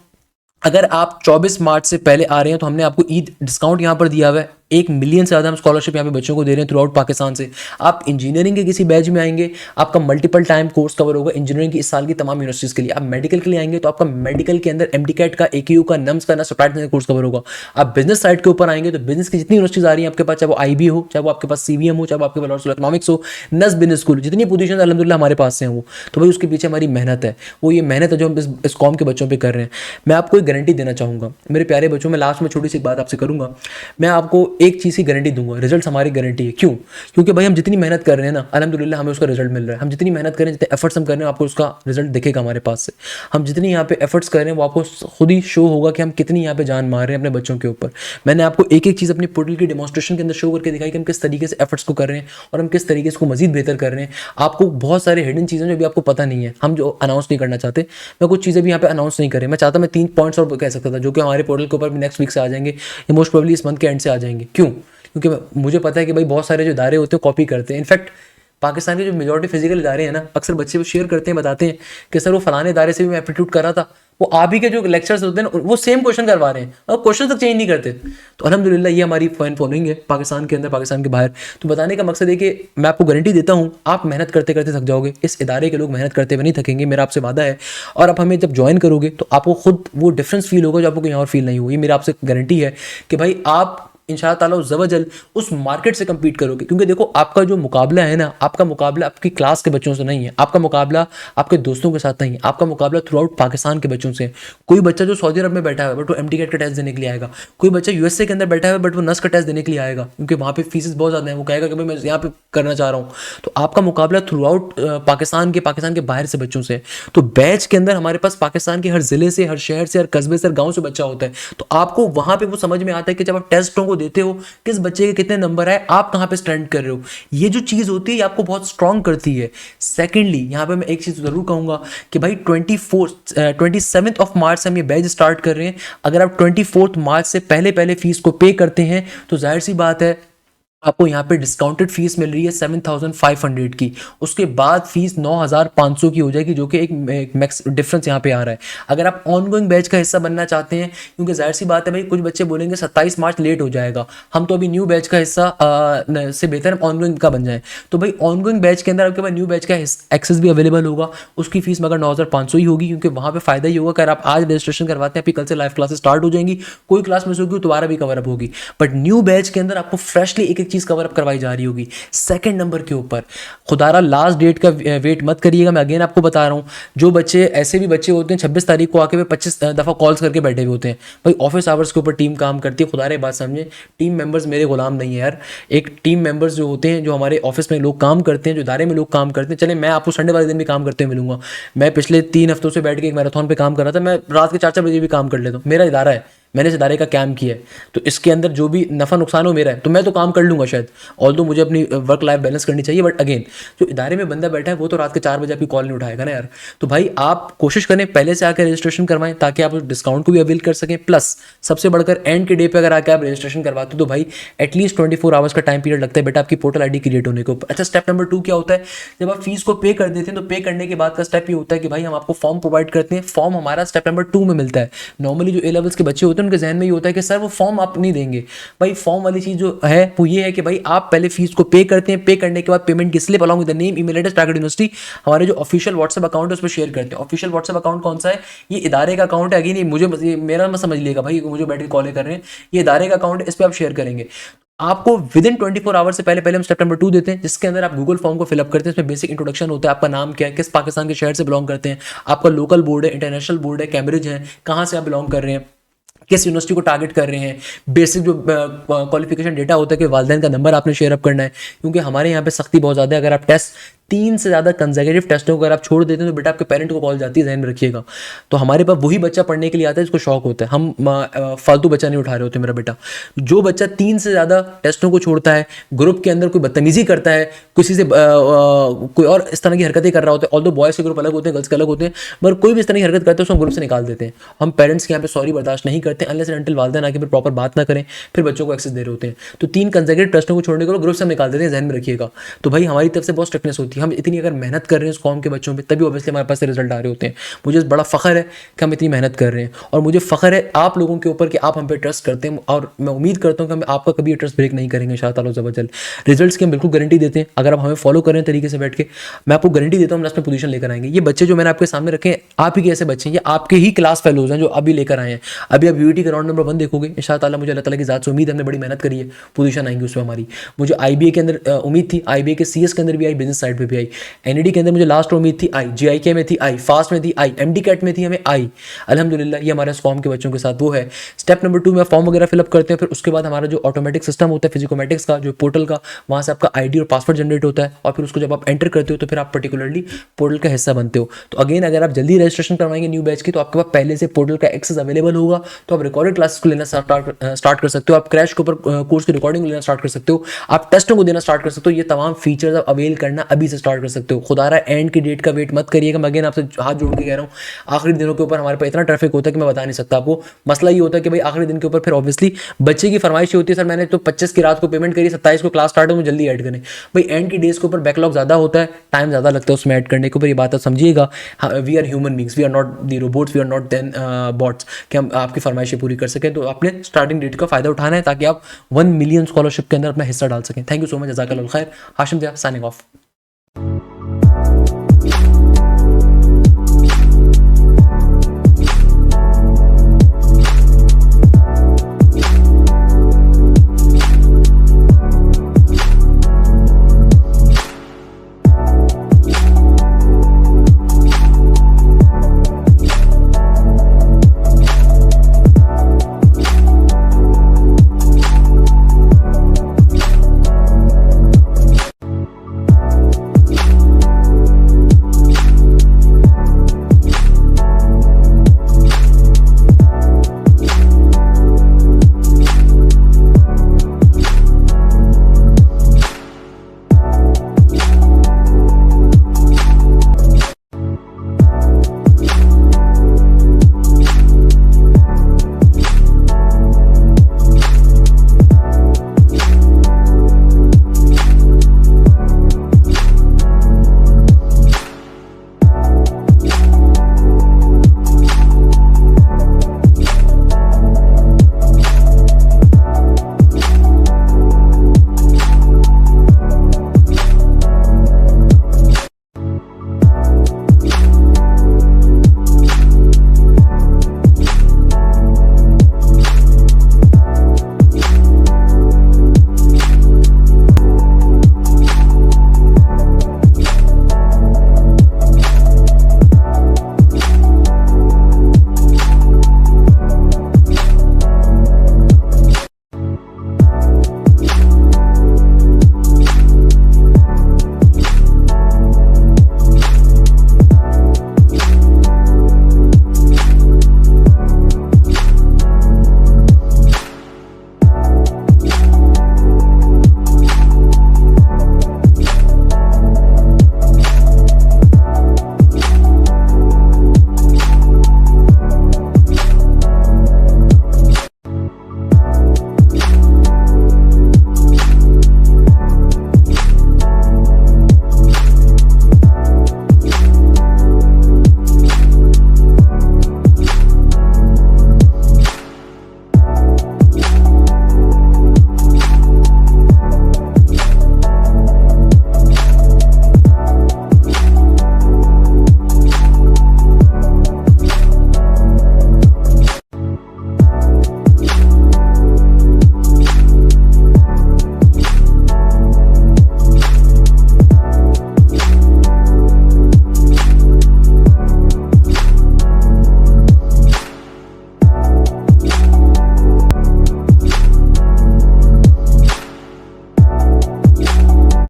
अगर आप 24 मार्च से पहले आ रहे हैं तो हमने आपको ईद डिस्काउंट यहाँ पर दिया हुआ है 1 मिलियन से ज़्यादा हम स्कॉलरशिप यहाँ पे बच्चों को दे रहे हैं थ्रू आउट पाकिस्तान से। आप इंजीनियरिंग के किसी बैच में आएंगे, आपका मल्टीपल टाइम कोर्स कवर होगा इंजीनियरिंग की इस साल की तमाम यूनिवर्सिटीज़ के लिए। आप मेडिकल के लिए आएंगे तो आपका मेडिकल के अंदर MD-CAT का, AQU का, NUMS का, स्टैट का कोर्स कवर होगा। आप बिजनेस साइड के ऊपर आएंगे तो बिजनेस की जितनी यूनिवर्सिटीज़ आ रही हैं आपके पास, चाहे वो IB हो, चाहे वो आपके पास CVM हो, चाहे वो आपके पास लॉ ऑफ इकोनॉमिक्स हो, NUS बिजनेस स्कूल, जितनी पोजीशन अल्हम्दुलिल्लाह हमारे पास से हैं वो, तो भाई उसके पीछे हमारी मेहनत है। वो ये मेहनत है जो हम इस कौम के बच्चों पे कर रहे हैं। मैं आपको एक गारंटी देना चाहूँगा मेरे प्यारे बच्चों, मैं लास्ट में छोटी सी बात आपसे करूँगा। मैं आपको एक चीज़ की गारंटी दूंगा, रिजल्ट हमारी गारंटी है। क्यों? क्योंकि भाई हम जितनी मेहनत कर रहे हैं ना, अल्हम्दुलिल्लाह हमें उसका रिजल्ट मिल रहा है। हम जितनी मेहनत कर रहे हैं, जितने एफर्ट्स हम कर रहे हैं, आपको उसका रिजल्ट दिखेगा हमारे पास से। हम जितनी यहाँ पे एफर्ट्स कर रहे हैं वो आपको खुद ही शो होगा कि हम कितनी यहाँ पे जान मार रहे हैं अपने बच्चों के ऊपर। मैंने आपको एक एक चीज़ अपनी पोर्टल की डेमोस्ट्रेशन के अंदर शो करके दिखाई कि हम किस तरीके से एफर्ट्स को कर रहे हैं और हम किस तरीके से को मजीद बेहतर कर रहे हैं। आपको बहुत सारे हिडन चीज़ें जो अभी आपको पता नहीं है, हम जो अनाउंस नहीं करना चाहते। मैं कुछ चीज़ें भी यहाँ पे अनाउंस नहीं कर रहे। मैं चाहता मैं 3 पॉइंट्स और कह सकता था जो कि हमारे पोर्टल के ऊपर भी नेक्स्ट वीक से आ जाएंगे, या मोस्ट प्रोबेबली इस मंथ के एंड से आ जाएंगे। क्यों? क्योंकि मुझे पता है कि भाई बहुत सारे जो इदारे होते हैं कॉपी करते हैं। इनफैक्ट पाकिस्तान के जो मेजॉरिटी फिजिकल इदारे हैं ना, अक्सर बच्चे वो शेयर करते हैं, बताते हैं कि सर वो फलाने इदारे से भी मैं एप्टीट्यूड कर रहा था, वो आप ही के जो लेक्चर्स होते हैं ना वो सेम क्वेश्चन करवा रहे हैं और क्वेश्चन तक चेंज नहीं करते। तो अल्हम्दुलिल्लाह ये हमारी फैन फॉलोइंग है पाकिस्तान के अंदर, पाकिस्तान के बाहर। तो बताने का मकसद है कि मैं आपको गारंटी देता हूँ आप मेहनत करते करते थक जाओगे, इस इदारे के लोग मेहनत करते हुए नहीं थकेंगे, मेरा आपसे वादा है। और आप हमें जब ज्वाइन करोगे तो आपको खुद वो डिफरेंस फील होगा जो आपको कहीं और फील नहीं होगी। मेरा आपसे गारंटी है कि भाई आप इंशाअल्लाह ताला ज़वजल उस मार्केट से कम्पीट करोगे। क्योंकि देखो आपका जो मुकाबला है ना, आपका मुकाबला आपकी क्लास के बच्चों से नहीं है, आपका मुकाबला आपके दोस्तों के साथ नहीं है, आपका मुकाबला थ्रू आउट पाकिस्तान के बच्चों से है। कोई बच्चा जो सऊदी अरब में बैठा है बट वो MD-CAT का टेस्ट देने के लिए आएगा, कोई बच्चा USA के अंदर बैठा है बट वो NUS का टेस्ट देने के लिए आएगा, क्योंकि वहाँ पे फीसेस बहुत ज़्यादा हैं। वो कहेगा कि भाई मैं यहाँ पे करना चाह रहा हूँ। तो आपका मुकाबला थ्रू आउट पाकिस्तान के बाहर से बच्चों से है। तो बैच के अंदर हमारे पास पाकिस्तान के हर जिले से, हर शहर से, हर कस्बे से, हर गाँव से बच्चा होता है। तो आपको वहाँ पे वो समझ में आता है कि जब आप टेस्टों को देते हो किस बच्चे के कितने नंबर है, आप कहाँ पे स्टैंड कर रहे हो। ये जो चीज़ होती है ये आपको बहुत स्ट्रांग करती है। सेकेंडली यहाँ पे मैं एक चीज़ ज़रूर कहूँगा कि भाई 27 ऑफ मार्च से हम ये बैच स्टार्ट कर रहे हैं। अगर आप 24 मार्च से पहले पहले फीस को पे करते हैं तो जाहिर सी बात है आपको यहाँ पे डिस्काउंटेड फीस मिल रही है 7,500 की। उसके बाद फीस 9,500 की हो जाएगी, जो कि एक मैक्स डिफरेंस यहाँ पे आ रहा है। अगर आप ऑनगोइंग बैच का हिस्सा बनना चाहते हैं, क्योंकि जाहिर सी बात है भाई कुछ बच्चे बोलेंगे 27 मार्च लेट हो जाएगा, हम तो अभी न्यू बैच का हिस्सा से बेहतर हम ऑनगोइंग का बन जाए। तो भाई ऑनगोइंग बैच के अंदर आपके पास न्यू बैच का एक्सेस भी अवेलेबल होगा। उसकी फीस मगर 9,500 ही होगी, क्योंकि वहाँ पर फायदा ही होगा अगर आप आज रजिस्ट्रेशन करवाते हैं, आपकी कल से लाइव क्लासेस स्टार्ट हो जाएंगी, कोई क्लास मिस होगी दोबारा भी कवर अप होगी। बट न्यू बैच के अंदर आपको फ्रेशली एक एक चीज़ कवर अप करवाई जा रही होगी। सेकंड नंबर के ऊपर खुदारा लास्ट डेट का वेट मत करिएगा, मैं अगेन आपको बता रहा हूँ। जो बच्चे ऐसे भी बच्चे होते हैं 26 तारीख को आके वे 25 दफ़ा कॉल्स करके बैठे हुए होते हैं, भाई ऑफिस आवर्स के ऊपर टीम काम करती है। खुदारे बात समझे, टीम मेंबर्स मेरे गुलाम नहीं है यार। एक टीम मेंबर्स जो होते हैं, जो हमारे ऑफिस में लोग काम करते हैं, जो इदारे में लोग काम करते हैं, चले मैं आपको संडे वाले दिन भी काम करते हुए मिलूंगा। मैं पिछले 3 हफ्तों से बैठ के एक मैराथन पे काम कर रहा था, मैं रात के 4-4 बजे भी काम कर लेता हूँ। मेरा इदारा है, मैंने इस इदारे का काम किया है, तो इसके अंदर जो भी नफ़ा नुकसान हो मेरा है, तो मैं तो काम कर लूँगा शायद, ऑल्दो मुझे अपनी वर्क लाइफ बैलेंस करनी चाहिए। बट अगेन जो इदारे में बंदा बैठा है वो तो रात के 4 बजे आपकी कॉल नहीं उठाएगा ना यार। तो भाई आप कोशिश करें पहले से आकर रजिस्ट्रेशन करवाएं ताकि आप उस डिस्काउंट को भी अवेल कर सकें। प्लस सबसे बढ़कर एंड के डे पे अगर आकर आप रजिस्ट्रेशन करवाते हो तो भाई एटलीस्ट 24 आवर्स का टाइम पीरियड लगता है बेटा आपकी पोर्टल ID क्रिएट होने को। अच्छा, स्टेप नंबर 2 क्या होता है? जब आप फीस को पे कर देते हैं तो पे करने के बाद का स्टेप ये होता है कि भाई हम आपको फॉर्म प्रोवाइड करते हैं। फॉर्म हमारा स्टेप नंबर 2 में मिलता है। नॉर्मली जो A लेवल्स के बच्चे होते हैं उनके जहन में ये होता है कि सर वो फॉर्म आप नहीं देंगे। भाई फॉर्म वाली चीज़ जो है वो ये है कि भाई आप पहले फीस को पे करते हैं, पे करने के बाद पेमेंट की slip along with the name, email address, target university हमारे जो ऑफिशियल व्हाट्सएप अकाउंट है उस पर शेयर करते हैं। ऑफिशियल व्हाट्सएप अकाउंट कौन सा है? ये इदारे का अकाउंट है। अगेन ये मेरा मत समझ लिएगा भाई, मुझे बैठ के कॉल कर रहे हैं, ये इदारे का अकाउंट है, इस पर आप शेयर करेंगे। आपको विद इन 24 आवर से पहले पहले हम स्टेप नंबर 2 देते हैं, जिसके अंदर आप गूगल फॉर्म को फिलअप करते हैं। इसमें बेसिक इंट्रोडक्शन होता है, आपका नाम क्या है, किस पाकिस्तान के शहर से बिलोंग करते हैं, आपका लोकल बोर्ड है, इंटरनेशनल बोर्ड है, कैम्ब्रिज है, कहाँ से आप बिलोंग कर रहे हैं, किस यूनिवर्सिटी को टारगेट कर रहे हैं, बेसिक जो क्वालिफिकेशन डेटा होता है कि वालिदैन का नंबर आपने शेयर अप करना है। क्योंकि हमारे यहाँ पे सख्ती बहुत ज़्यादा है, अगर आप टेस्ट 3 से ज़्यादा कंसेक्यूटिव टेस्टों को अगर आप छोड़ देते हैं तो बेटा आपके पेरेंट को कॉल जाती है, ध्यान में रखिएगा। तो हमारे पास वही बच्चा पढ़ने के लिए आता है जिसको शौक होता है, हम फालतू बच्चा नहीं उठा रहे होते। मेरा बेटा जो बच्चा 3 से ज़्यादा टेस्टों को छोड़ता है, ग्रुप के अंदर कोई बदतमीजी करता है, किसी से कोई और इस तरह की हरकतें कर रहा होता है, ऑल्दो बॉयज़ के ग्रुप अलग होते हैं, गर्ल्स के अलग होते हैं, मगर कोई भी इस तरह की हरकत करते हैं उसको हम ग्रुप से निकाल देते हैं। हम पेरेंट्स के यहाँ पे सॉरी बर्दाश्त नहीं करते अनलेस एंड अनटिल वालिदैन आके फिर प्रॉपर बात ना करें, फिर बच्चों को एक्सेस दे रहे होते हैं। तो 3 कंसेक्यूटिव टेस्टों को छोड़ने के लिए ग्रुप से हम निकाल देते हैं, ध्यान में रखिएगा। तो भाई हमारी तरफ से बहुत स्ट्रिक्टनेस होती है। होती है। हम इतनी अगर मेहनत कर रहे हैं इस कौम के बच्चों पे तभी ऑब्वियसली हमारे पास रिजल्ट आ रहे होते हैं। मुझे बड़ा फ़ख्र है कि हम इतनी मेहनत कर रहे हैं और मुझे फ़ख्र है आप लोगों के ऊपर कि आप हम पे ट्रस्ट करते हैं और मैं उम्मीद करता हूँ कि हम आपका कभी ट्रस्ट ब्रेक नहीं करेंगे इंशाअल्लाह ताला ज़वजल। रिजल्ट्स की हम बिल्कुल गारंटी देते हैं अगर आप हमें फॉलो करें तरीके से बैठ के, मैं आपको गारंटी देता हूँ हम लास्ट में पोजीशन लेकर आएंगे। ये बच्चे जो मैंने आपके सामने रखे हैं आप ही के ऐसे बच्चे हैं, ये आपके ही क्लास फेलोज हैं जो अभी लेकर आए हैं। अभी आप यूटी का राउंड नंबर 1 देखोगे इंशाअल्लाह ताला, मुझे अल्लाह ताला की ज़ात से उम्मीद है, हमने बड़ी मेहनत करी है, पोजीशन आएंगी उसमें हमारी। मुझे आईबीए के अंदर उम्मीद थी, आईबीए के सीएस के अंदर भी आई, बिजनेस साइड पे भी आई। एनईडी के अंदर मुझे लास्ट उम्मीद थी, आई। जीआईके में थी, आई। फास्ट में थी, आई। एमडी कैट में थी, हमें आई। अल्हम्दुलिल्लाह ये हमारे फॉर्म के बच्चों के साथ वो है। स्टेप नंबर 2 में फॉर्म वगैरह फिलअप करते हैं, फिर उसके बाद हमारा जो ऑटोमेटिक सिस्टम होता है फिजिकोमेटिक्स का, जो पोर्टल का, वहाँ से आपका आईडी और पासवर्ड जनरेट होता है और फिर उसको जब आप एंटर करते हो तो फिर आप पर्टिकुलरली पोर्टल का हिस्सा बनते हो। तो अगेन अगर आप जल्दी रजिस्ट्रेशन करवाएंगे न्यू बैच की तो आपके पास पहले से पोर्टल का एक्सेस अवेलेबल होगा, तो आप रिकॉर्डेड क्लासेस को लेना स्टार्ट कर सकते हो, आप क्रैश के ऊपर कोर्स की रिकॉर्डिंग लेना स्टार्ट कर सकते हो, आप टेस्टों को देना स्टार्ट कर सकते हो। ये तमाम फीचर्स आप अवेल करना अभी से स्टार्ट कर सकते हो। खुदारा एंड की डेट का वेट मत करिएगा, मैं अगेन आपसे हाथ जोड़ के कह रहा हूँ। आखिरी दिनों के ऊपर हमारे पास इतना ट्रैफिक होता है कि मैं बता नहीं सकता आपको। मसला ये होता है कि भाई आखिरी दिन के ऊपर फिर ऑब्वियसली बच्चे की फरमाइश होती है, सर मैंने तो 25 की रात को पेमेंट करी, 27 को क्लास स्टार्ट हो, मुझे जल्दी ऐड करें। भाई एंड की डेज के ऊपर बैकलॉग ज़्यादा होता है, टाइम ज़्यादा लगता है उसमें ऐड करने के ऊपर, ये बात आप समझिएगा। We are human beings, we are not the robots, we are not then bots कि हम आपकी फरमाइशें पूरी कर सकें। तो आपने स्टार्टिंग डेट का फ़ायदा उठाना है ताकि आप 1 मिलियन स्कॉलरशिप के अंदर अपना हिस्सा डाल सकें। थैंक यू सो मच, जज़ाकल्लाह खैर। Hashim Zia signing of.